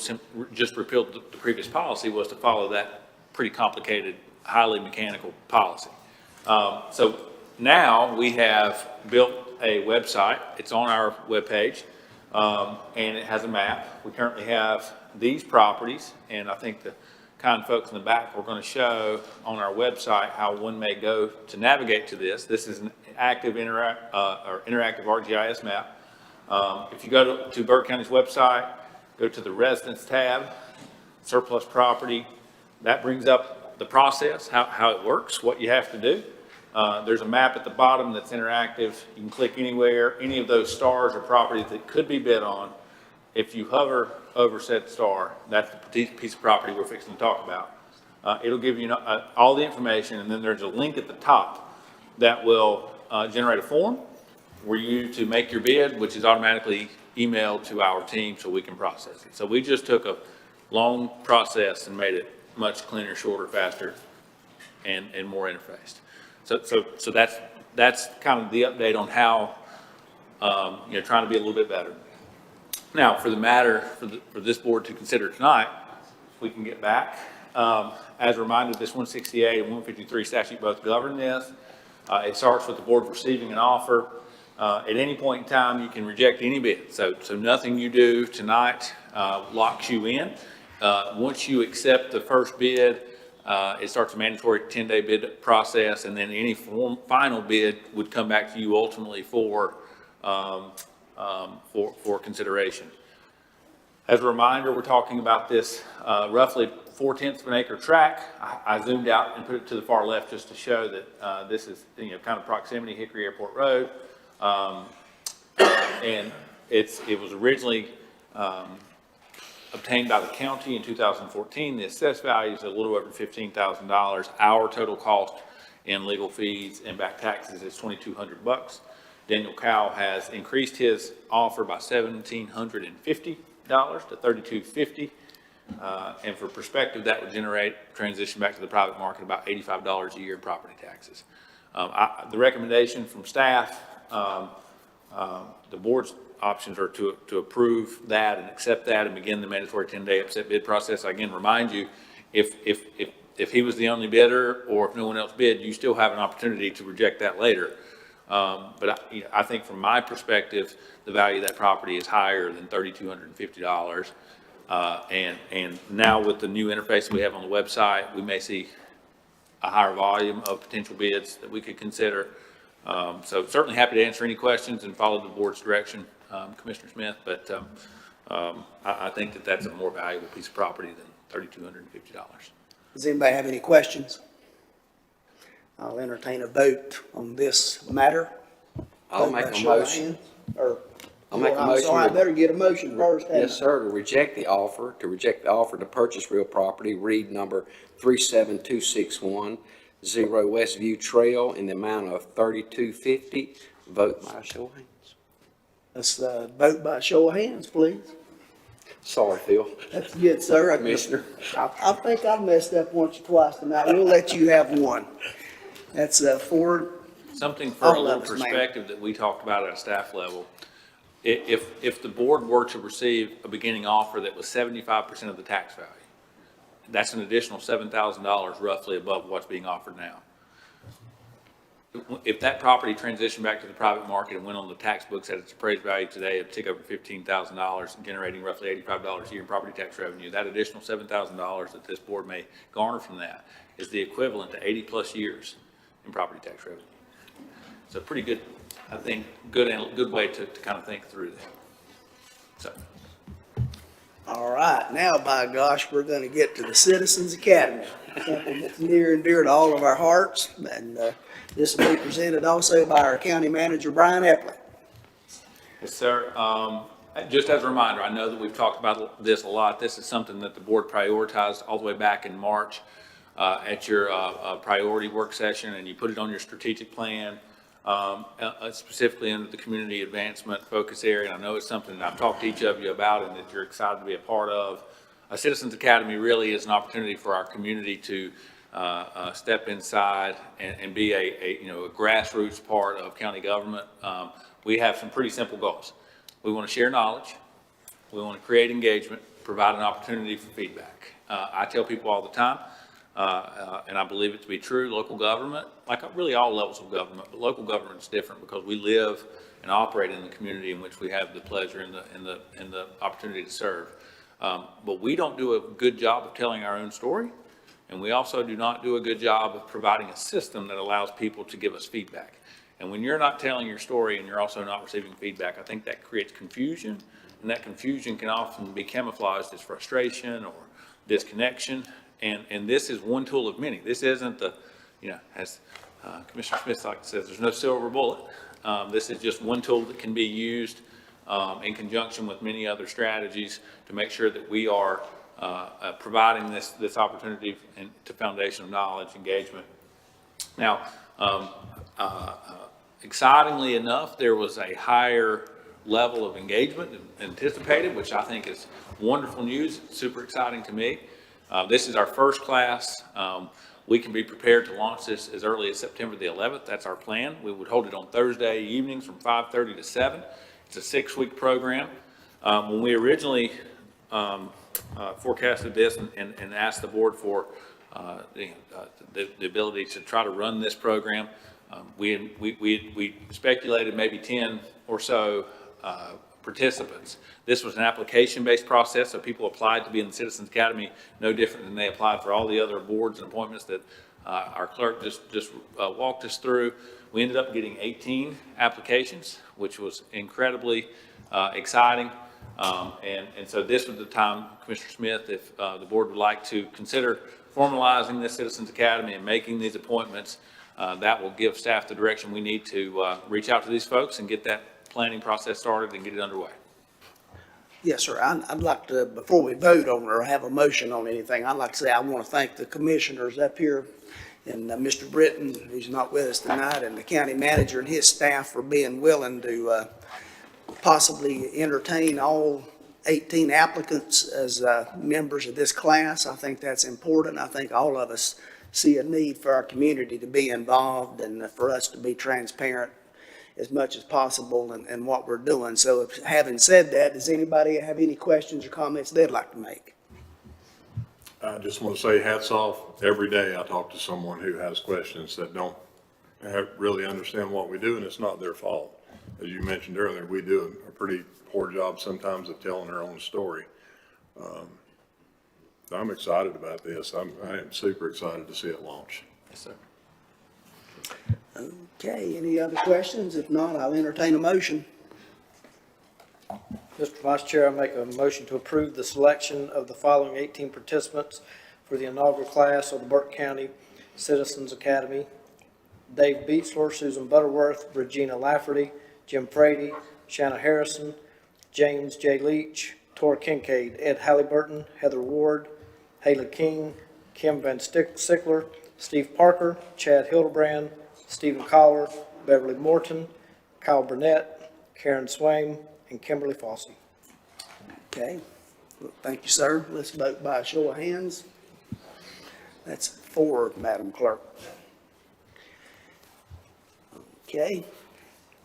just repealed the previous policy, was to follow that pretty complicated, highly mechanical policy. So now we have built a website. It's on our webpage, and it has a map. We currently have these properties, and I think the kind folks in the back, we're going to show on our website how one may go to navigate to this. This is an active interactive ArcGIS map. If you go to Burke County's website, go to the residence tab, surplus property, that brings up the process, how it works, what you have to do. There's a map at the bottom that's interactive. You can click anywhere. Any of those stars are properties that could be bid on. If you hover over said star, that's the piece of property we're fixing to talk about. It'll give you all the information, and then there's a link at the top that will generate a form. for you to make your bid, which is automatically emailed to our team so we can process it. So we just took a long process and made it much cleaner, shorter, faster, and more interfaced. So that's kind of the update on how, trying to be a little bit better. Now, for the matter for this board to consider tonight, we can get back. As a reminder, this 168 and 153 statute both govern this. It starts with the board receiving an offer. At any point in time, you can reject any bid. So nothing you do tonight locks you in. Once you accept the first bid, it starts a mandatory 10-day bid process, and then any final bid would come back to you ultimately for consideration. As a reminder, we're talking about this roughly 4/10 of an acre tract. I zoomed out and put it to the far left just to show that this is kind of proximity Hickory Airport Road, and it was originally obtained by the county in 2014. The assessed value is a little over $15,000. Our total cost in legal fees and back taxes is $2,200. Daniel Cowell has increased his offer by $1,750 to $3,250. And for perspective, that would transition back to the private market about $85 a year in property taxes. The recommendation from staff, the board's options are to approve that and accept that and begin the mandatory 10-day upset bid process. I again remind you, if he was the only bidder or if no one else bid, you still have an opportunity to reject that later. But I think from my perspective, the value of that property is higher than $3,250. And now with the new interface we have on the website, we may see a higher volume of potential bids that we could consider. So certainly happy to answer any questions and follow the board's direction, Commissioner Smith, but I think that that's a more valuable piece of property than $3,250. Does anybody have any questions? I'll entertain a vote on this matter. I'll make a motion. I'll make a motion. I'm sorry, I better get a motion first. Yes, sir, to reject the offer to purchase real property, read number 37261, 0 Westview Trail in the amount of $3,250. Vote by show of hands. Let's vote by show of hands, please. Sorry, Phil. That's good, sir. Commissioner. I think I've messed up once or twice tonight. We'll let you have one. That's four. Something for a All little of us, ma'am. perspective that we talked about at a staff level. If the board were to receive a beginning offer that was 75% of the tax value, that's an additional $7,000 roughly above what's being offered now. If that property transitioned back to the private market and went on the tax books at its appraised value today of tick over $15,000, generating roughly $85 a year in property tax revenue, that additional $7,000 that this board may garner from that is the equivalent to 80-plus years in property tax revenue. So pretty good, I think, good way to kind of think through that. So. All right, now, by gosh, we're going to get to the Citizens Academy, something that's near and dear to all of our hearts. And this will be presented also by our county manager, Brian Epley. Yes, sir. Just as a reminder, I know that we've talked about this a lot. This is something that the board prioritized all the way back in March at your priority work session, and you put it on your strategic plan. Specifically under the community advancement focus area. And I know it's something that I've talked to each of you about and that you're excited to be a part of. A Citizens Academy really is an opportunity for our community to step inside and be a grassroots part of county government. We have some pretty simple goals. We want to share knowledge. We want to create engagement, provide an opportunity for feedback. I tell people all the time, and I believe it to be true, local government, like really all levels of government, but local government is different because we live and operate in the community in which we have the pleasure and the opportunity to serve. But we don't do a good job of telling our own story, and we also do not do a good job of providing a system that allows people to give us feedback. And when you're not telling your story and you're also not receiving feedback, I think that creates confusion, and that confusion can often be camouflaged as frustration or disconnection. And this is one tool of many. This isn't the, as Commissioner Smith says, there's no silver bullet. This is just one tool that can be used in conjunction with many other strategies to make sure that we are providing this opportunity to foundation of knowledge, engagement. Now, Excitingly enough, there was a higher level of engagement than anticipated, which I think is wonderful news. It's super exciting to me. This is our first class. We can be prepared to launch this as early as September the 11th. That's our plan. We would hold it on Thursday evenings from 5:30 to 7. It's a 6-week program. When we originally forecasted this and asked the board for the ability to try to run this program, we speculated maybe 10 or so participants. This was an application-based process, so people applied to be in the Citizens Academy no different than they applied for all the other boards and appointments that our clerk just walked us through. We ended up getting 18 applications, which was incredibly exciting. And so this was the time, Commissioner Smith, if the board would like to consider formalizing this Citizens Academy and making these appointments, that will give staff the direction we need to reach out to these folks and get that planning process started and get it underway. Yes, sir. I'd like to, before we vote on or have a motion on anything, I'd like to say I want to thank the commissioners up here and Mr. Britton, who's not with us tonight, and the county manager and his staff for being willing to possibly entertain all 18 applicants as members of this class. I think that's important. I think all of us see a need for our community to be involved and for us to be transparent as much as possible in what we're doing. So having said that, does anybody have any questions or comments they'd like to make? I just want to say hats off. Every day I talk to someone who has questions that don't really understand what we do, and it's not their fault. As you mentioned earlier, we do a pretty poor job sometimes of telling our own story. I'm excited about this. I am super excited to see it launch. Yes, sir. Okay, any other questions? If not, I'll entertain a motion. Mr. Vice Chair, I make a motion to approve the selection of the following 18 participants for the inaugural class of the Burke County Citizens Academy: Dave Beatsler, Susan Butterworth, Regina Lafferty, Jim Frady, Shanna Harrison, James J. Leach, Tora Kincaid, Ed Halliburton, Heather Ward, Haley King, Kim Van Sickler, Steve Parker, Chad Hildebrand, Stephen Collar, Beverly Morton, Kyle Burnett, Karen Swain, and Kimberly Fossey. Okay, well, thank you, sir. Let's vote by a show of hands. That's 4, Madam Clerk. Okay,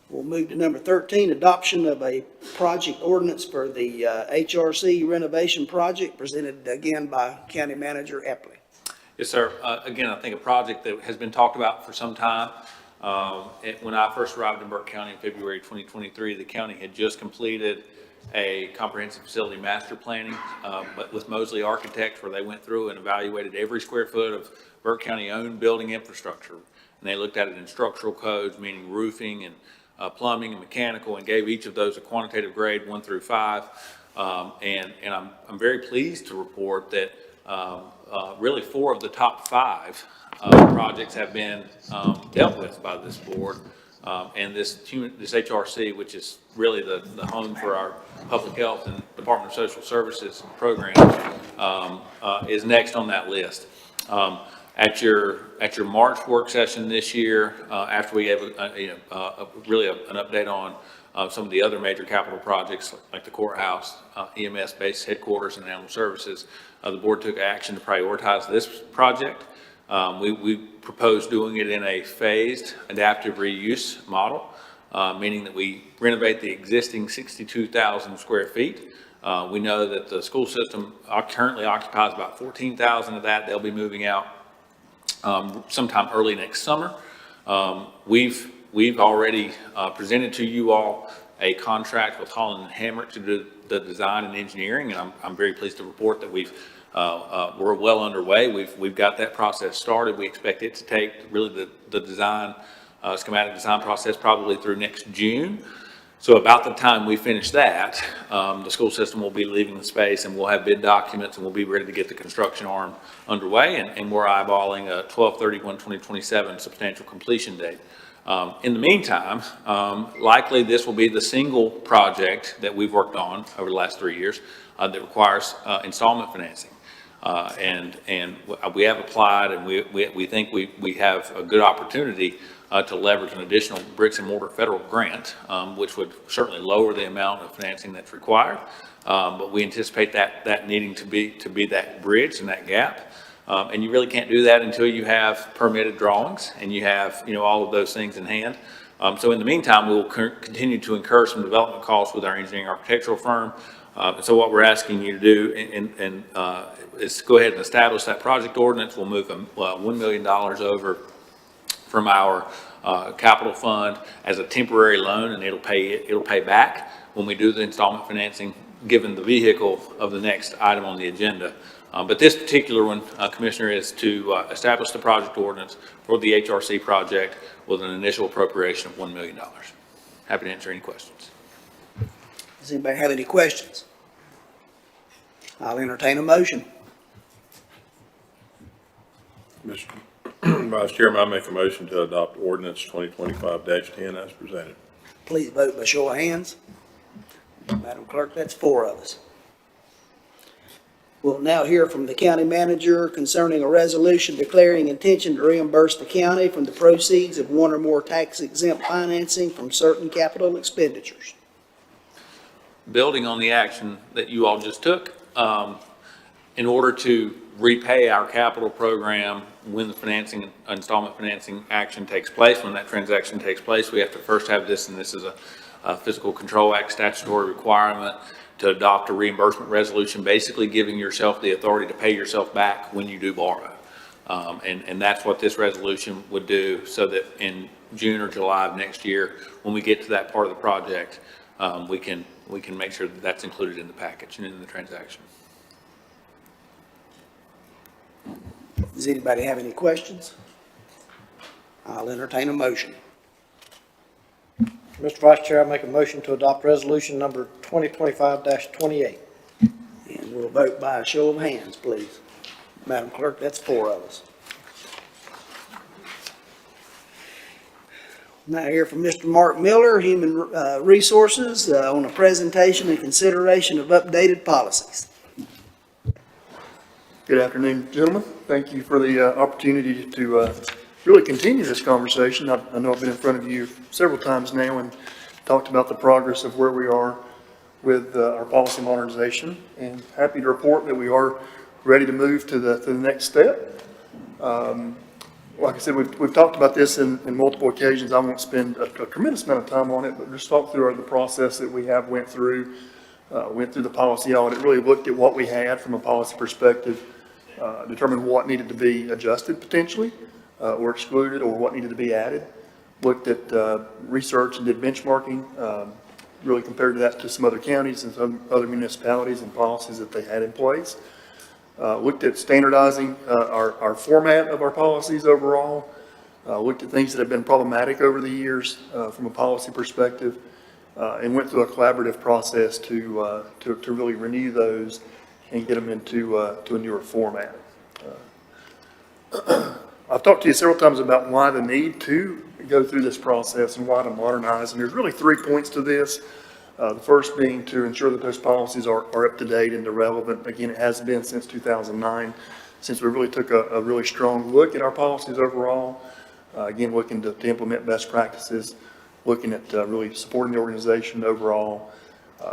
we'll move to number 13, adoption of a project ordinance for the HRC renovation project, presented again by County Manager Epley. Yes, sir. Again, I think a project that has been talked about for some time. When I first arrived in Burke County in February 2023, the county had just completed a comprehensive facility master planning, but with Mosley Architects, where they went through and evaluated every square foot of Burke County-owned building infrastructure. And they looked at it in structural codes, meaning roofing and plumbing and mechanical, and gave each of those a quantitative grade 1 through 5. And I'm very pleased to report that really 4 of the top 5 projects have been dealt with by this board. And this HRC, which is really the home for our public health and Department of Social Services programs, is next on that list. At your March work session this year, after we gave really an update on some of the other major capital projects like the courthouse, EMS-based headquarters, and animal services, the board took action to prioritize this project. We proposed doing it in a phased adaptive reuse model, meaning that we renovate the existing 62,000 square feet. We know that the school system currently occupies about 14,000 of that. They'll be moving out sometime early next summer. We've already presented to you all a contract with Holland & Hamrick to do the design and engineering, and I'm very pleased to report that we're well underway. We've got that process started. We expect it to take really the design, schematic design process probably through next June. So about the time we finish that, the school system will be leaving the space, and we'll have bid documents, and we'll be ready to get the construction arm underway, and we're eyeballing a 12/31/2027 substantial completion date. In the meantime, likely this will be the single project that we've worked on over the last 3 years that requires installment financing. And we have applied, and we think we have a good opportunity to leverage an additional bricks and mortar federal grant, which would certainly lower the amount of financing that's required. But we anticipate that needing to be that bridge and that gap. And you really can't do that until you have permitted drawings and you have, all of those things in hand. So in the meantime, we will continue to incur some development costs with our engineering architectural firm. So what we're asking you to do is go ahead and establish that project ordinance. We'll move $1 million over from our capital fund as a temporary loan, and it'll pay back when we do the installment financing, given the vehicle of the next item on the agenda. But this particular one, Commissioner, is to establish the project ordinance for the HRC project with an initial appropriation of $1 million. Happy to answer any questions. Does anybody have any questions? I'll entertain a motion. Mr. Vice Chairman, I make a motion to adopt ordinance 2025-10 as presented. Please vote by show of hands. Madam Clerk, that's 4 of us. We'll now hear from the county manager concerning a resolution declaring intention to reimburse the county from the proceeds of one or more tax-exempt financing from certain capital expenditures. Building on the action that you all just took, in order to repay our capital program when the installment financing action takes place, when that transaction takes place, we have to first have this, and this is a Fiscal Control Act statutory requirement to adopt a reimbursement resolution, basically giving yourself the authority to pay yourself back when you do borrow. And that's what this resolution would do, so that in June or July of next year, when we get to that part of the project, we can make sure that that's included in the package and in the transaction. Does anybody have any questions? I'll entertain a motion. Mr. Vice Chair, I make a motion to adopt resolution number 2025-28. And we'll vote by a show of hands, please. Madam Clerk, that's 4 of us. Now hear from Mr. Mark Miller, Human Resources, on a presentation and consideration of updated policies. Good afternoon, gentlemen. Thank you for the opportunity to really continue this conversation. I know I've been in front of you several times now and talked about the progress of where we are with our policy modernization, and happy to report that we are ready to move to the next step. Like I said, we've talked about this in multiple occasions. I won't spend a tremendous amount of time on it, but just talk through the process that we have went through the policy audit, really looked at what we had from a policy perspective, determined what needed to be adjusted potentially, or excluded, or what needed to be added. Looked at research and did benchmarking, really compared that to some other counties and some other municipalities and policies that they had in place. Looked at standardizing our format of our policies overall. Looked at things that have been problematic over the years from a policy perspective, and went through a collaborative process to really renew those and get them into a newer format. I've talked to you several times about why the need to go through this process and why to modernize, and there's really 3 points to this. The first being to ensure that those policies are up to date and relevant. Again, it has been since 2009, since we really took a really strong look at our policies overall. Again, looking to implement best practices, looking at really supporting the organization overall,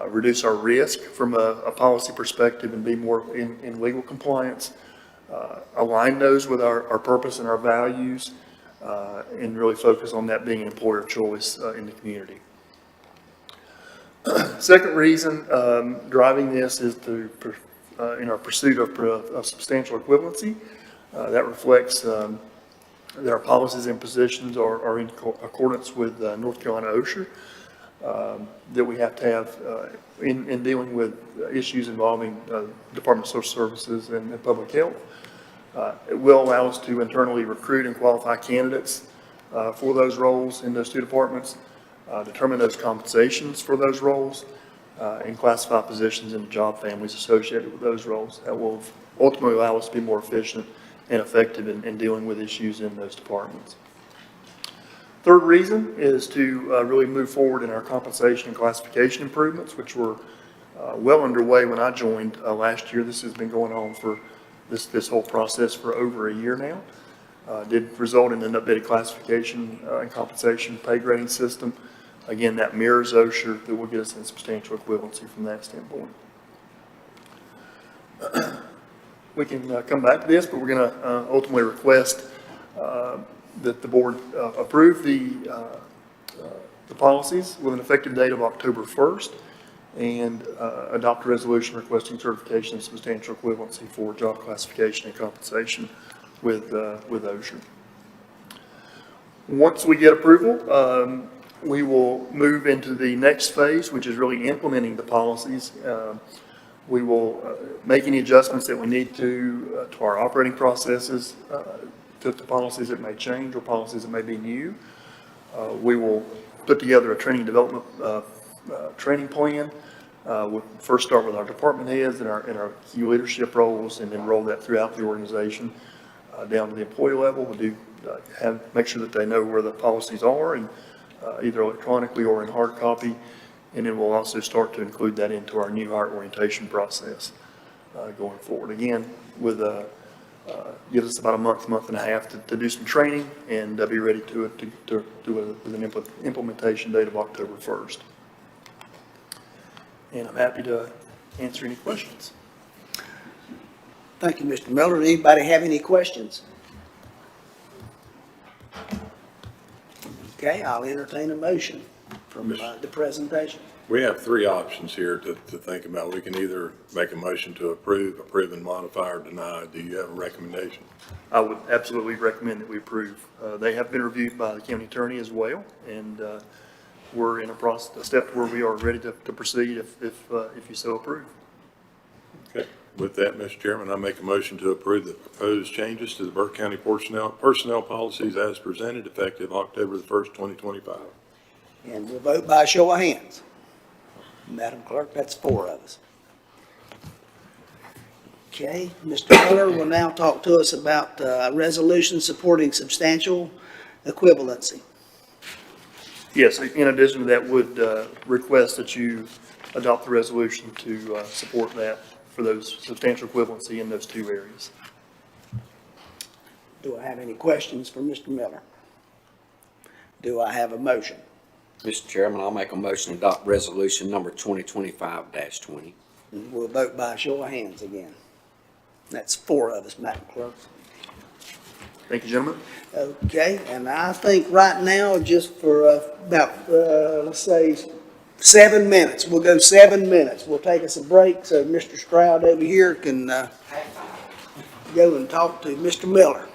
reduce our risk from a policy perspective and be more in legal compliance, align those with our purpose and our values, and really focus on that being an employer of choice in the community. Second reason driving this is in our pursuit of substantial equivalency. That reflects that our policies and positions are in accordance with North Carolina OSHA, that we have to have in dealing with issues involving Department of Social Services and Public Health. It will allow us to internally recruit and qualify candidates for those roles in those 2 departments, determine those compensations for those roles, and classify positions and job families associated with those roles. That will ultimately allow us to be more efficient and effective in dealing with issues in those departments. Third reason is to really move forward in our compensation and classification improvements, which were well underway when I joined last year. This has been going on for this whole process for over a year now. did result in an updated classification and compensation pay grading system. Again, that mirrors OSHA, that will get us in substantial equivalency from that standpoint. We can come back to this, but we're going to ultimately request that the board approve the policies with an effective date of October 1st and adopt a resolution requesting certification of substantial equivalency for job classification and compensation with OSHA. Once we get approval, we will move into the next phase, which is really implementing the policies. We will make any adjustments that we need to our operating processes, to policies that may change or policies that may be new. We will put together a training development training plan. We'll first start with our department heads and our key leadership roles, and then roll that throughout the organization down to the employee level. We'll do make sure that they know where the policies are, and either electronically or in hard copy. And then we'll also start to include that into our new hire orientation process going forward. Again, with gives us about a month and a half to do some training and be ready to do it with an implementation date of October 1st. And I'm happy to answer any questions. Thank you, Mr. Miller. Anybody have any questions? Okay, I'll entertain a motion from the presentation. We have three options here to think about. We can either make a motion to approve and modify, or deny. Do you have a recommendation? I would absolutely recommend that we approve. They have been reviewed by the county attorney as well, and we're in a step where we are ready to proceed if you so approve. Okay. With that, Mr. Chairman, I make a motion to approve the proposed changes to the Burke County personnel policies as presented, effective October the 1st, 2025. And we'll vote by a show of hands. Madam Clerk, that's 4 of us. Okay, Mr. Miller will now talk to us about a resolution supporting substantial equivalency. Yes, in addition to that, would request that you adopt the resolution to support that for those substantial equivalency in those 2 areas. Do I have any questions for Mr. Miller? Do I have a motion? Mr. Chairman, I'll make a motion to adopt resolution number 2025-20. We'll vote by a show of hands again. That's 4 of us, Madam Clerk. Thank you, gentlemen. Okay, and I think right now, just for about, let's say, 7 minutes, we'll go 7 minutes. We'll take us a break so Mr. Stroud over here can go and talk to Mr. Miller.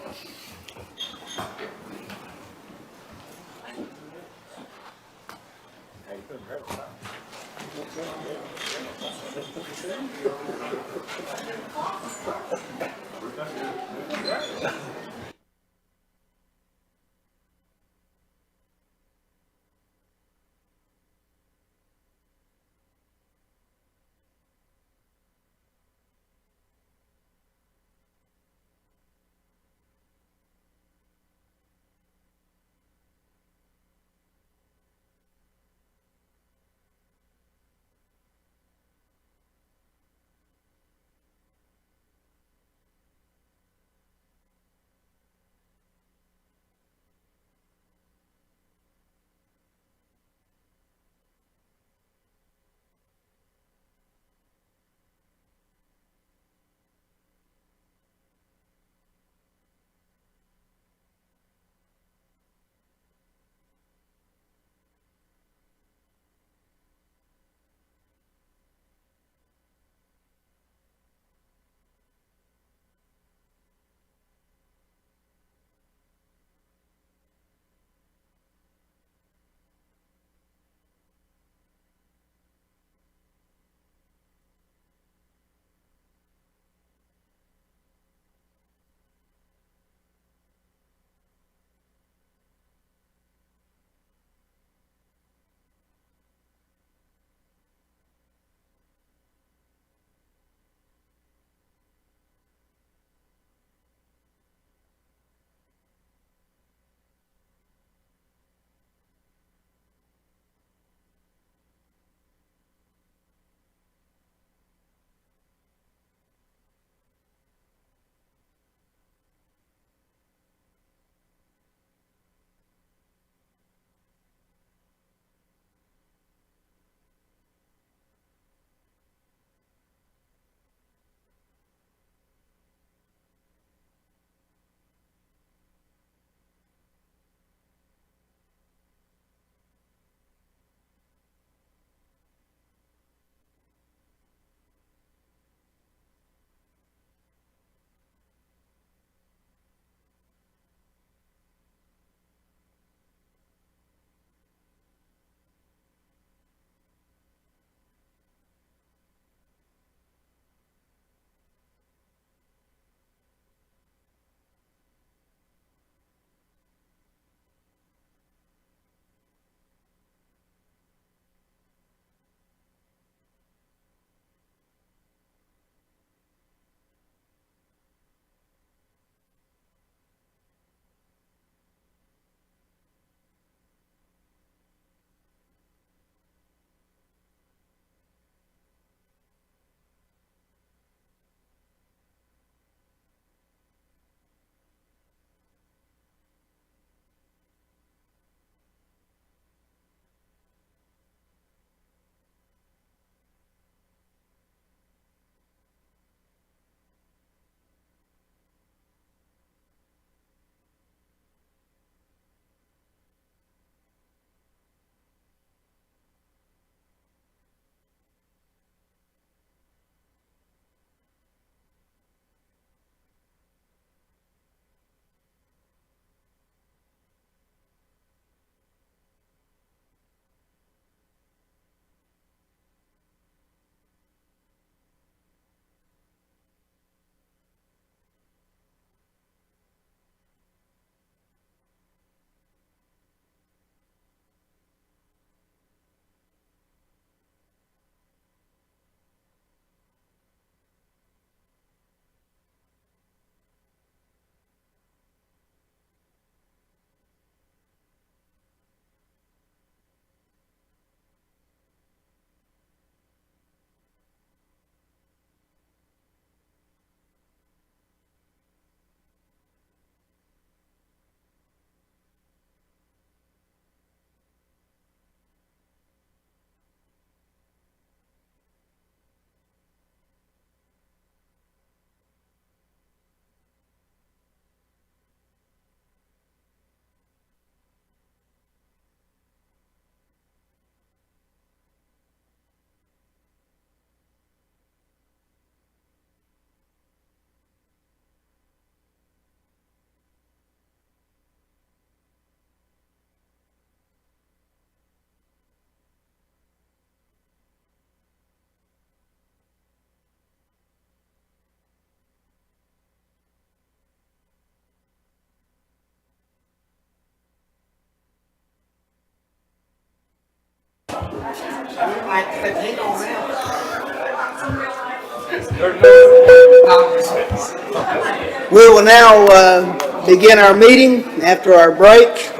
We will now begin our meeting after our break,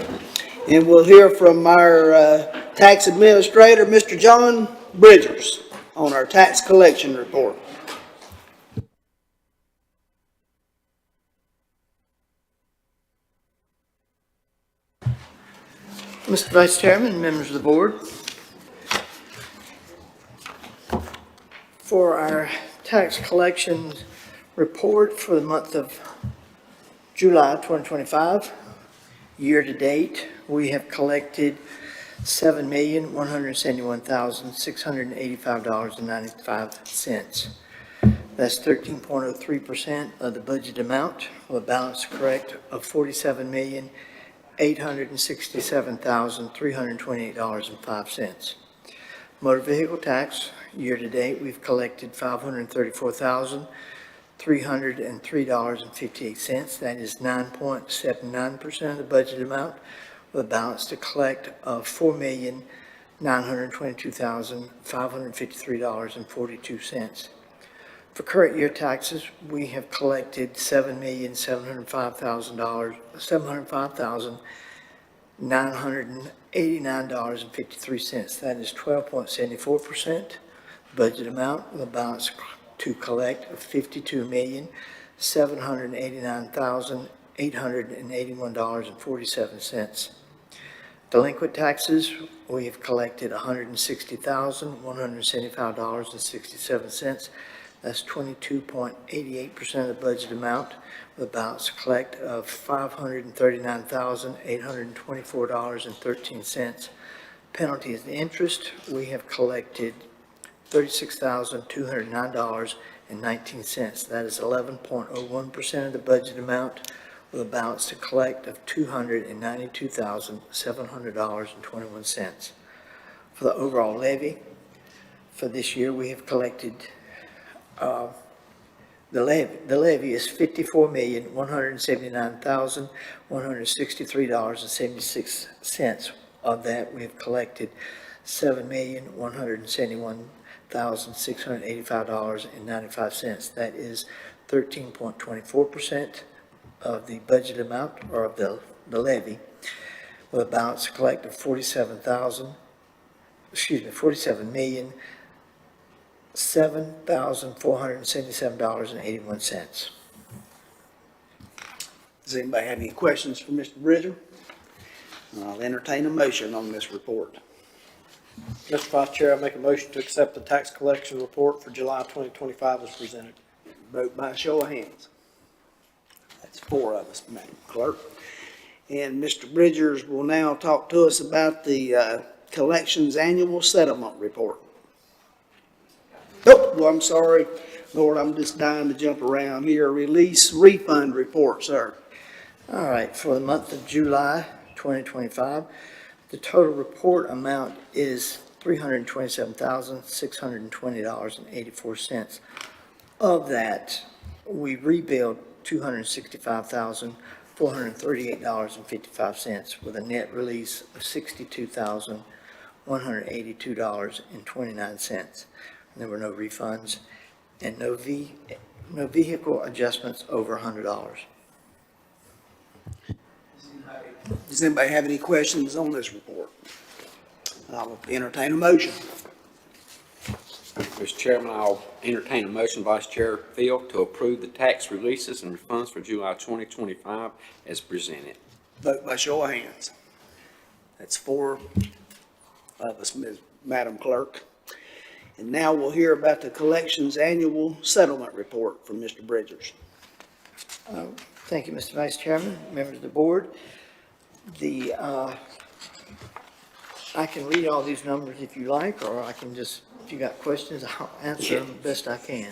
and we'll hear from our tax administrator, Mr. John Bridgers, on our tax collection report. Mr. Vice Chairman, members of the board, for our tax collection report for the month of July 2025, year-to-date, we have collected $7,171,685.95. That's 13.03% of the budget amount, with a balance to collect of $47,867,328.05. Motor vehicle tax, year-to-date, we've collected $534,303.58. That is 9.79% of the budget amount, with a balance to collect of $4,922,553.42. For current year taxes, we have collected $7,705,989.53. That is 12.74% budget amount, with a balance to collect of $52,789,881.47. Delinquent taxes, we have collected $160,175.67. That's 22.88% of the budget amount, with a balance to collect of $539,824.13. Penalties and interest, we have collected $36,209.19. That is 11.01% of the budget amount, with a balance to collect of $292,700.21. For the overall levy, for this year, we have collected the levy is $54,179,163.76. Of that, we have collected $7,171,685.95. That is 13.24% of the budget amount, or of the levy, with a balance to collect of $47,477.81. Does anybody have any questions for Mr. Bridger? I'll entertain a motion on this report. Mr. Vice Chair, I make a motion to accept the tax collection report for July 2025 as presented. Vote by show of hands. That's 4 of us, Madam Clerk. And Mr. Bridgers will now talk to us about the collections annual settlement report. Oh, well, I'm sorry. Lord, I'm just dying to jump around here. Release refund report, sir. All right, for the month of July 2025, the total report amount is $327,620.84. Of that, we rebilled $265,438.55, with a net release of $62,182.29. There were no refunds and no vehicle adjustments over $100. Does anybody have any questions on this report? I'll entertain a motion. Mr. Chairman, I'll entertain a motion, Vice Chair Field, to approve the tax releases and refunds for July 2025 as presented. Vote by show of hands. That's 4 of us, Madam Clerk. And now we'll hear about the collections annual settlement report from Mr. Bridgers. Thank you, Mr. Vice Chairman, members of the board. I can read all these numbers if you like, or I can just, if you got questions, I'll answer them the best I can.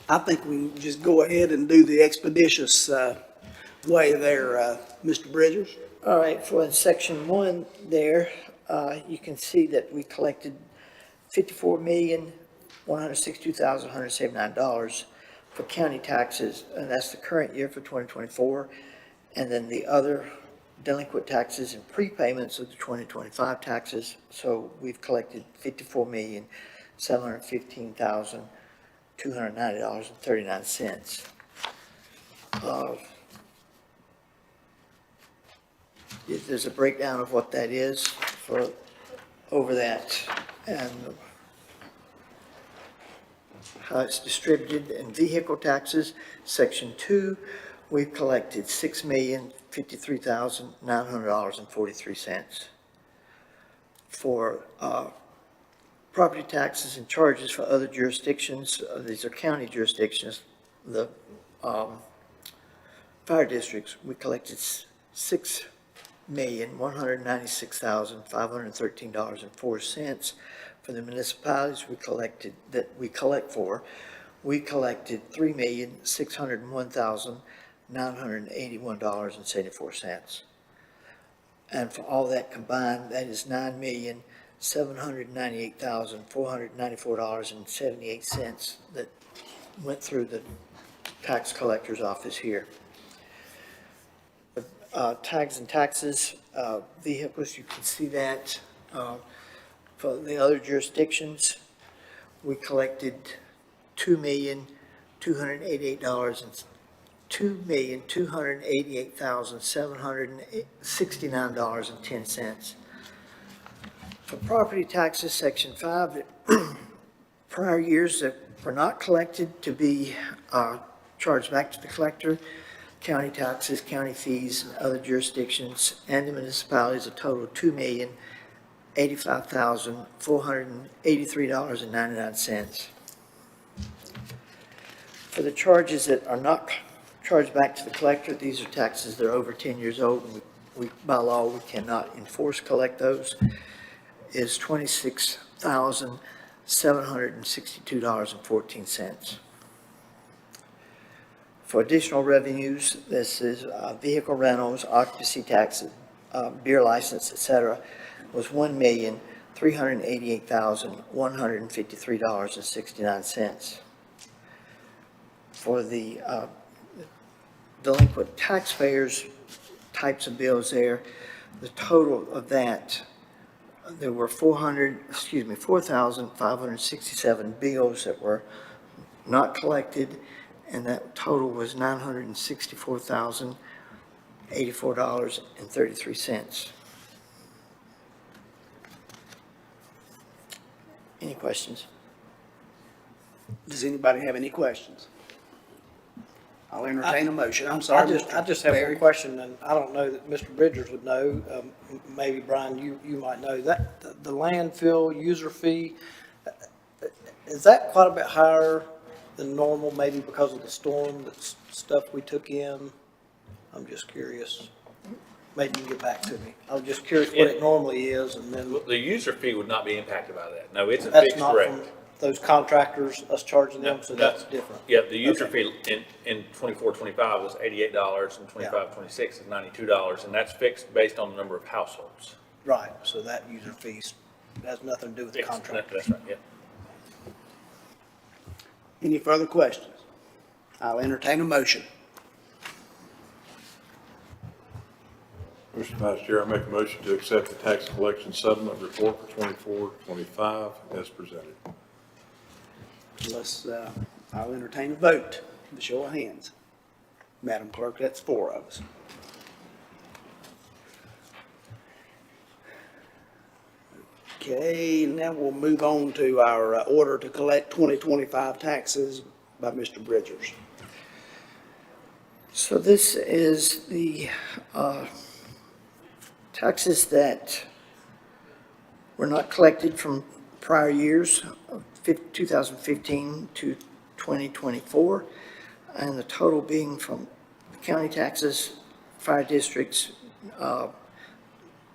I think we can just go ahead and do the expeditious way there, Mr. Bridgers. All right, for section 1 there, you can see that we collected $54,162,179 for county taxes, and that's the current year for 2024. And then the other delinquent taxes and prepayments of the 2025 taxes. So we've collected $54,715,290.39. There's a breakdown of what that is for over that and how it's distributed. In vehicle taxes, Section 2, we've collected $6,053,900.43. For property taxes and charges for other jurisdictions, these are county jurisdictions, the fire districts, we collected $6,196,513.04. For the municipalities we collected $3,601,981.74. And for all that combined, that is $9,798,494.78 that went through the tax collector's office here. Tags and taxes, vehicles, you can see that. For the other jurisdictions, we collected $2,288,769.10. For property taxes, Section 5, prior years that were not collected to be charged back to the collector, county taxes, county fees, and other jurisdictions, and the municipalities, a total of $2,085,483.99. For the charges that are not charged back to the collector, these are taxes that are over 10 years old, and we by law, we cannot collect those, is $26,762.14. For additional revenues, this is vehicle rentals, occupancy taxes, beer license, et cetera, was $1,388,153.69. For the delinquent taxpayers types of bills there, the total of that, there were 4,567 bills that were not collected, and that total was $964,084.33. Any questions? Does anybody have any questions? I'll entertain a motion. I'm sorry, I just have Barry. one question, and I don't know that Mr. Bridgers would know. Maybe Brian, you might know that the landfill user fee, is that quite a bit higher than normal, maybe because of the storm, that stuff we took in? I'm just curious. Maybe you can get back to me. I was just curious what it normally is, and then. The user fee would not be impacted by that. No, it's a That's fixed not rate. from those contractors, us charging them, so that's different. Yeah, the user fee in 24-25 was $88, and 25-26 is $92, and that's fixed based on the number of households. Right, so that user fees has nothing to do with the Fixed, contract. That's right, yeah. Any further questions? I'll entertain a motion. Mr. Vice Chair, I make a motion to accept the tax collection settlement report for 24-25 as presented. I'll entertain a vote, the show of hands. Madam Clerk, that's 4 of us. Okay, now we'll move on to our order to collect 2025 taxes by Mr. Bridgers. So this is the taxes that were not collected from prior years, 2015 to 2024, and the total being from county taxes, fire districts,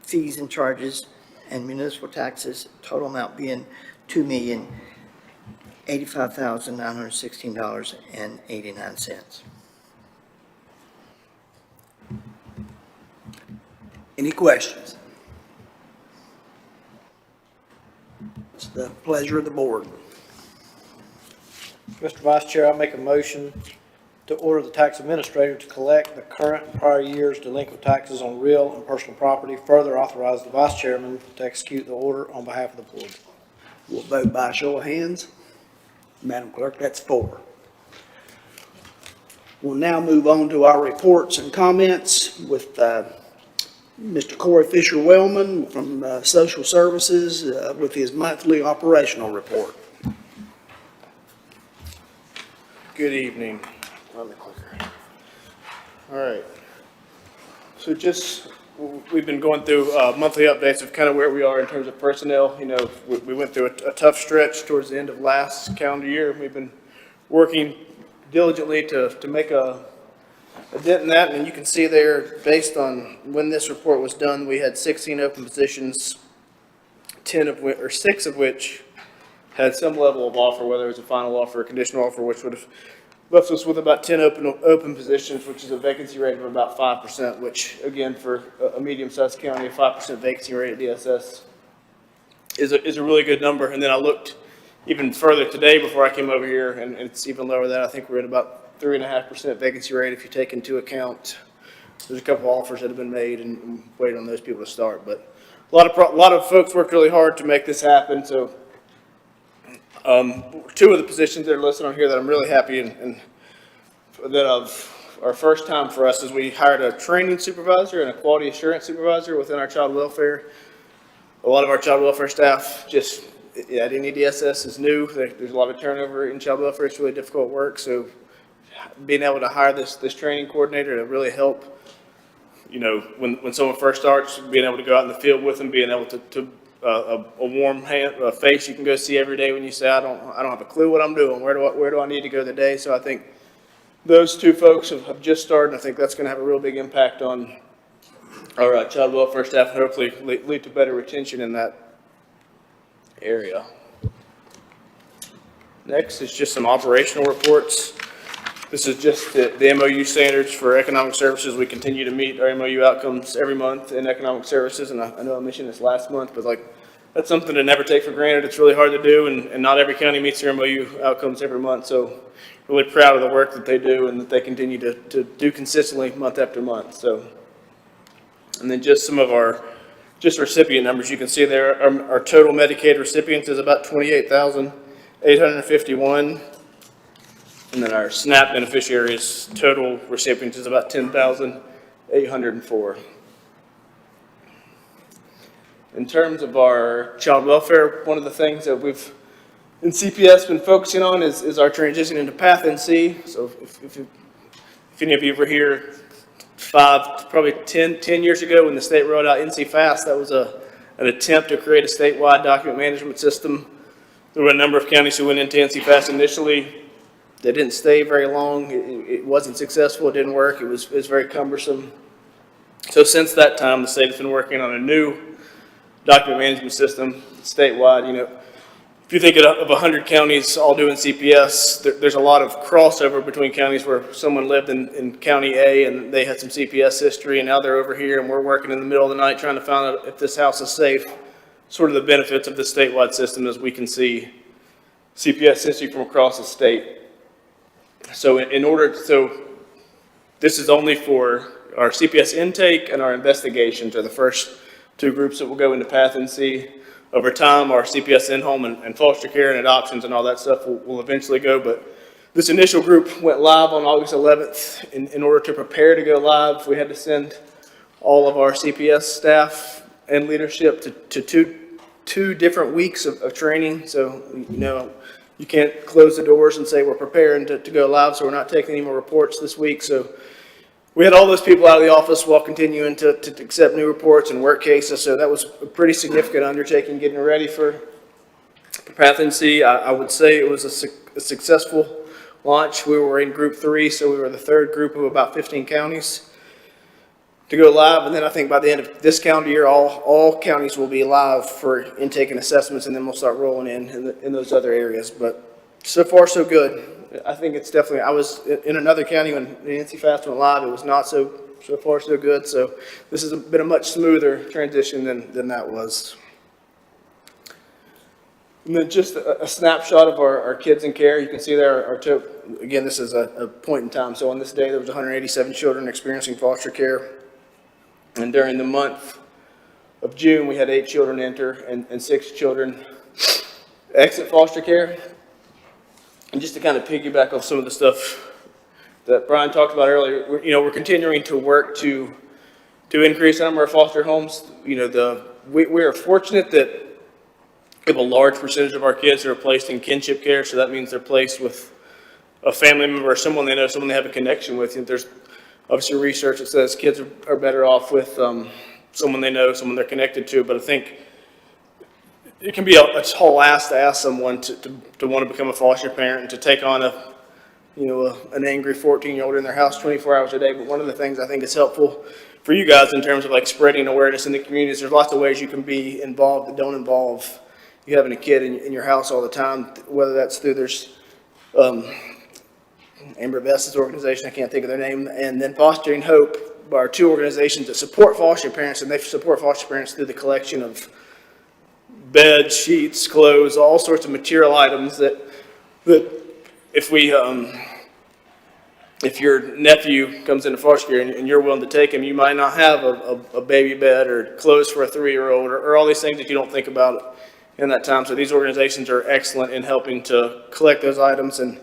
fees and charges, and municipal taxes, total amount being $2,085,916.89. Any questions? It's the pleasure of the board. Mr. Vice Chair, I make a motion to order the tax administrator to collect the current and prior year's delinquent taxes on real and personal property. Further authorize the vice chairman to execute the order on behalf of the board. We'll vote by show of hands. Madam Clerk, that's 4. We'll now move on to our reports and comments with Mr. Corey Fisher-Wellman from Social Services with his monthly operational report. Good evening. On the clicker. All right. So we've been going through monthly updates of kind of where we are in terms of personnel. You know, we went through a tough stretch towards the end of last calendar year. We've been working diligently to make a dent in that, and you can see there, based on when this report was done, we had 16 open positions, 6 of which had some level of offer, whether it was a final offer or conditional offer, which would have left us with about 10 open positions, which is a vacancy rate of about 5%, which, again, for a medium-sized county, a 5% vacancy rate at DSS is a really good number. And then I looked even further today before I came over here, and it's even lower than that. I think we're at about 3.5% vacancy rate if you take into account there's a couple offers that have been made and waiting on those people to start. But a lot of folks worked really hard to make this happen. So 2 of the positions that are listed on here that I'm really happy and that are first time for us is we hired a training supervisor and a quality assurance supervisor within our child welfare. A lot of our child welfare staff just at NEDSS is new. There's a lot of turnover in child welfare. It's really difficult work. So being able to hire this training coordinator to really help, you know, when someone first starts, being able to go out in the field with them, being able to a warm face you can go see every day when you say, I don't have a clue what I'm doing. Where do I need to go today? So I think those 2 folks have just started. I think that's going to have a real big impact on our child welfare staff and hopefully lead to better retention in that area. Next is just some operational reports. This is just the MOU standards for economic services. We continue to meet our MOU outcomes every month in economic services, and I know I mentioned this last month, but that's something to never take for granted. It's really hard to do, and not every county meets their MOU outcomes every month. So really proud of the work that they do and that they continue to do consistently month after month. So, and then just some of our recipient numbers. You can see there our total Medicaid recipients is about 28,851. And then our SNAP beneficiaries total recipients is about 10,804. In terms of our child welfare, one of the things that we've in CPS been focusing on is our transition into Path NC. So if any of you were here 5, probably 10 years ago when the state rolled out NC Fast, that was an attempt to create a statewide document management system. There were a number of counties who went into NC Fast initially. They didn't stay very long. It wasn't successful. It didn't work. It was very cumbersome. So since that time, the state has been working on a new document management system statewide. You know, if you think of 100 counties all doing CPS, there's a lot of crossover between counties where someone lived in County A and they had some CPS history, and now they're over here and we're working in the middle of the night trying to find out if this house is safe. Sort of the benefits of this statewide system is we can see CPS history from across the state. So this is only for our CPS intake and our investigations are the first 2 groups that will go into Path NC. Over time, our CPS in-home and foster care and adoptions and all that stuff will eventually go. But this initial group went live on August 11th. In order to prepare to go live, we had to send all of our CPS staff and leadership to two different weeks of training. So, you know, you can't close the doors and say we're preparing to go live, so we're not taking any more reports this week. So we had all those people out of the office while continuing to accept new reports and work cases. So that was a pretty significant undertaking getting ready for Path NC. I would say it was a successful launch. We were in group 3, so we were the 3rd group of about 15 counties to go live. And then I think by the end of this calendar year, all counties will be live for intake and assessments, and then we'll start rolling in those other areas. But so far, so good. I think it's definitely, I was in another county when the NC Fast went live. It was not so far so good. So this has been a much smoother transition than that was. And then just a snapshot of our kids in care. You can see there again, this is a point in time. So on this day, there was 187 children experiencing foster care. And during the month of June, we had 8 children enter and 6 children exit foster care. And just to kind of piggyback off some of the stuff that Brian talked about earlier, we're continuing to work to increase the number of foster homes. We are fortunate that we have a large percentage of our kids that are placed in kinship care, so that means they're placed with a family member or someone they know, someone they have a connection with. And there's obviously research that says kids are better off with someone they know, someone they're connected to. But I think it can be a tall ask to ask someone to want to become a foster parent and to take on an angry 14-year-old in their house 24 hours a day. But one of the things I think is helpful for you guys in terms of like spreading awareness in the community is there's lots of ways you can be involved that don't involve you having a kid in your house all the time, whether that's through there's Amber Vesta's organization, I can't think of their name, and then Fostering Hope are 2 organizations that support foster parents, and they support foster parents through the collection of beds, sheets, clothes, all sorts of material items that if your nephew comes into foster care and you're willing to take him, you might not have a baby bed or clothes for a 3-year-old or all these things that you don't think about in that time. So these organizations are excellent in helping to collect those items and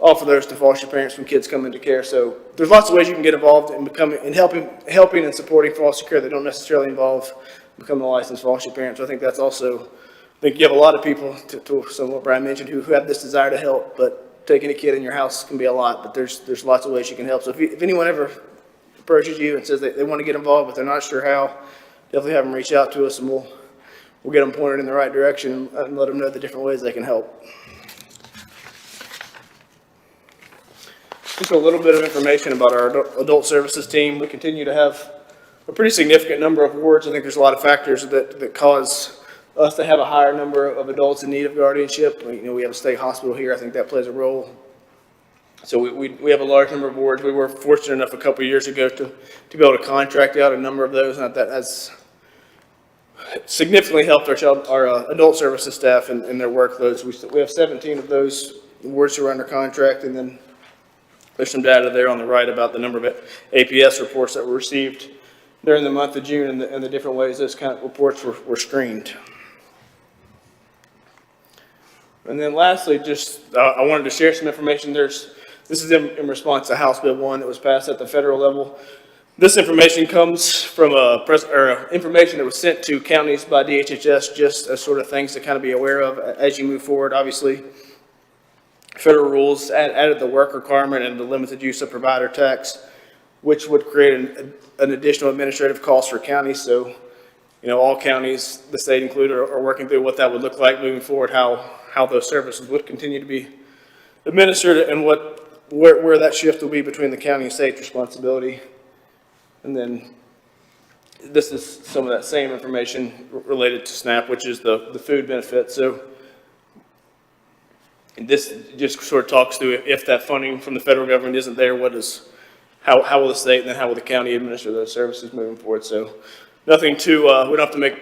offer those to foster parents when kids come into care. So there's lots of ways you can get involved in helping and supporting foster care that don't necessarily involve becoming a licensed foster parent. So I think that's also, I think you have a lot of people, to some of what Brian mentioned, who have this desire to help, but taking a kid in your house can be a lot, but there's lots of ways you can help. So if anyone ever approaches you and says they want to get involved, but they're not sure how, definitely have them reach out to us and we'll get them pointed in the right direction and let them know the different ways they can help. Just a little bit of information about our adult services team. We continue to have a pretty significant number of wards. I think there's a lot of factors that cause us to have a higher number of adults in need of guardianship. We have a state hospital here. I think that plays a role. So we have a large number of wards. We were fortunate enough a couple of years ago to be able to contract out a number of those, and that has significantly helped our adult services staff in their workloads. We have 17 of those wards who are under contract, and then there's some data there on the right about the number of APS reports that were received during the month of June and the different ways those kind of reports were screened. And then lastly, just I wanted to share some information. This is in response to House Bill 1 that was passed at the federal level. This information comes from information that was sent to counties by DHHS, just as sort of things to kind of be aware of as you move forward. Obviously, federal rules added the work requirement and the limited use of provider tax, which would create an additional administrative cost for counties. So, all counties, the state included, are working through what that would look like moving forward, how those services would continue to be administered, and where that shift will be between the county and state's responsibility. And then this is some of that same information related to SNAP, which is the food benefit. So this just sort of talks through if that funding from the federal government isn't there, how will the state and then how will the county administer those services moving forward. So nothing we don't have to make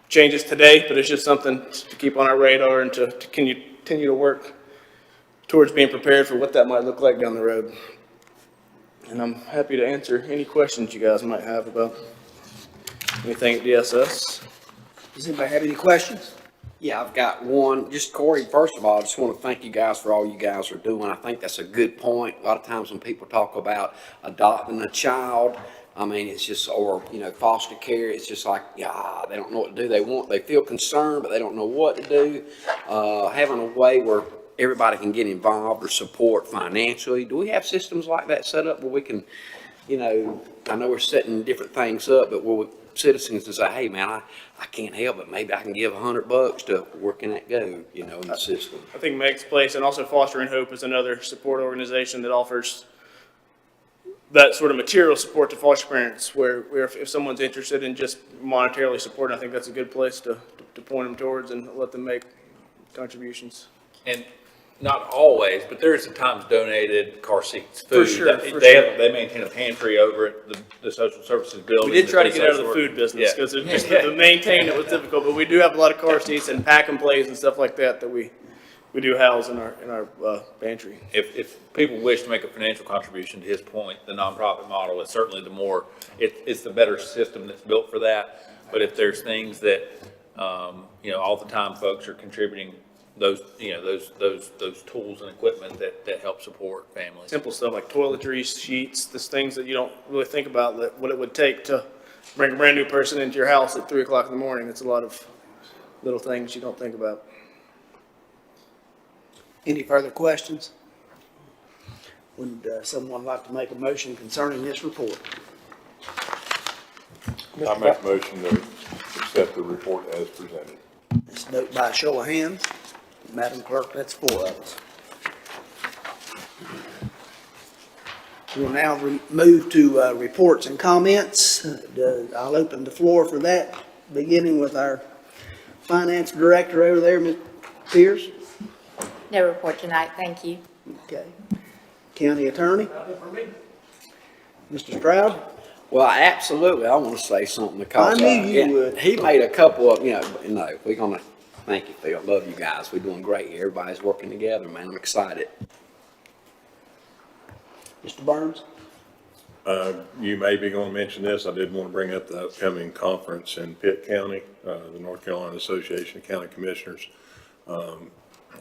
changes today, but it's just something to keep on our radar and to continue to work towards being prepared for what that might look like down the road. And I'm happy to answer any questions you guys might have about anything at DSS. Does anybody have any questions? Yeah, I've got one. Just Corey, first of all, I just want to thank you guys for all you guys are doing. I think that's a good point. A lot of times when people talk about adopting a child, I mean, it's just, or, foster care, it's just like, yeah, they don't know what to do. They feel concerned, but they don't know what to do. Having a way where everybody can get involved or support financially. Do we have systems like that set up where we can, I know we're setting different things up, but where citizens can say, hey man, I can't help it. Maybe I can give $100 to where can that go, in the system. I think Meg's Place and also Fostering Hope is another support organization that offers that sort of material support to foster parents where if someone's interested in just monetarily supporting, I think that's a good place to point them towards and let them make contributions. And not always, but there is sometimes donated car seats, For food. sure, They- for they sure. have- They maintain a pantry over at the social services building. We did try to that get they out of the sort food business, Yeah. because just the maintain it was difficult, but we do have a lot of car seats and pack and plays and stuff like that we do house in our pantry. If people wish to make a financial contribution, to his point, the nonprofit model is certainly the more, it's the better system that's built for that. But if there's things that, all the time folks are contributing those tools and equipment that help support families. Simple stuff like toiletries, sheets, just things that you don't really think about, what it would take to bring a brand new person into your house at 3 o'clock in the morning. It's a lot of little things you don't think about. Any further questions? Would someone like to make a motion concerning this report? I make a motion to accept the report as presented. Let's vote by a show of hands. Madam Clerk, that's 4 of us. We'll now move to reports and comments. I'll open the floor for that, beginning with our Finance Director over there, Ms. Pierce. No report tonight, thank you. Okay. County Attorney? Mr. Stroud? Well, absolutely, I want to say something because. I knew you would. He made a couple of, we're gonna, thank you, Phil, love you guys, we're doing great here, everybody's working together, man, I'm excited. Mr. Burns? You may be going to mention this. I did want to bring up the upcoming conference in Pitt County, the North Carolina Association of County Commissioners.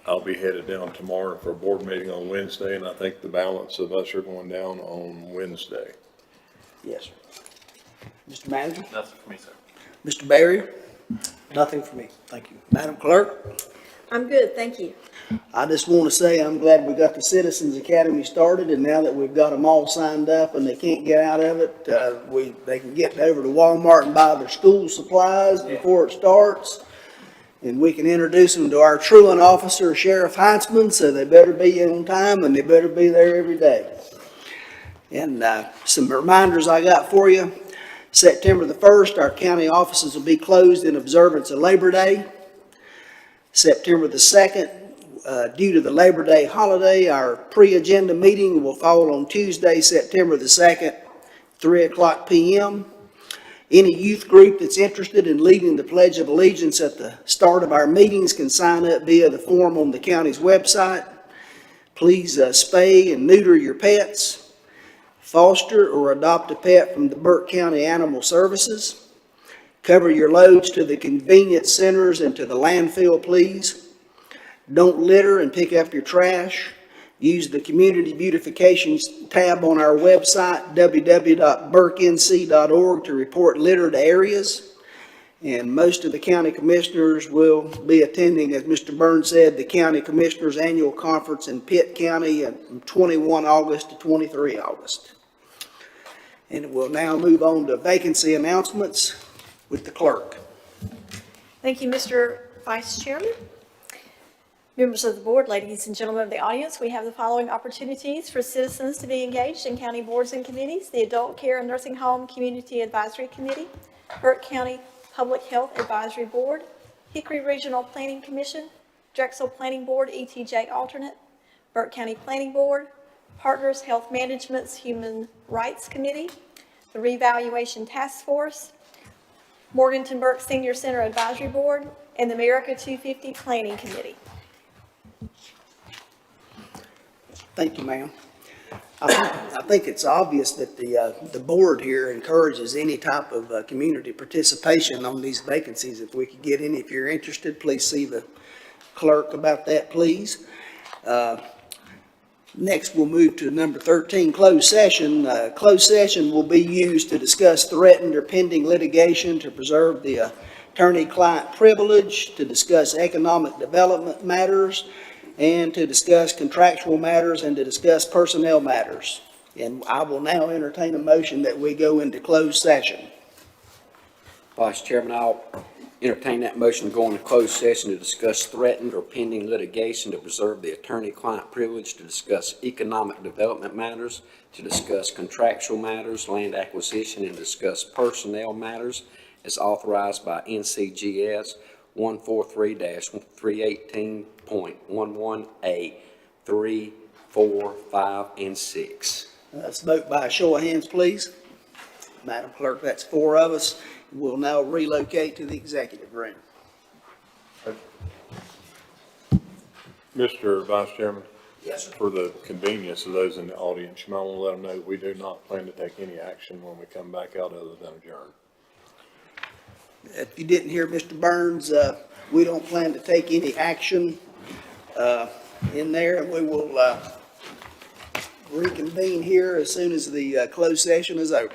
I'll be headed down tomorrow for a board meeting on Wednesday, and I think the balance of us are going down on Wednesday. Yes, sir. Mr. Manager? Nothing for me, sir. Mr. Barrier? Nothing for me, thank you. Madam Clerk? I'm good, thank you. I just want to say I'm glad we got the Citizens Academy started, and now that we've got them all signed up and they can't get out of it, they can get over to Walmart and buy their school supplies before it starts. And we can introduce them to our truant officer, Sheriff Heitzman, so they better be on time and they better be there every day. And some reminders I got for you. September the 1st, our county offices will be closed in observance of Labor Day. September the 2nd, due to the Labor Day holiday, our pre-agenda meeting will fall on Tuesday, September the 2nd, 3:00 p.m. Any youth group that's interested in leading the Pledge of Allegiance at the start of our meetings can sign up via the form on the county's website. Please spay and neuter your pets. Foster or adopt a pet from the Burke County Animal Services. Cover your loads to the convenience centers and to the landfill, please. Don't litter and pick up your trash. Use the Community Beautification tab on our website, www.burkenc.org, to report littered areas. And most of the county commissioners will be attending, as Mr. Burns said, the County Commissioners Annual Conference in Pitt County from 21 August to 23 August. And we'll now move on to vacancy announcements with the clerk. Thank you, Mr. Vice Chairman. Members of the board, ladies and gentlemen of the audience, we have the following opportunities for citizens to be engaged in county boards and committees: the Adult Care and Nursing Home Community Advisory Committee, Burke County Public Health Advisory Board, Hickory Regional Planning Commission, Drexel Planning Board ETJ alternate, Burke County Planning Board, Partners Health Management's Human Rights Committee, the Revaluation Task Force, Morganton Burke Senior Center Advisory Board, and the America 250 Planning Committee. Thank you, ma'am. I think it's obvious that the board here encourages any type of community participation on these vacancies. If we could get any, if you're interested, please see the clerk about that, please. Next, we'll move to number 13, closed session. Closed session will be used to discuss threatened or pending litigation, to preserve the attorney-client privilege, to discuss economic development matters, and to discuss contractual matters, and to discuss personnel matters. And I will now entertain a motion that we go into closed session. Vice Chairman, I'll entertain that motion to go into closed session to discuss threatened or pending litigation, to preserve the attorney-client privilege, to discuss economic development matters, to discuss contractual matters, land acquisition, and discuss personnel matters as authorized by NCGS 143-318.11A 3, 4, 5, and 6. Let's vote by a show of hands, please. Madam Clerk, that's 4 of us. We'll now relocate to the executive room. Mr. Vice Chairman, Yes, sir. for the convenience of those in the audience, you might want to let them know that we do not plan to take any action when we come back out other than adjourn. If you didn't hear Mr. Burns, we don't plan to take any action in there, and we will reconvene here as soon as the closed session is over.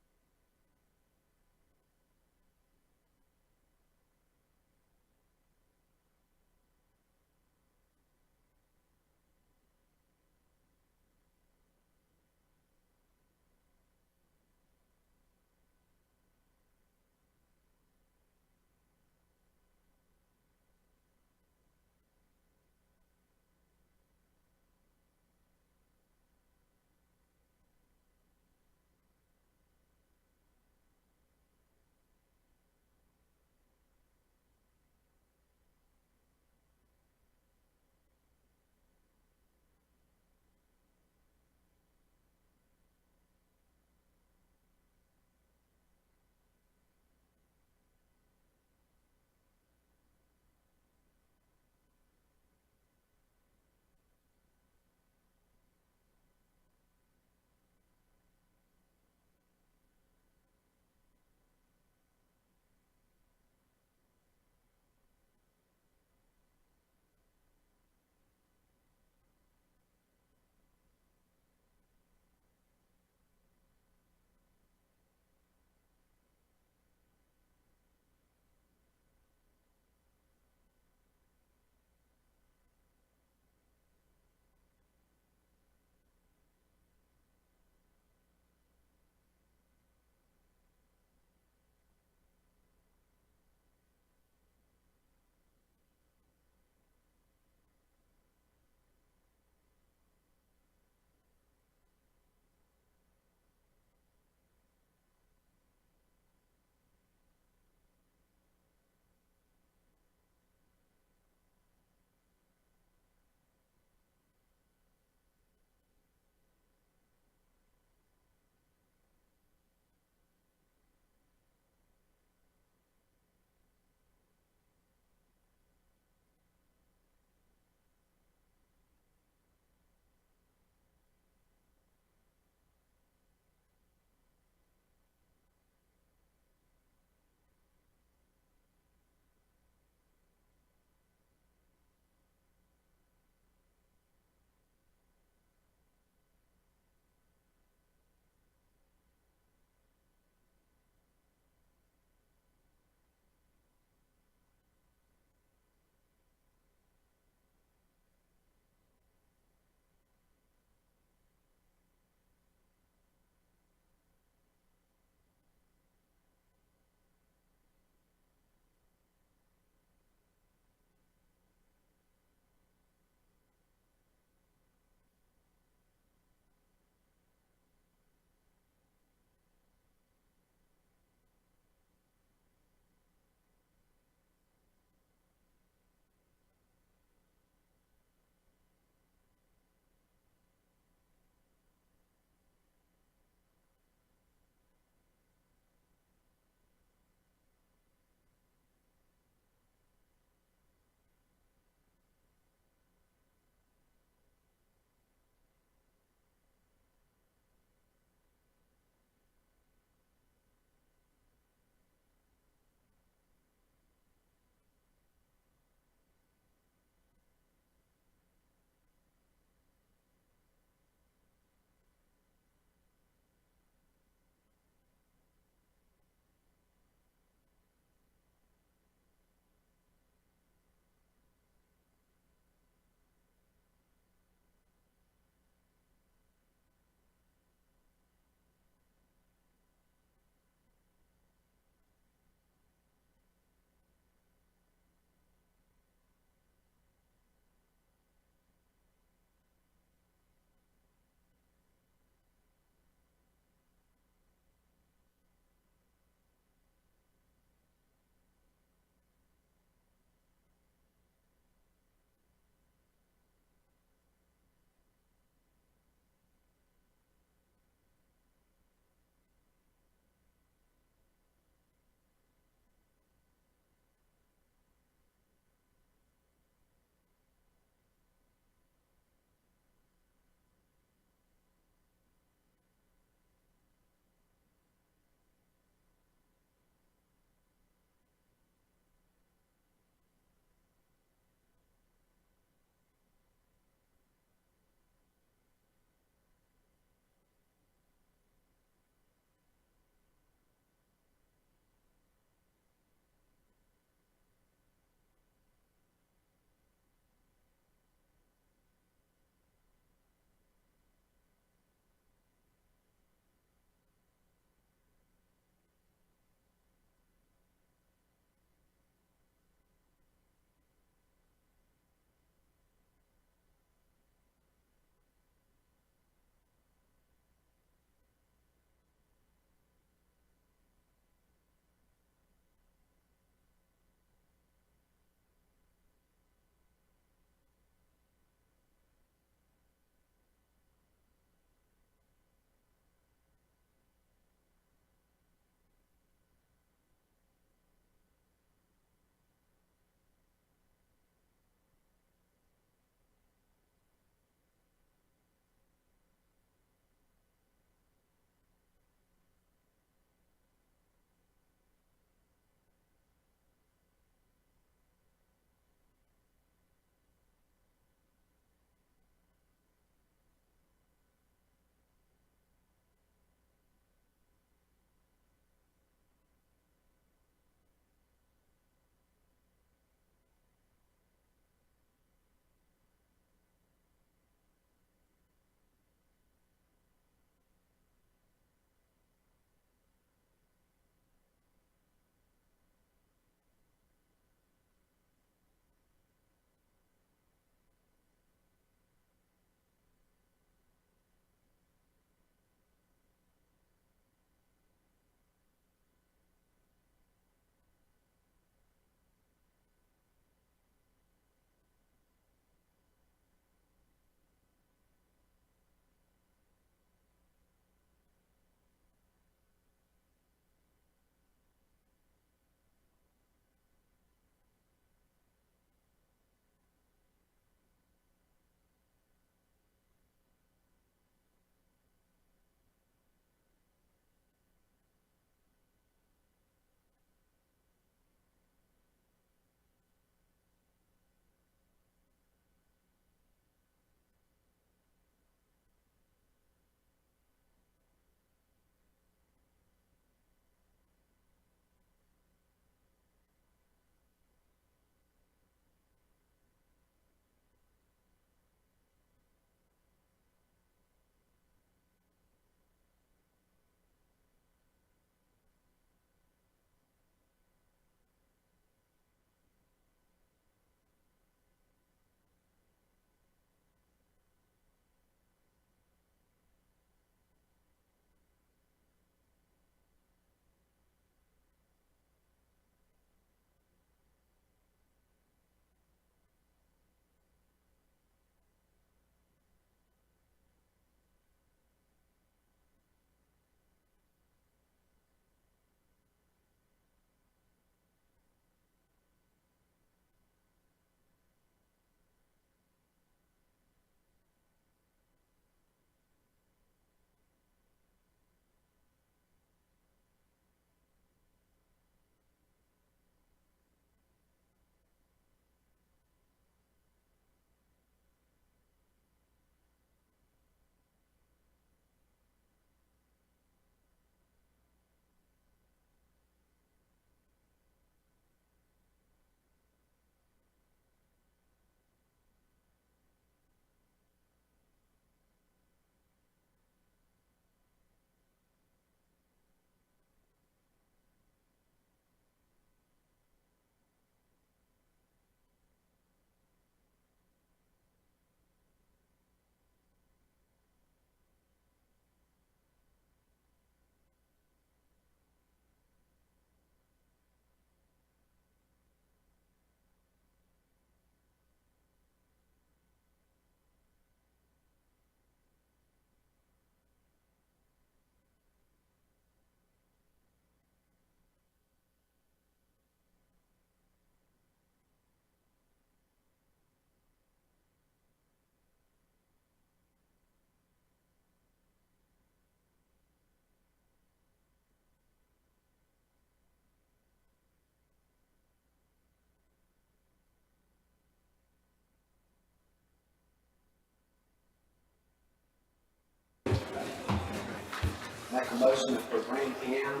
Make a motion for Grand Piano.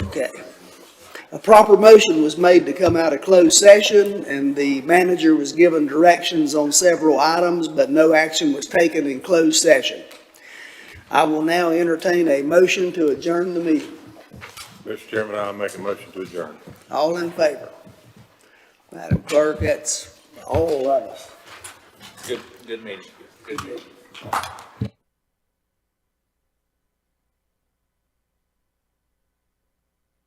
Okay. A proper motion was made to come out of closed session, and the manager was given directions on several items, but no action was taken in closed session. I will now entertain a motion to adjourn the meeting. Mr. Chairman, I'll make a motion to adjourn. All in favor? Madam Clerk, that's all of us. Good meeting. Good meeting.